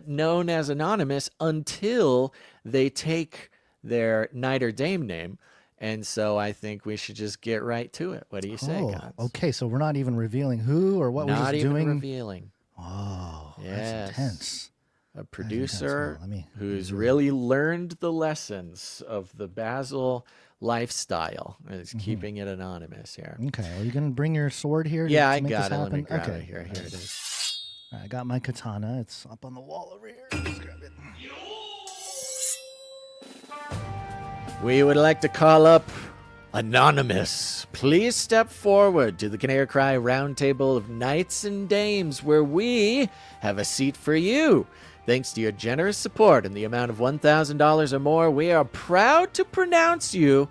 known as anonymous until they take their knight or dame name. And so I think we should just get right to it. What do you say, guys? Okay, so we're not even revealing who or what we're just doing? Not even revealing. Oh, yes. That's intense. A producer Well, who's really learned the lessons of the Basil lifestyle and is keeping it anonymous here. Okay, are you going to bring your sword here? Yeah, to I make got this it. Let happen? me grab Okay. it here. Here it is. All right, I got my katana. It's up on the wall over here. Let's grab it. We would like to call up Anonymous. Please step forward to the Canary Cry Roundtable of Knights and Dames, where we have a seat for you. Thanks to your generous support in the amount of $1,000 or more, we are proud to pronounce you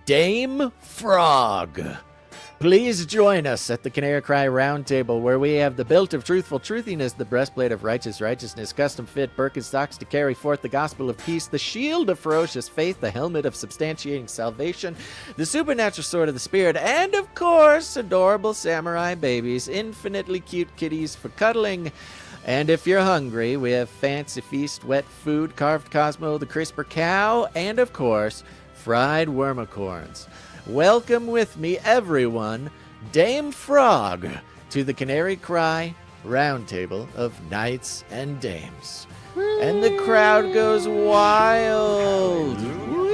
Dame Frog. Please join us at the Canary Cry Roundtable, where we have the belt of truthful truthiness, the breastplate of righteous righteousness, custom-fit Birkenstocks to carry forth the gospel of peace, the shield of ferocious faith, the helmet of substantiating salvation, the supernatural sword of the spirit, and, of course, adorable samurai babies, infinitely cute kitties for cuddling. And if you're hungry, we have fancy feast, wet food, carved Cosmo, the crisper cow, and, of course, fried wormicorns. Welcome with me, everyone, Dame Frog, to the Canary Cry Roundtable of Knights and Dames. Woo! And the crowd goes wild. Woo!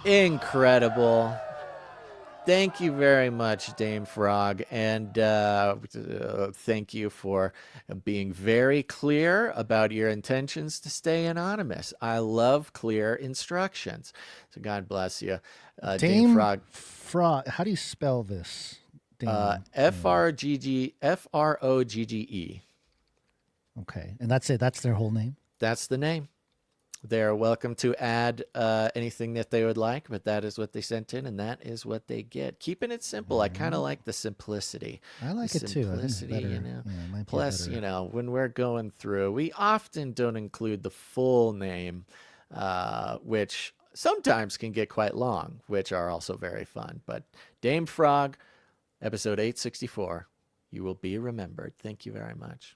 Incredible. Thank you very much, Dame Frog, and thank you for being very clear about your intentions to stay anonymous. I love clear instructions. So God bless you, Dame Frog. Frog. How do you spell this? Frogge. Okay, and that's it. That's their whole name. That's the name. They're welcome to add anything that they would like, but that is what they sent in, and that is what they get. Keeping it simple. I kind of like the simplicity. I like it too. I think it's better. You know. Yeah, it might be Plus, better. you know, when we're going through, we often don't include the full name, which sometimes can get quite long, which are also very fun. But Dame Frog, episode 864, you will be remembered. Thank you very much.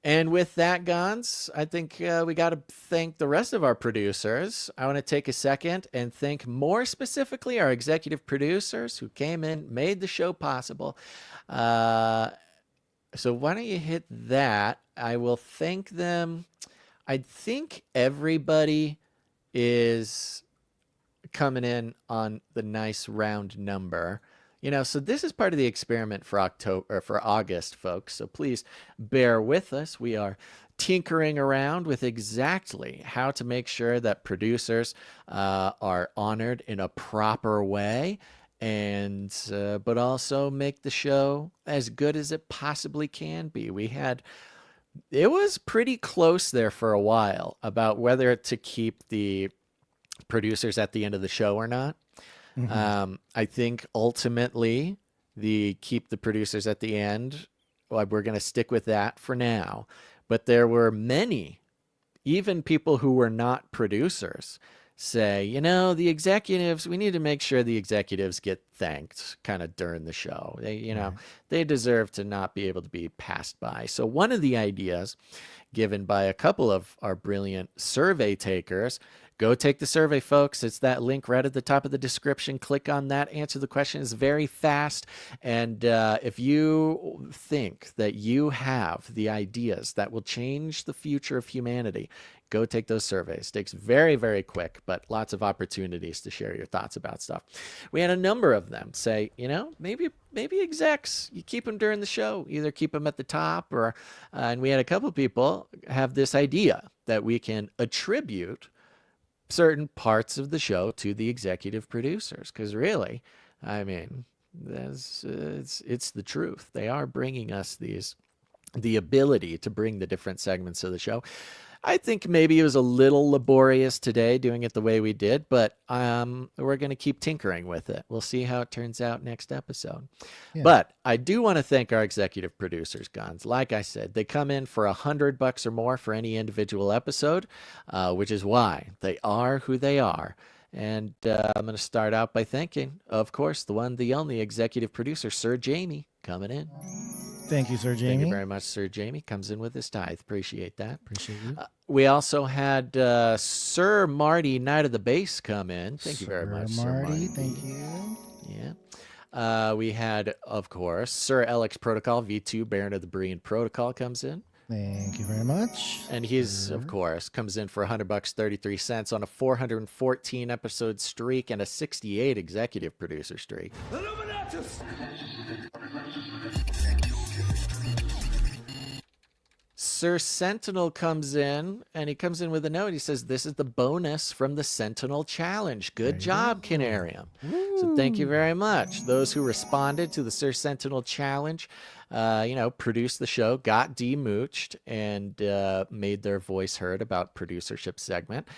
And with that, Gons, I think we got to thank the rest of our producers. I want to take a second and thank more specifically our executive producers who came in, made the show possible. So why don't you hit that? I will thank them. I think everybody is coming in on the nice round number. You know, so this is part of the experiment for October or for August, folks. So please bear with us. We are tinkering around with exactly how to make sure that producers are honored in a proper way, and but also make the show as good as it possibly can be. It was pretty close there for a while about whether to keep the producers at the end of the show or not. Mm-hmm. I think ultimately keep the producers at the end. Well, we're going to stick with that for now. But there were many, even people who were not producers, say, you know, the executives, we need to make sure the executives get thanked kind of during the show. They, you know, they deserve to not be able to be passed by. So one of the ideas given by a couple of our brilliant survey takers Go take the survey, folks. It's that link right at the top of the description. Click on that. Answer the question. It's very fast. And if you think that you have the ideas that will change the future of humanity, go take those surveys. Takes very, very quick, but lots of opportunities to share your thoughts about stuff. We had a number of them say, maybe execs, you keep them during the show, either keep them at the top or, and we had a couple people have this idea that we can attribute certain parts of the show to the executive producers. Because really, I mean, it's the truth. They are bringing us the ability to bring the different segments of the show. I think maybe it was a little laborious today doing it the way we did, but we're going to keep tinkering with it. We'll see how it turns out next episode. Yeah. But I do want to thank our executive producers, Guns. Like I said, they come in for $100 or more for any individual episode, which is why they are who they are. And I'm going to start out by thanking, of course, the one, the only executive producer, Sir Jamie, coming in. Thank you, Sir Jamie. Thank you very much, Sir Jamie. Comes in with his tithe. Appreciate that. Appreciate you. We also had Sir Marty, Knight of the Base, come in. Thank you very much, Sir Marty. Thank you. Yeah. We had, of course, Sir Alex Protocol, V2, Baron of the Berean Protocol comes in. Thank you very much. And he's, of course, comes in for $100, 33 cents on a 414 episode streak and a 68 executive producer streak. Sir Sentinel comes in, and he comes in with a note. He says, this is the bonus from the Sentinel Challenge. Good job, Canarium. So thank you very much. Those who responded to the Sir Sentinel Challenge, produced the show, got demooched, and made their voice heard about Producership segment.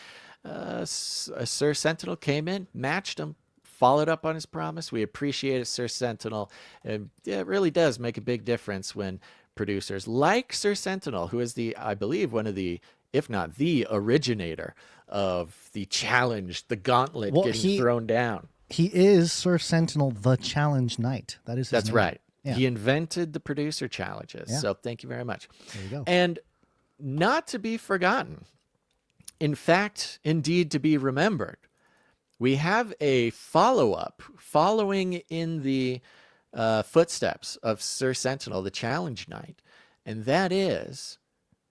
Sir Sentinel came in, matched him, followed up on his promise. We appreciate it, Sir Sentinel. And it really does make a big difference when producers like Sir Sentinel, who is I believe, one of the, if not the originator of the challenge, the gauntlet getting thrown down. He is Sir Sentinel, the Challenge Knight. That is his That's name. right. Yeah. He invented the producer challenges. Yeah. So thank you very much. There you go. And not to be forgotten, in fact, indeed to be remembered, we have a follow-up following in the footsteps of Sir Sentinel, the Challenge Knight, and that is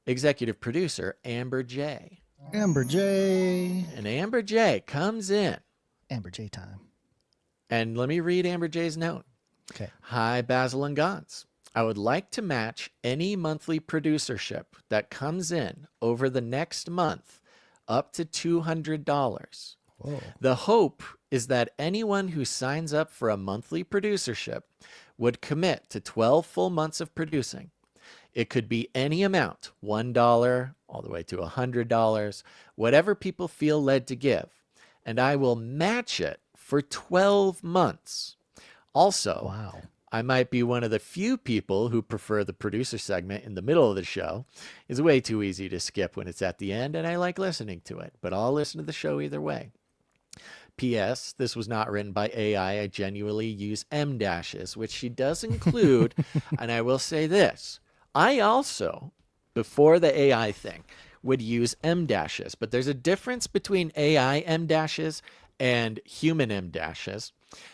executive producer Amber J. Amber J. And Amber J comes in. Amber J time. And let me read Amber J's note. Okay. Hi, Basil and Gons. I would like to match any monthly producership that comes in over the next month up to $200. Whoa. The hope is that anyone who signs up for a monthly producership would commit to 12 full months of producing. It could be any amount, $1 all the way to $100, whatever people feel led to give, and I will match it for 12 months. Also, wow. I might be one of the few people who prefer the producer segment in the middle of the show. It's way too easy to skip when it's at the end, and I like listening to it, but I'll listen to the show either way. P.S. This was not written by AI. I genuinely use M dashes, which she does include. And I will say this. I also, before the AI thing, would use M dashes. But there's a difference between AI M dashes and human M dashes.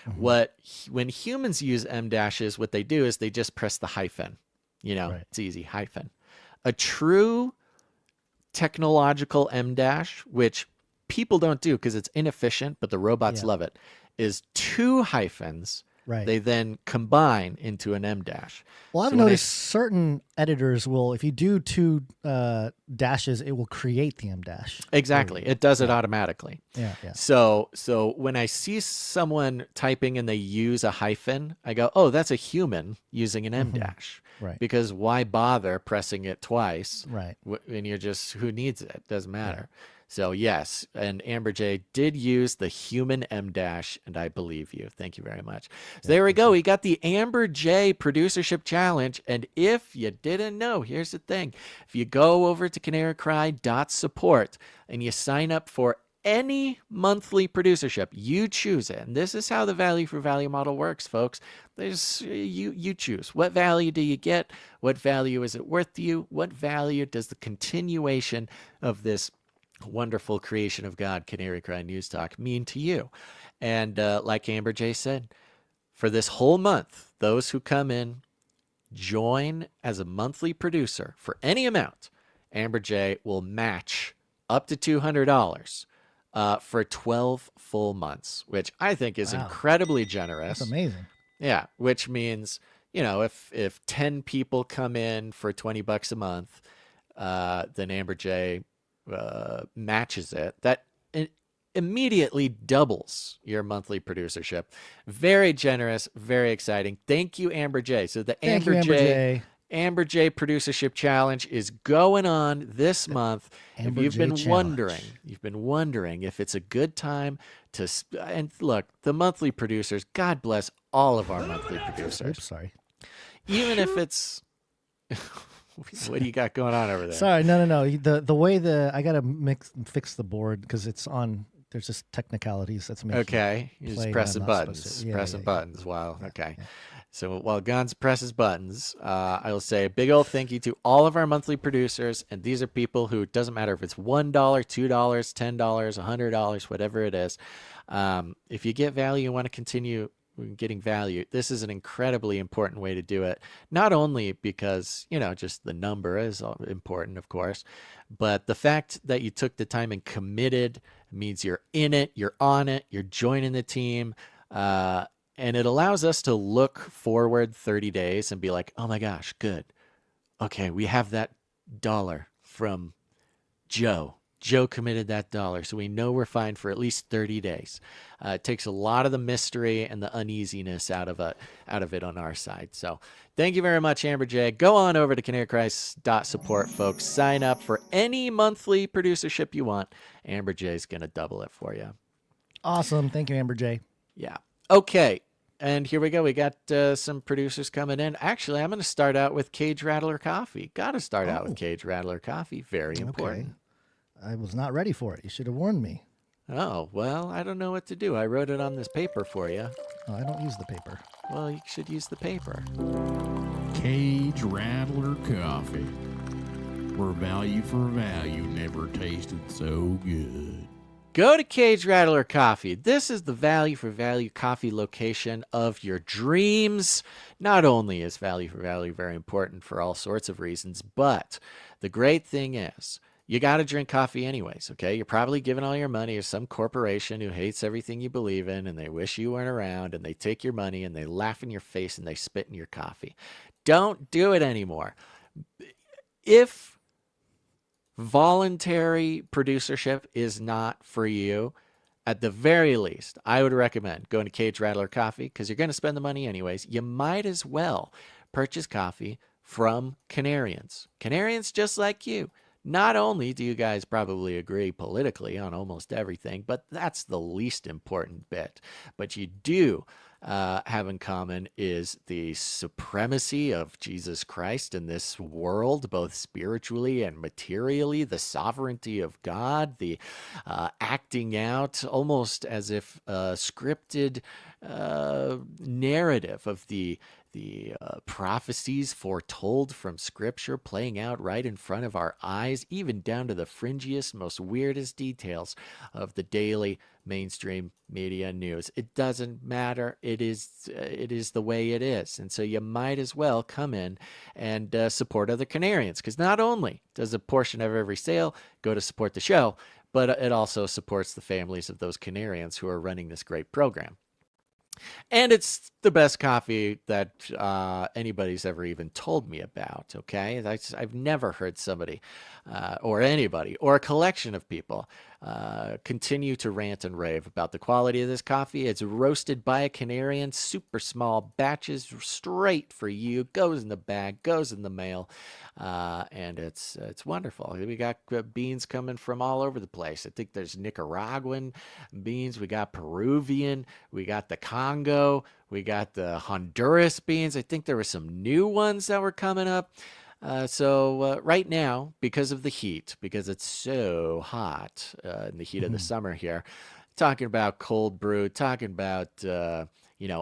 Mm-hmm. When humans use M dashes, what they do is they just press the hyphen. Right. It's easy, hyphen. A true technological M dash, which people don't do because it's inefficient, but the robots love it, is 2 hyphens. Right. They then combine into an M dash. Well, I've noticed certain editors will, if you do 2 dashes, it will create the M dash. Exactly. It does it automatically. Yeah. So when I see someone typing and they use a hyphen, I go, oh, that's a human using an M dash. Right. Because why bother pressing it twice? Right. When you're just, who needs it? Doesn't matter. Yeah. So yes, and Amber J did use the human M dash, and I believe you. Thank you very much. So there we go. We got the Amber J Producership Challenge, and if you didn't know, here's the thing. If you go over to canarycry.support and you sign up for any monthly producership, you choose it. And this is how the value for value model works, folks. There's you choose. What value do you get? What value is it worth to you? What value does the continuation of this wonderful creation of God, Canary Cry News Talk, mean to you? And like Amber J said, for this whole month, those who come in, join as a monthly producer for any amount, Amber J will match up to $200 for 12 full months, which I think is incredibly generous. That's amazing. Yeah, which means, you know, if 10 people come in for $20 a month, then Amber J matches it. That immediately doubles your monthly producership. Very generous, very exciting. Thank you, Amber J. So the Amber J Producership Challenge is going on this month. If you've been wondering if it's a good time to, and look, the monthly producers, God bless all of our monthly producers. Oops, sorry. Even if it's, what do you got going on over there? Sorry, no. The way I gotta fix the board because it's on. There's just technicalities that's making. Okay, you're just pressing buttons. Buttons. Wow. Okay. Yeah. So while Guns presses buttons, I will say a big old thank you to all of our monthly producers. And these are people who, it doesn't matter if it's $1, $2, $10, $100, whatever it is. If you get value and want to continue getting value, this is an incredibly important way to do it. Not only because, you know, just the number is important, of course, but the fact that you took the time and committed means you're in it, you're on it, you're joining the team. And it allows us to look forward 30 days and be like, oh my gosh, good. Okay, we have that $1 from Joe. Joe committed that $1, so we know we're fine for at least 30 days. It takes a lot of the mystery and the uneasiness out of it on our side. So thank you very much, Amber J. Go on over to canarycrys.support, folks. Sign up for any monthly producership you want. Amber J is going to double it for you. Awesome. Thank you, Amber J. Yeah. Okay. And here we go. We got some producers coming in. Actually, I'm going to start out with Cage Rattler Coffee. Got to start out with Cage Rattler Coffee. Very important. Okay. I was not ready for it. You should have warned me. Oh, well, I don't know what to do. I wrote it on this paper for you. Oh, I don't use the paper. Well, you should use the paper. Cage Rattler Coffee, where value for value never tasted so good. Go to Cage Rattler Coffee. This is the value for value coffee location of your dreams. Not only is value for value very important for all sorts of reasons, but the great thing is, you got to drink coffee anyways, okay? You're probably giving all your money to some corporation who hates everything you believe in, and they wish you weren't around, and they take your money, and they laugh in your face, and they spit in your coffee. Don't do it anymore. If voluntary producership is not for you, at the very least, I would recommend going to Cage Rattler Coffee, because you're going to spend the money anyways. You might as well purchase coffee from Canarians. Canarians just like you. Not only do you guys probably agree politically on almost everything, but that's the least important bit. But you do have in common is the supremacy of Jesus Christ in this world, both spiritually and materially, the sovereignty of God, the acting out almost as if a scripted narrative of the prophecies foretold from Scripture playing out right in front of our eyes, even down to the fringiest, most weirdest details of the daily mainstream media news. It doesn't matter. It is the way it is. And so you might as well come in and support other Canarians, because not only does a portion of every sale go to support the show, but it also supports the families of those Canarians who are running this great program. And it's the best coffee that anybody's ever even told me about, okay? I've never heard somebody or anybody or a collection of people continue to rant and rave about the quality of this coffee. It's roasted by a Canarian, super small batches, straight for you, goes in the bag, goes in the mail, and it's wonderful. We got beans coming from all over the place. I think there's Nicaraguan beans, we got Peruvian, we got the Congo, we got the Honduras beans. I think there were some new ones that were coming up. So right now, because of the heat, because it's so hot in the heat of the summer here, talking about cold brew, talking about,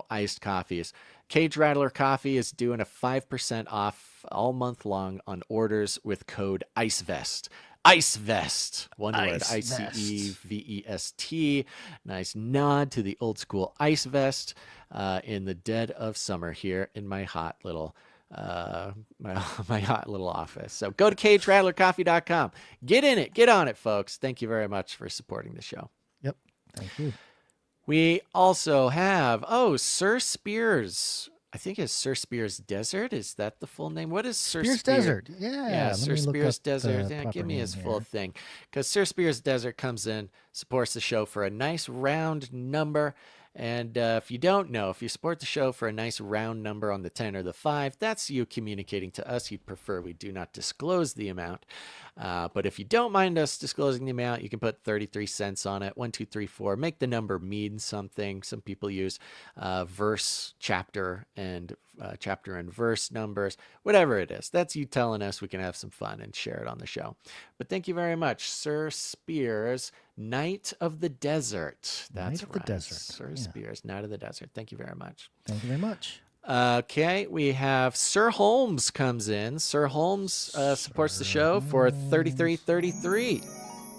iced coffees, Cage Rattler Coffee is doing a 5% off all month long on orders with code ICEVEST. Ice Vest. One word. Ice Vest. ICEVEST. Nice nod to the old school Ice Vest in the dead of summer here in my hot little my hot little office. So go to cagerattlercoffee.com. Get in it. Get on it, folks. Thank you very much for supporting the show. Yep. Thank you. We also have, Sir Spears. I think it's Sir Spears Desert. Is that the full name? What is Sir Spears Desert? Yeah. Sir Spears Desert. Yeah, give me his full thing. Because Sir Spears Desert comes in, supports the show for a nice round number. And if you don't know, if you support the show for a nice round number on the 10 or the 5, that's you communicating to us. You'd prefer we do not disclose the amount. But if you don't mind us disclosing the amount, you can put 33 cents on it. 1, 2, 3, 4. Make the number mean something. Some people use verse, chapter, and verse numbers. Whatever it is. That's you telling us we can have some fun and share it on the show. But thank you very much, Sir Spears. Night of the Desert. That's Night of right. the Desert. Sir Spears, Night of the Desert. Thank you very much. Thank you very much. Okay, we have Sir Holmes comes in. Sir Holmes supports the show for $33.33.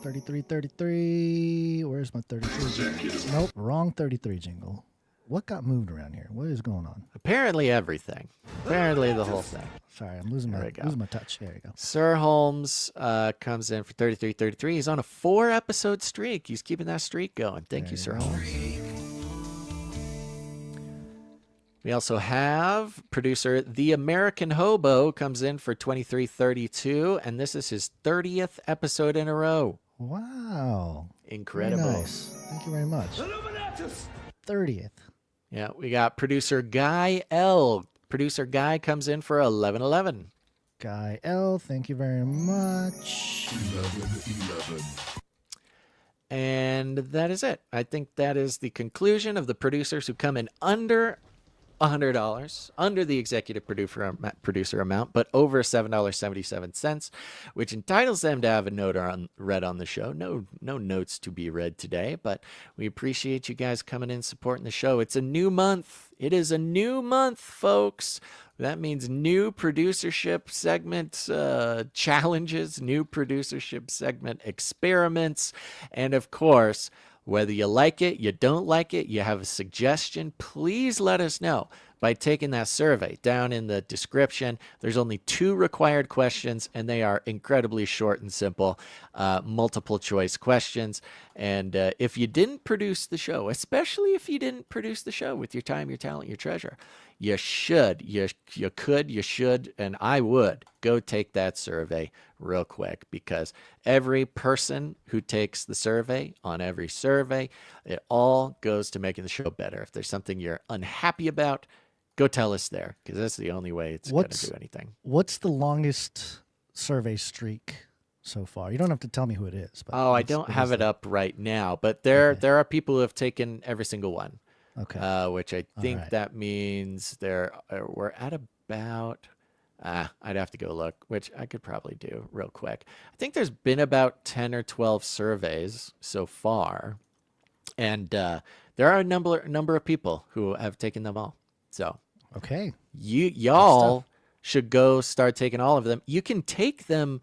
33. Where's my 33? Nope, wrong 33 jingle. What got moved around here? What is going on? Apparently everything. Apparently the whole thing. Sorry, I'm losing my touch. There you go. Sir Holmes comes in for $33.33. He's on a 4-episode streak. He's keeping that streak going. Thank you, Sir Holmes. We also have producer The American Hobo comes in for $23.32, and this is his 30th episode in a row. Wow. Incredible. Very nice. Thank you very much. 30th. Yeah, we got producer Guy L. Producer Guy comes in for $11.11. Guy L, thank you very much. 11. And that is it. I think that is the conclusion of the producers who come in under $100, under the executive producer amount, but over $7.77, which entitles them to have a note read on the show. No notes to be read today, but we appreciate you guys coming in supporting the show. It's a new month. It is a new month, folks. That means new producership segment challenges, new producership segment experiments, and of course, whether you like it, you don't like it, you have a suggestion, please let us know by taking that survey down in the description. There's only 2 required questions, and they are incredibly short and simple, multiple choice questions. And if you didn't produce the show, especially if you didn't produce the show with your time, your talent, your treasure, you should, you could, you should, and I would go take that survey real quick, because every person who takes the survey on every survey, it all goes to making the show better. If there's something you're unhappy about, go tell us there, because that's the only way it's going to do anything. What's the longest survey streak so far? You don't have to tell me who it is. But I don't have it up right now, but there are people who have taken every single one. Okay. Which I think that means we're at about, I'd have to go look, which I could probably do real quick. I think there's been about 10 or 12 surveys so far, and there are a number of people who have taken them all. So okay, y'all should go start taking all of them. You can take them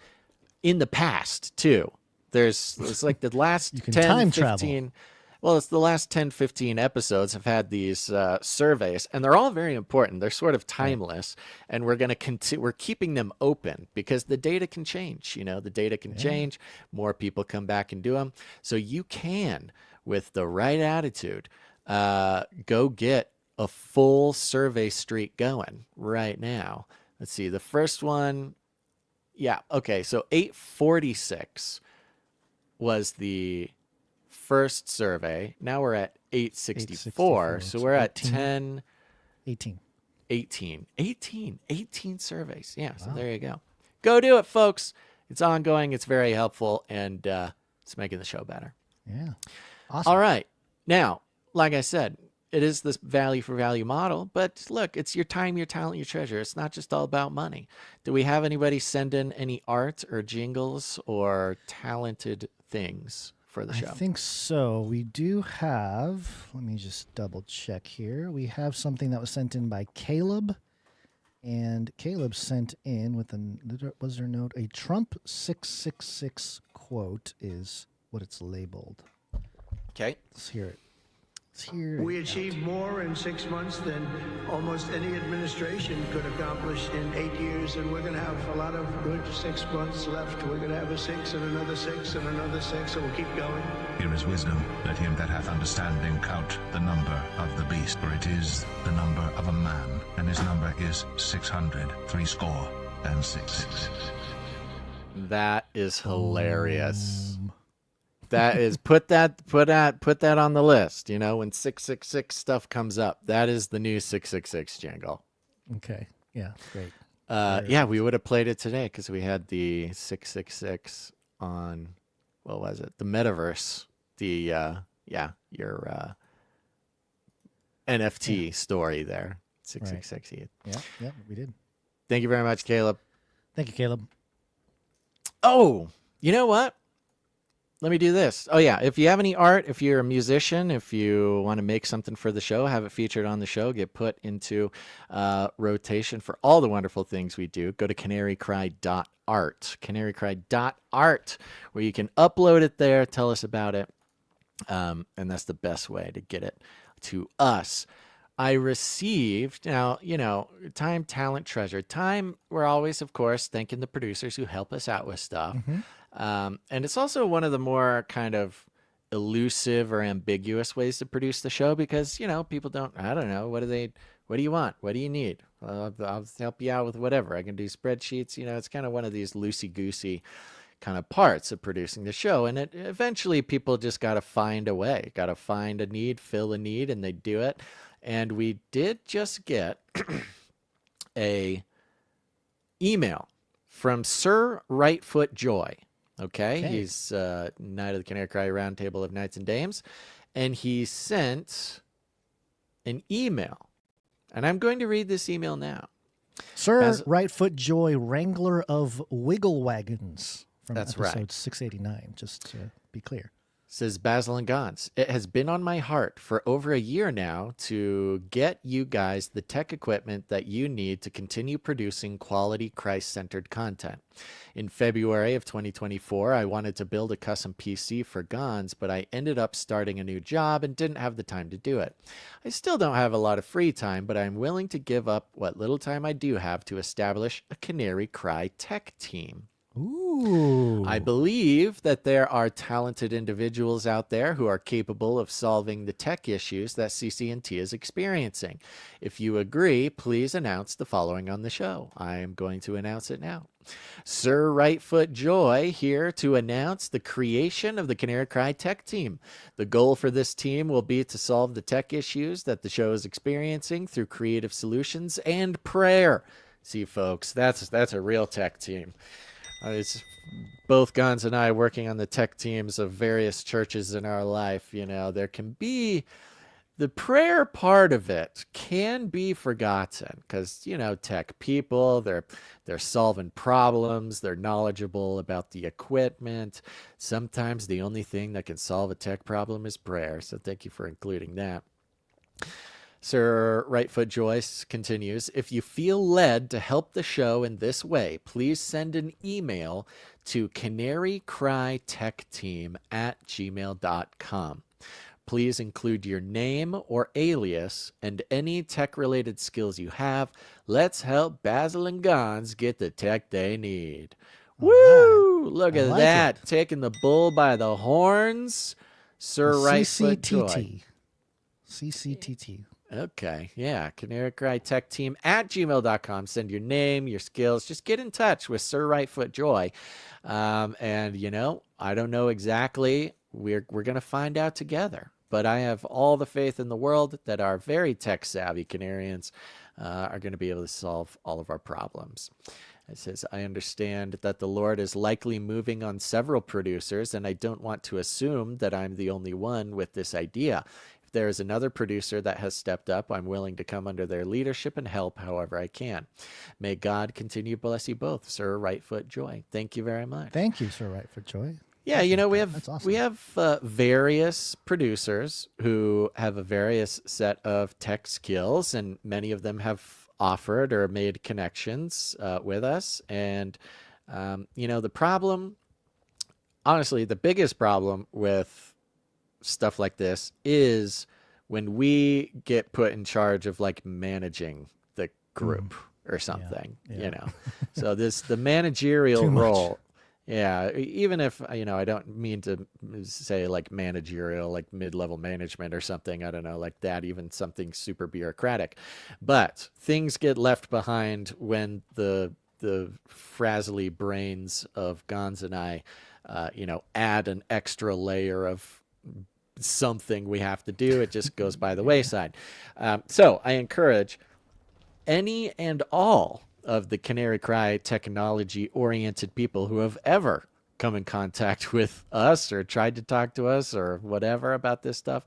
in the past too. It's like the last 10, time 15. travel. Well, it's the last 10, 15 episodes have had these surveys, and they're all very important. They're sort of timeless, and we're going to we're keeping them open because the data can change. The data can change. More people come back and do them. So you can, with the right attitude, go get a full survey streak going right now. Let's see. The first one, okay. So 846 was the first survey. Now we're at 864. So we're at 18 surveys. Yeah. So there you go. Go do it, folks. It's ongoing. It's very helpful, and it's making the show better. Yeah. Awesome. All right. Now, like I said, it is this value for value model, but look, it's your time, your talent, your treasure. It's not just all about money. Do we have anybody send in any art or jingles or talented things for the show? I think so. We do have, let me just double check here. We have something that was sent in by Caleb, And Caleb sent in with was there a note? A Trump 666 quote is what it's labeled. Okay. Let's hear it. We achieved more in 6 months than almost any administration could accomplish in 8 years, and we're going to have a lot of good 6 months left. We're going to have a 6 and another 6 and another 6, and we'll keep going. Here is wisdom. Let him that hath understanding count the number of the beast, for it is the number of a man, and his number is 666. That is hilarious. That is put that on the list. You know, when 666 stuff comes up, that is the new 666 jingle. Okay. Yeah. Great. Yeah, we would have played it today because we had the 666 on, what was it? The metaverse. The your NFT story there. 666. Right. Yeah, we did. Thank you very much, Caleb. Thank you, Caleb. Oh, you know what? Let me do this. Oh, yeah. If you have any art, if you're a musician, if you want to make something for the show, have it featured on the show, get put into rotation for all the wonderful things we do, go to canarycry.art, canarycry.art, where you can upload it there, tell us about it. And that's the best way to get it to us. I received, now, you know, time, talent, treasure. Time, we're always, of course, thanking the producers who help us out with stuff. Mm-hmm. And it's also one of the more kind of elusive or ambiguous ways to produce the show because, you know, people I don't know, what do you want? What do you need? I'll help you out with whatever. I can do spreadsheets. You know, it's kind of one of these loosey-goosey kind of parts of producing the show. And eventually people just got to find a way, got to find a need, fill a need, and they do it. And we did just get a email from Sir Rightfoot Joy. Okay. He's Knight of the Canary Cry Roundtable of Knights and Dames. And he sent an email. And I'm going to read this email now. Sir Rightfoot Joy, Wrangler of Wiggle Wagons. From That's episode right. 689, just to be clear. Says Basil and Gons, it has been on my heart for over a year now to get you guys the tech equipment that you need to continue producing quality Christ-centered content. In February of 2024, I wanted to build a custom PC for Gons, but I ended up starting a new job and didn't have the time to do it. I still don't have a lot of free time, but I'm willing to give up what little time I do have to establish a Canary Cry tech team. Ooh. I believe that there are talented individuals out there who are capable of solving the tech issues that CCNT is experiencing. If you agree, please announce the following on the show. I am going to announce it now. Sir Rightfoot Joy here to announce the creation of the Canary Cry tech team. The goal for this team will be to solve the tech issues that the show is experiencing through creative solutions and prayer. See, folks, that's a real tech team. It's both Gons and I working on the tech teams of various churches in our life. You know, there can be the prayer part of it can be forgotten because, you know, tech people, they're solving problems. They're knowledgeable about the equipment. Sometimes the only thing that can solve a tech problem is prayer. So thank you for including that. Sir Rightfoot Joyce continues, if you feel led to help the show in this way, please send an email to canarycrytechteam@gmail.com. Please include your name or alias and any tech-related skills you have. Let's help Basil and Gons get the tech they need. Woo! Look at that. Taking the bull by the horns. Sir Rightfoot Joy. CCTT. Okay, yeah, canarycrytechteam@gmail.com. Send your name, your skills. Just get in touch with Sir Rightfoot Joy. And, you know, I don't know exactly. We're going to find out together. But I have all the faith in the world that our very tech-savvy Canarians are going to be able to solve all of our problems. It says, I understand that the Lord is likely moving on several producers, and I don't want to assume that I'm the only one with this idea. If there is another producer that has stepped up, I'm willing to come under their leadership and help however I can. May God continue to bless you both, Sir Rightfoot Joy. Thank you very much. Thank you, Sir Rightfoot Joy. Yeah, you know, we have That's awesome. we have various producers who have a various set of tech skills, and many of them have offered or made connections with us. And, the problem, honestly, the biggest problem with stuff like this is when we get put in charge of like managing the group or something, So the managerial role. Yeah, even if, I don't mean to say like managerial, like mid-level management or something, I don't know, like that, even something super bureaucratic. But things get left behind when the frazzly brains of Gons and I, add an extra layer of something we have to do. It just goes by the wayside. So I encourage any and all of the Canary Cry technology-oriented people who have ever come in contact with us or tried to talk to us or whatever about this stuff,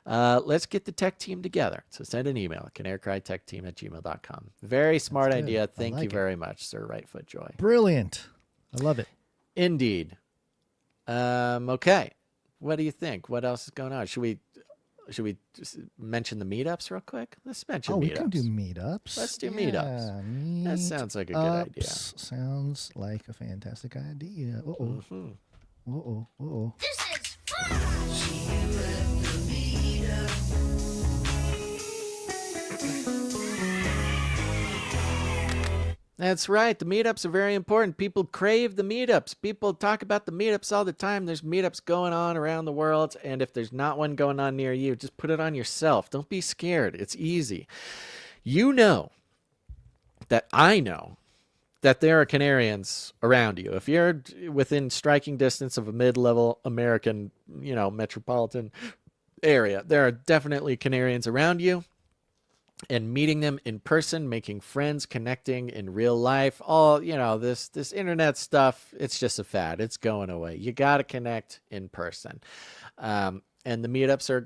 let's get the tech team together. So send an email, canarycrytechteam@gmail.com. Very smart idea. Thank you very much, Sir Rightfoot Joy. Brilliant. I love it. Indeed. Okay. What do you think? What else is going on? Should we just mention the meetups real quick? Let's mention meetups. We can do meetups. Let's do meetups. That sounds like a good idea. Sounds like a fantastic idea. Uh-oh. Mm-hmm. Uh-oh. Uh-oh. This is That's right. The meetups are very important. People crave the meetups. People talk about the meetups all the time. There's meetups going on around the world. And if there's not one going on near you, just put it on yourself. Don't be scared. It's easy. You know that I know that there are Canarians around you. If you're within striking distance of a mid-level American, metropolitan area, there are definitely Canarians around you. And meeting them in person, making friends, connecting in real life, all, this internet stuff, it's just a fad. It's going away. You got to connect in person. And the meetups are a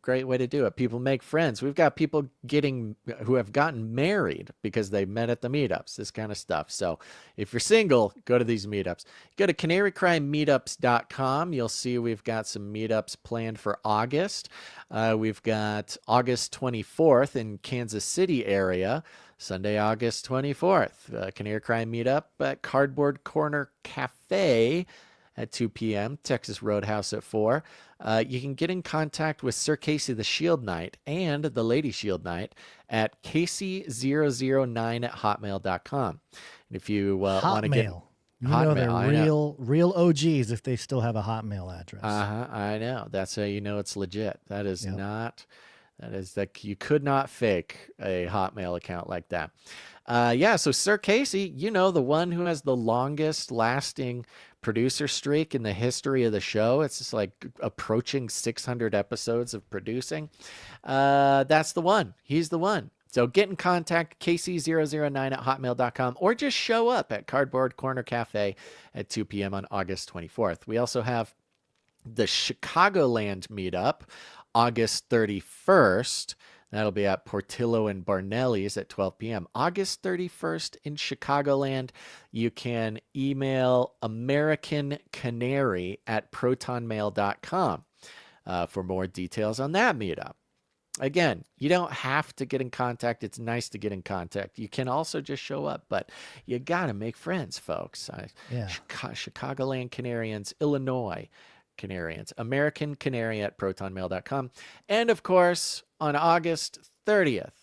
great way to do it. People make friends. We've got people who have gotten married because they met at the meetups, this kind of stuff. So if you're single, go to these meetups. Go to canarycrymeetups.com. You'll see we've got some meetups planned for August. We've got August 24th in Kansas City area, Sunday, August 24th. Canary Cry meetup at Cardboard Corner Cafe at 2 p.m., Texas Roadhouse at 4. You can get in contact with Sir Casey the Shield Knight and the Lady Shield Knight at casey009@hotmail.com. And if you want to get... They're real OGs if they still have a Hotmail address. I know. That's how you know it's legit. That is not... That is that you could not fake a Hotmail account like that. So Sir Casey, the one who has the longest lasting producer streak in the history of the show. It's just like approaching 600 episodes of producing. That's the one. He's the one. So get in contact, casey009@hotmail.com, or just show up at Cardboard Corner Cafe at 2 p.m. on August 24th. We also have the Chicagoland meetup, August 31st. That'll be at Portillo and Barnelli's at 12 p.m. August 31st in Chicagoland. You can email americancanary@protonmail.com for more details on that meetup. Again, you don't have to get in contact. It's nice to get in contact. You can also just show up, but you got to make friends, folks. Chicagoland Canarians, Illinois Canarians, American Canary at protonmail.com. And of course, on August 30th,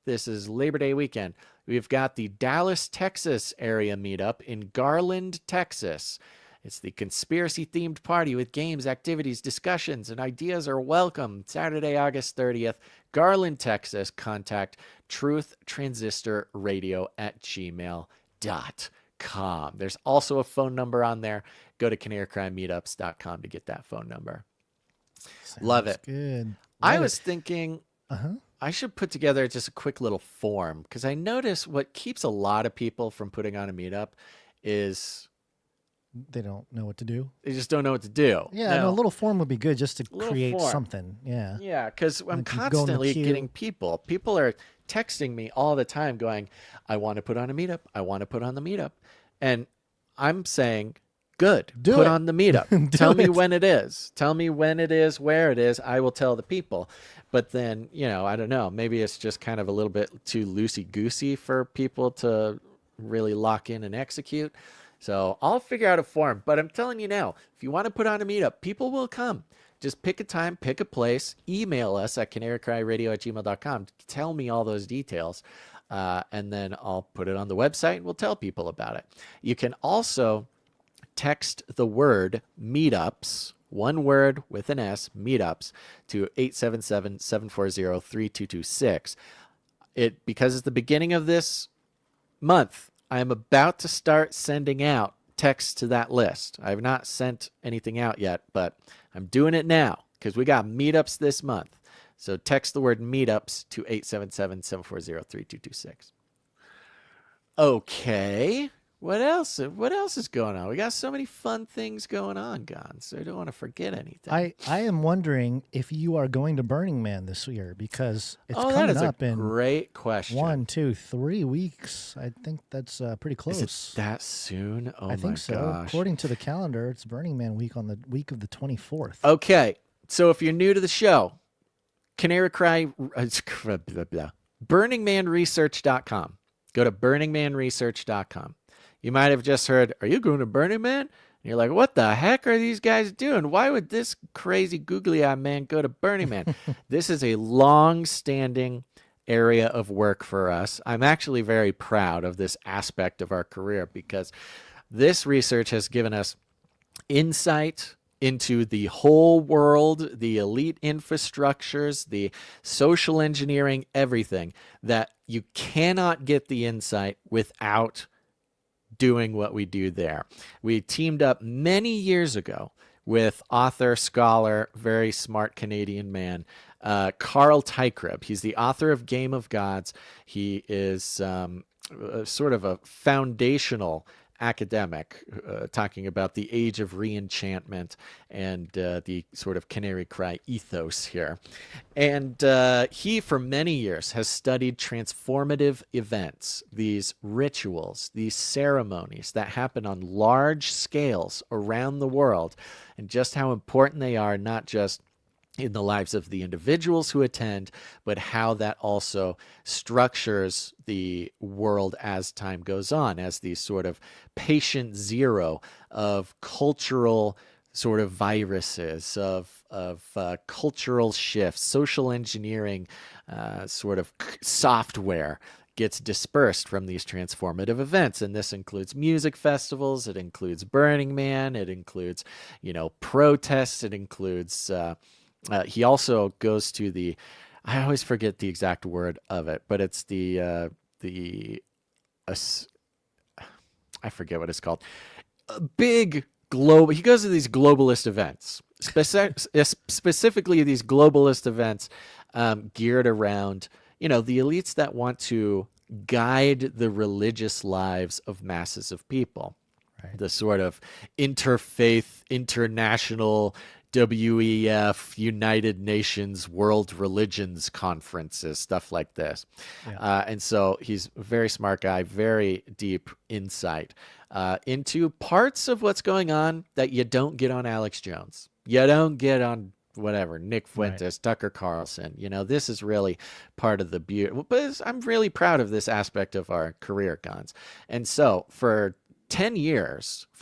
this is Labor Day weekend, we've got the Dallas, Texas area meetup in Garland, Texas. It's the conspiracy-themed party with games, activities, discussions, and ideas are welcome. Saturday, August 30th, Garland, Texas. Contact truthtransistorradio@gmail.com. There's also a phone number on there. Go to canarycrymeetups.com to get that phone number. Love it. Good. I was thinking I should put together just a quick little form, because I notice what keeps a lot of people from putting on a meetup is... They don't know what to do. They just don't know what to do. Yeah, a little form would be good just to create something. Yeah. Yeah, because I'm constantly getting people. People are texting me all the time going, I want to put on a meetup. I want to put on the meetup. And I'm saying, Good. Do Put it. on the meetup. Do Tell me it. when it is. Tell me when it is, where it is. I will tell the people. But then, I don't know. Maybe it's just kind of a little bit too loosey-goosey for people to really lock in and execute. So I'll figure out a form. But I'm telling you now, if you want to put on a meetup, people will come. Just pick a time, pick a place, email us at canarycryradio@gmail.com. Tell me all those details. And then I'll put it on the website and we'll tell people about it. You can also text the word meetups, one word with an S, meetups, to 877-740-3226. Because it's the beginning of this month, I am about to start sending out texts to that list. I have not sent anything out yet, but I'm doing it now because we got meetups this month. So text the word meetups to 877-740-3226. Okay. What else? What else is going on? We got so many fun things going on, Gons. So I don't want to forget anything. I am wondering if you are going to Burning Man this year because it's coming up in great question. 1, 2, 3 weeks. I think that's pretty close. Is it that soon? Oh, I think so. Gosh. According to the calendar, it's Burning Man week on the week of the 24th. Okay. So if you're new to the show, burningmanresearch.com. Go to burningmanresearch.com. You might have just heard, are you going to Burning Man? And you're like, what the heck are these guys doing? Why would this crazy googly-eyed man go to Burning Man? This is a long-standing area of work for us. I'm actually very proud of this aspect of our career because this research has given us insight into the whole world, the elite infrastructures, the social engineering, everything that you cannot get the insight without doing what we do there. We teamed up many years ago with author, scholar, very smart Canadian man, Carl Teichrieb. He's the author of Game of Gods. He is sort of a foundational academic, talking about the age of reenchantment and the sort of Canary Cry ethos here. And he, for many years, has studied transformative events, these rituals, these ceremonies that happen on large scales around the world, and just how important they are, not just in the lives of the individuals who attend, but how that also structures the world as time goes on, as these sort of patient zero of cultural sort of viruses, of cultural shifts, social engineering sort of software gets dispersed from these transformative events. And this includes music festivals, it includes Burning Man, it includes, protests, it includes... he also goes to the, I always forget the exact word of it, but it's I forget what it's called. A big global, he goes to these globalist events, specifically these globalist events geared around, the elites that want to guide the religious lives of masses of people. Right. The sort of interfaith, international, WEF, United Nations, World Religions Conferences, stuff like this. Yeah. And so he's a very smart guy, very deep insight into parts of what's going on that you don't get on Alex Jones. You don't get on whatever, Nick Fuentes, right. Tucker Carlson. This is really part of the beauty. But I'm really proud of this aspect of our career, Gons. And so for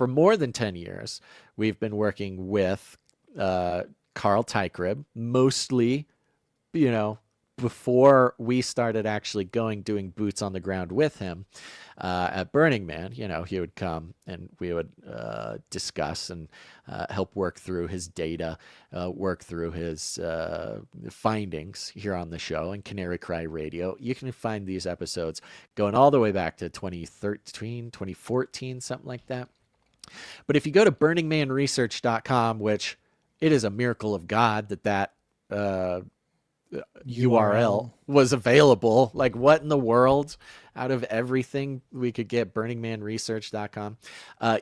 more than 10 years, we've been working with Carl Teichrieb, mostly, before we started actually doing boots on the ground with him at Burning Man. He would come and we would discuss and help work through his data, work through his findings here on the show and Canary Cry Radio. You can find these episodes going all the way back to 2013, 2014, something like that. But if you go to burningmanresearch.com, which it is a miracle of God that URL was available. Like, what in the world? Out of everything we could get, burningmanresearch.com.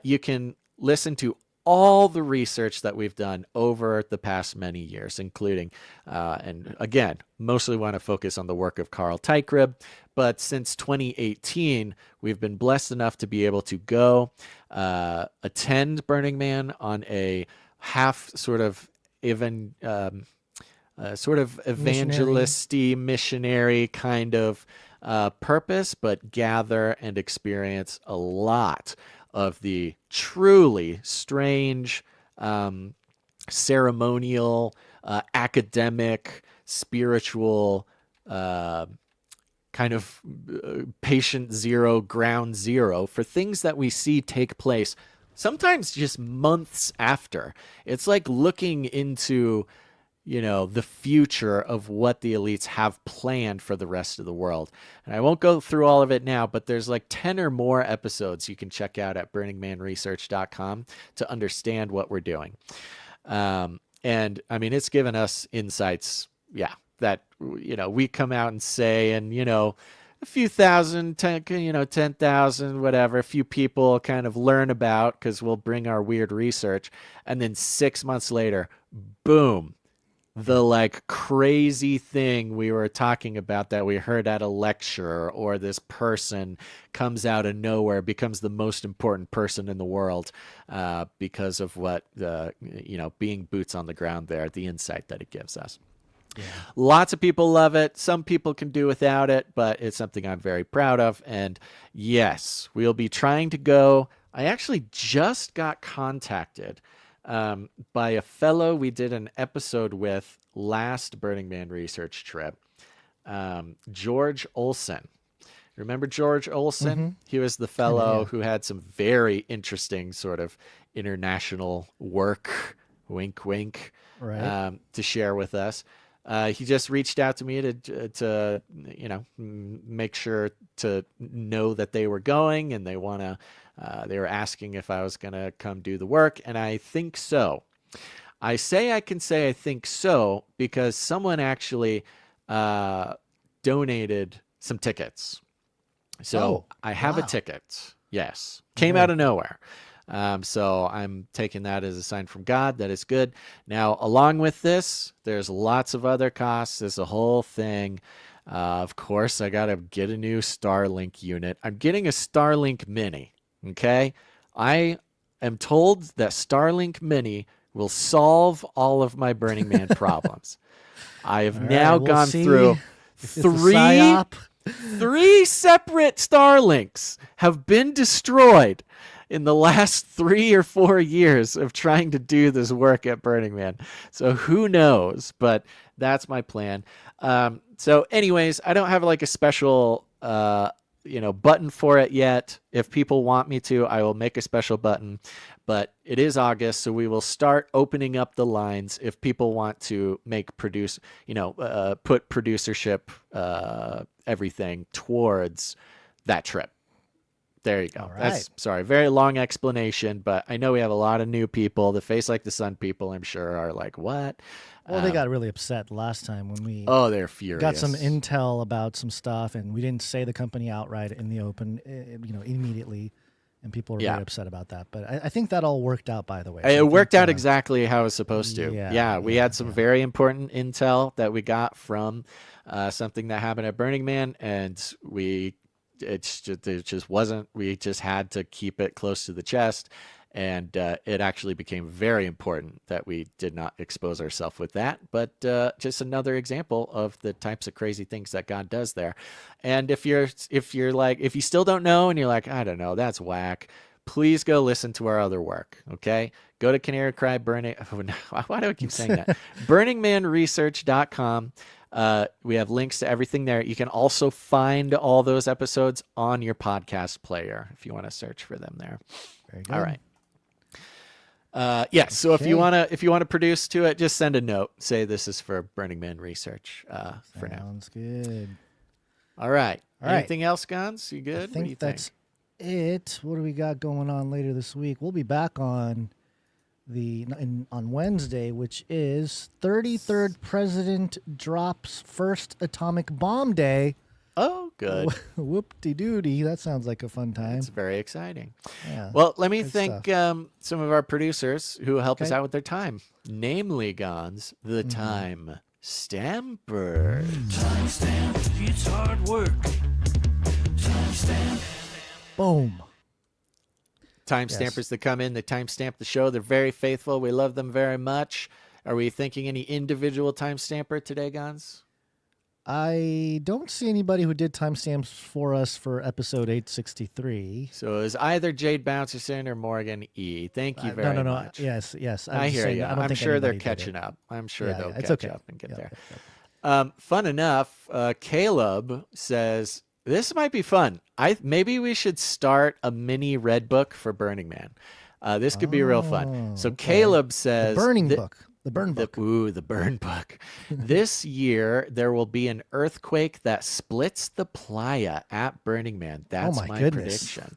You can listen to all the research that we've done over the past many years, including, and again, mostly want to focus on the work of Carl Teichrieb, but since 2018, we've been blessed enough to be able to go attend Burning Man on a half sort of evangelisty missionary kind of purpose, but gather and experience a lot of the truly strange, ceremonial, academic, spiritual, kind of patient zero, ground zero for things that we see take place sometimes just months after. It's like looking into, the future of what the elites have planned for the rest of the world. And I won't go through all of it now, but there's like 10 or more episodes you can check out at burningmanresearch.com to understand what we're doing. And I mean, it's given us insights, that, we come out and say, and, a few thousand, 10,000, whatever, a few people kind of learn about because we'll bring our weird research. And then 6 months later, boom, the like crazy thing we were talking about that we heard at a lecture, or this person comes out of nowhere, becomes the most important person in the world because of what, being boots on the ground there, the insight that it gives us. Yeah. Lots of people love it. Some people can do without it, but it's something I'm very proud of. And yes, we'll be trying to go. I actually just got contacted by a fellow we did an episode with last Burning Man research trip, George Olson. Remember George Olson? Mm-hmm. He was the fellow who had some very interesting sort of international work, wink, wink, right. To share with us. He just reached out to me to make sure to know that they were going, and they were asking if I was going to come do the work. And I think so. I can say I think so because someone actually donated some tickets. So I have a ticket. Yes. Came out of nowhere. So I'm taking that as a sign from God that it's good. Now, along with this, there's lots of other costs. There's a whole thing. Of course, I got to get a new Starlink unit. I'm getting a Starlink Mini. Okay. I am told that Starlink Mini will solve all of my Burning Man problems. I have now gone through three separate Starlinks have been destroyed in the last 3 or 4 years of trying to do this work at Burning Man. So who knows, but that's my plan. So anyways, I don't have like a special, button for it yet. If people want me to, I will make a special button, but it is August. So we will start opening up the lines if people want to put producership, everything towards that trip. There you go. Right. That's very long explanation, but I know we have a lot of new people. The Face Like the Sun people, I'm sure, are like, what? Well, they got really upset last time when we they're furious. Got some intel about some stuff, and we didn't say the company outright in the open, immediately, and people were very upset about that. But I think that all worked out, by the way. It worked out exactly how it was supposed to. We had some very important intel that we got from something that happened at Burning Man, and it just wasn't. We just had to keep it close to the chest. And it actually became very important that we did not expose ourselves with that. But just another example of the types of crazy things that God does there. And if you still don't know and you're like, I don't know, that's whack, please go listen to our other work. Okay, go to Canary Cry Burning. Why do I keep saying that? BurningManResearch.com. We have links to everything there. You can also find all those episodes on your podcast player if you want to search for them there. Very good. All right. So if you want to produce to it, just send a note. Say this is for Burning Man Research for now. Sounds good. All right. Anything else, Gons? You good? I think that's it. What do we got going on later this week? We'll be back on on Wednesday, which is 33rd President drops first atomic bomb day. Oh, good. Whoop-de-doody. That sounds like a fun time. It's very exciting. Yeah. Well, let me Good thank some of our producers who help us out with their time. Namely, Gons, the Time Stamper. Time stamp, it's hard work. Time stamp. Boom. Time stampers that come in, they time stamp the show. They're very faithful. We love them very much. Are we thinking any individual time stamper today, Gons? I don't see anybody who did timestamps for us for episode 863. So it was either Jade Bouncerson or Morgan E. Thank you very much. Yes. I hear you. I'm sure they're catching up. I'm sure they'll catch up and get there. Fun enough, Caleb says, this might be fun. Maybe we should start a mini red book for Burning Man. This could be real fun. So Caleb says... The burning book. The burn book. The burn book. This year, there will be an earthquake that splits the playa at Burning Man. That's my prediction.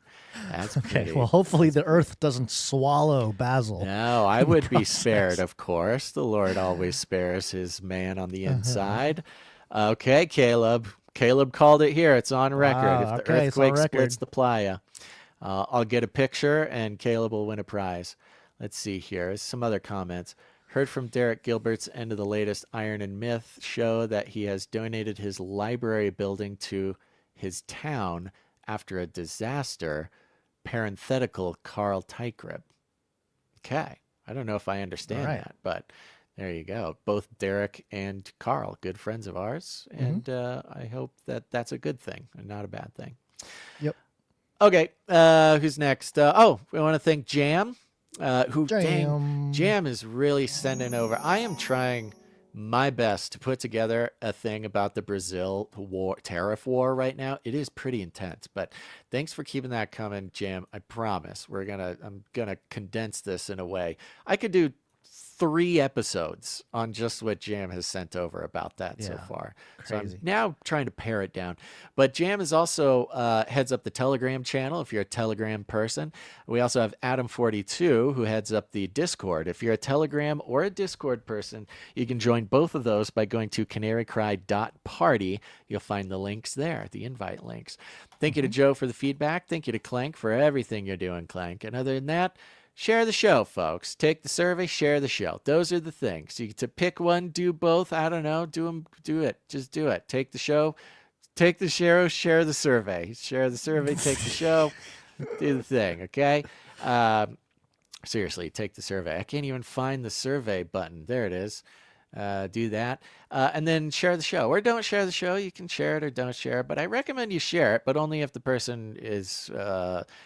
That's okay. Well, hopefully the earth doesn't swallow Basil. No, I would be spared, of course. The Lord always spares his man on the inside. Okay, Caleb. Caleb called it here. It's on record. If the earthquake splits the playa, I'll get a picture and Caleb will win a prize. Let's see here. Some other comments. Heard from Derek Gilbert's end of the latest Iron and Myth show that he has donated his library building to his town after a disaster. Parenthetical Carl Tygrib. Okay. I don't know if I understand that, but there you go. Both Derek and Carl, good friends of ours. And I hope that that's a good thing and not a bad thing. Yep. Okay. Who's next? We want to thank Jam. Jam is really sending over. I am trying my best to put together a thing about the Brazil tariff war right now. It is pretty intense, but thanks for keeping that coming, Jam. I promise I'm gonna condense this in a way. I could do 3 episodes on just what Jam has sent over about that so far. Crazy. So I'm now trying to pare it down. But Jam is also heads up the Telegram channel if you're a Telegram person. We also have Adam42 who heads up the Discord. If you're a Telegram or a Discord person, you can join both of those by going to canarycry.party. You'll find the links there, the invite links. Thank you to Joe for the feedback. Thank you to Clank for everything you're doing, Clank. And other than that, share the show, folks. Take the survey, share the show. Those are the things. You get to pick one, do both. I don't know. Do it. Just do it. Take the show, take the show, share the survey. Share the survey, take the show, do the thing, okay? Seriously, take the survey. I can't even find the survey button. There it is. Do that. And then share the show. Or don't share the show. You can share it or don't share it. But I recommend you share it, but only if the person is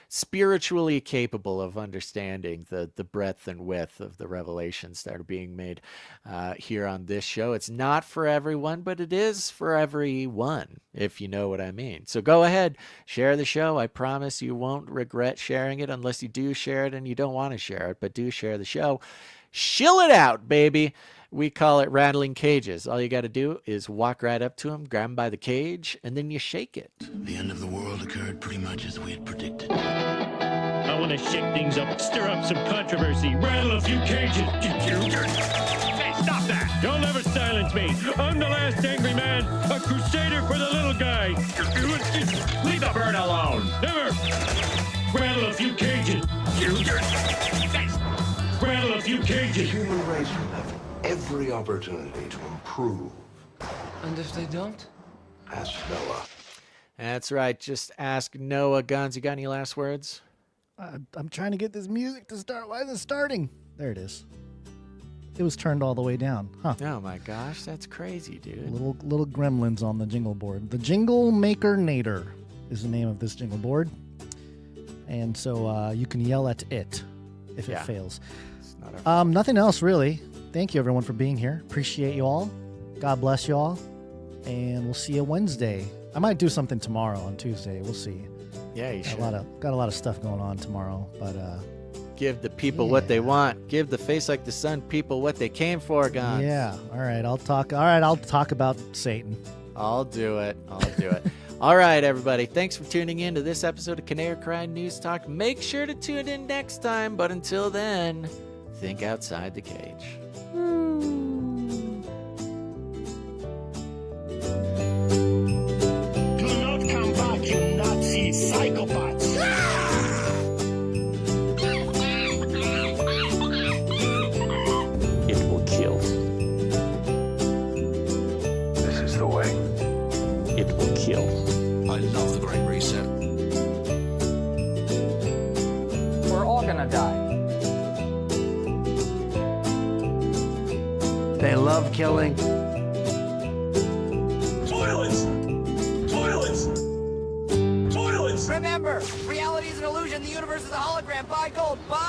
spiritually capable of understanding the breadth and width of the revelations that are being made here on this show. It's not for everyone, but it is for everyone, if you know what I mean. So go ahead, share the show. I promise you won't regret sharing it unless you do share it and you don't want to share it, but do share the show. Shill it out, baby. We call it rattling cages. All you got to do is walk right up to him, grab him by the cage, and then you shake it. The end of the world occurred pretty much as we had predicted. I want to shake things up, stir up some controversy, rattle a few cages. Hey, stop that! Don't ever silence me. I'm the last angry man, a crusader for the little guy. Leave the bird alone. Never. Rattle a few cages. Rattle a few cages. The human race will have every opportunity to improve. And if they don't? Ask Noah. That's right. Just ask Noah. Guns, you got any last words? I'm trying to get this music to start. Why isn't it starting? There it is. It was turned all the way down. Huh. Oh my gosh, that's crazy, dude. Little gremlins on the jingle board. The Jingle Maker Nader is the name of this jingle board. And so you can yell at it if it fails. Nothing else, really. Thank you, everyone, for being here. Appreciate you all. God bless you all. And we'll see you Wednesday. I might do something tomorrow on Tuesday. We'll see. Yeah, you should. Got a lot of stuff going on tomorrow, but give the people what they want. Give the face like the sun people what they came for, guys. Yeah. All right. I'll talk about Satan. I'll do it. All right, everybody. Thanks for tuning in to this episode of Canary Cry News Talk. Make sure to tune in next time. But until then, think outside the cage. Do not They love killing. Toilets! Toilets! Toilets! Remember, reality is an illusion. The universe is a hologram. Buy gold. Buy!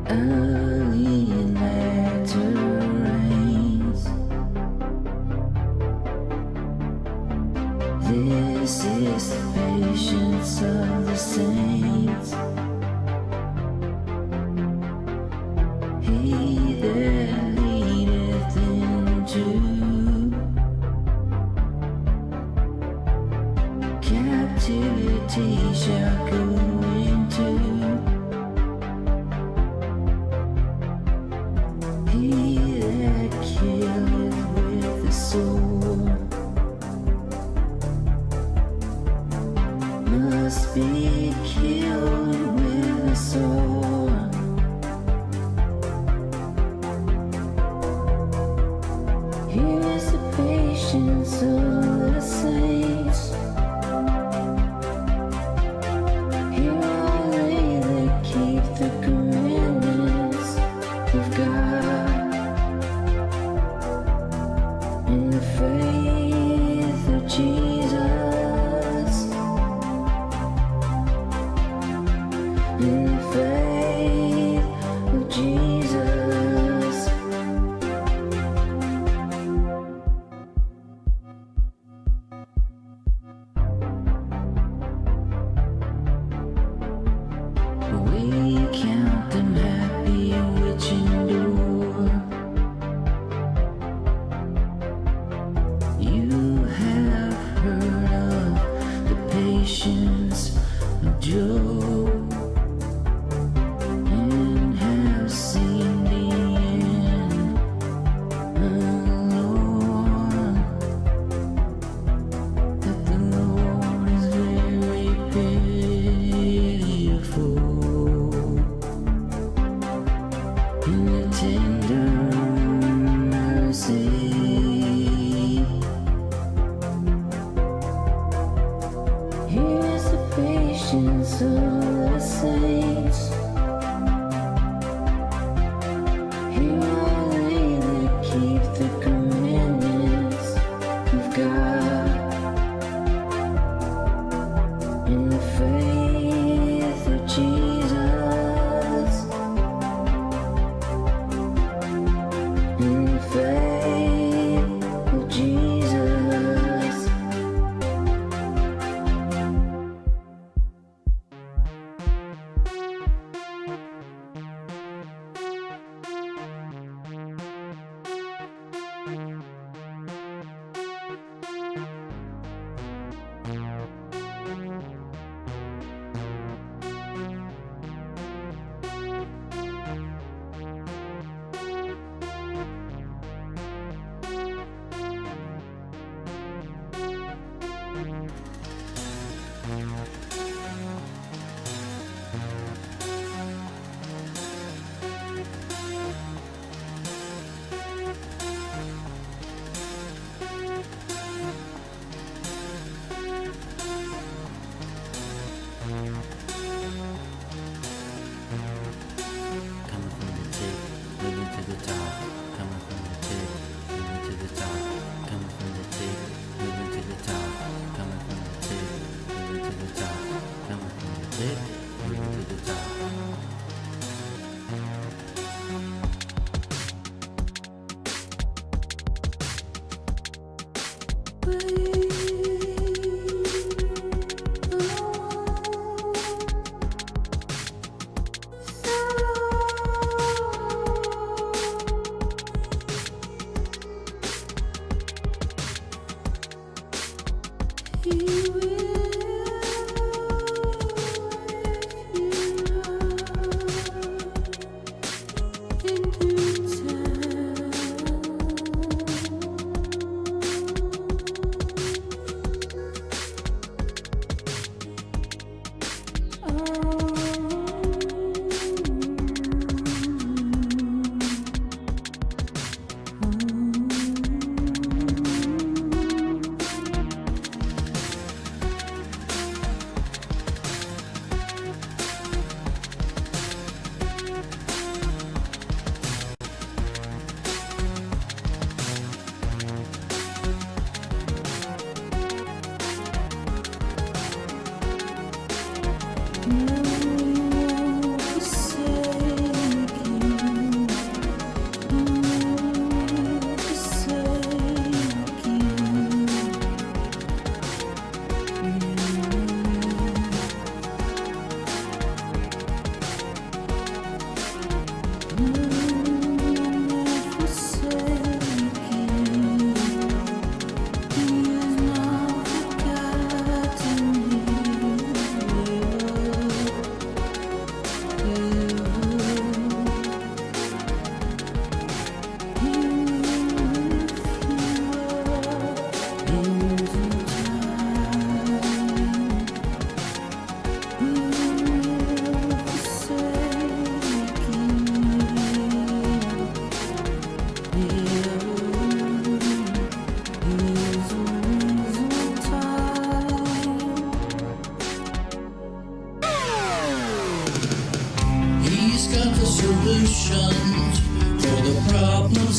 Early latter rains. This is the patience of the saints. He that leadeth into captivity shall go into. He that killeth with the sword must be killed with a sword. Here is the patience of the saints. Here are they that keep the commandments of God. In the faith of Jesus, in the faith of Jesus. We count them happy which endure. You have heard of the patience of Job and have seen the end of the Lord, that the Lord is very pitiful in the tender mercy. Here is the patience of the saints. Here are they that keep the commandments of God. In the faith of Jesus. In the faith of Jesus.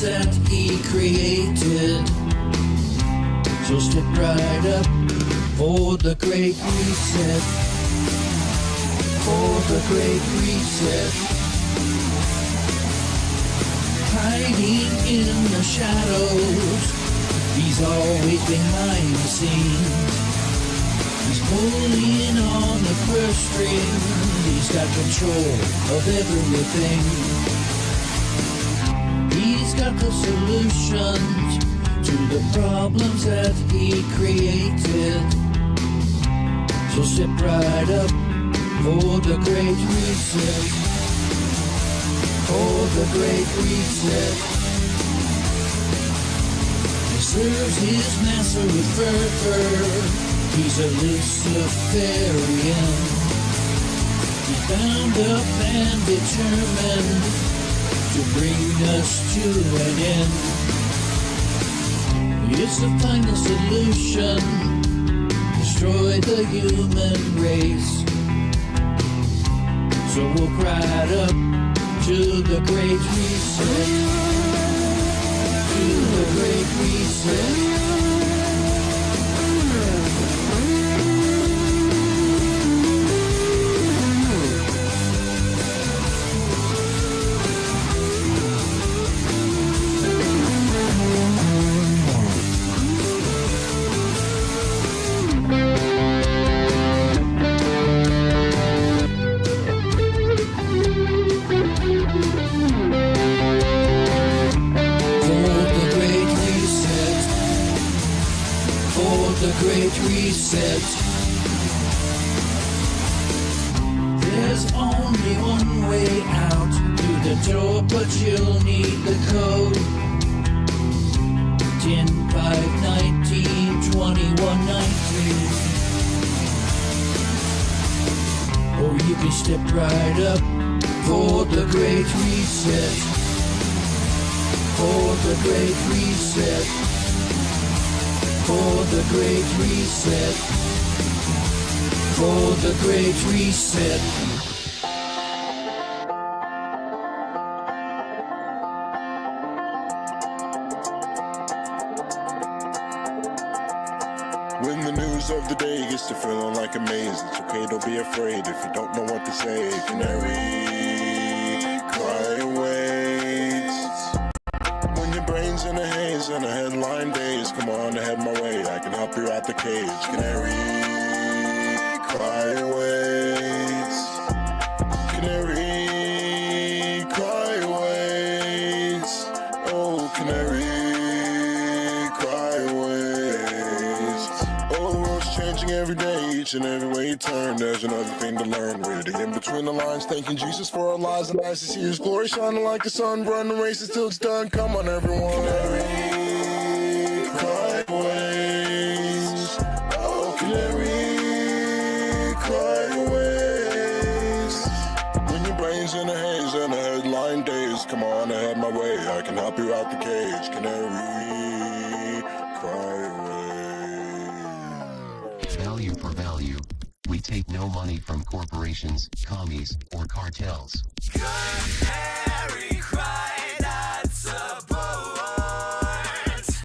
that he created. So step right up for the Great Reset. For the Great Reset. Hiding in the shadows, he's always behind the scenes. He's pulling on the purse string, he's got control of everything. He's got the solutions to the problems that he created. So step right up for the Great Reset. For the Great Reset. He serves his master with fervor. He's a Luciferian. He's bound up and determined to bring us to an end. It's the final solution. Destroy the human race. So walk right up to the Great Reset. To the Great Reset. Great Reset. There's only one way out through the door, but you'll need the code. 10, 5, 19, 21, 19. Or you can step right up for the Great Reset. For the Great Reset. For the Great Reset. For the Great Reset. When the news of the day gets to feeling like a maze, it's okay, don't be afraid if you don't know what to say. Canary, cry waits. When your brain's in a haze and a headline days, come on ahead my way, I can help you out the cage. Canary, cry waits. Canary, cry waits. Oh, canary. Every day, each and every way you turn, there's another thing to learn. Reading in between the lines, thanking Jesus for our lives, and nice to see his glory shining like the sun. Run the race until it's done. Come on, everyone. Canary, cry ways. Oh, canary, cry ways. When your brain's in a haze and a headline days, come on ahead my way, I can help you out the cage. Canary, cry ways. Value for value. We take no money from corporations, commies, or cartels. Canary cry.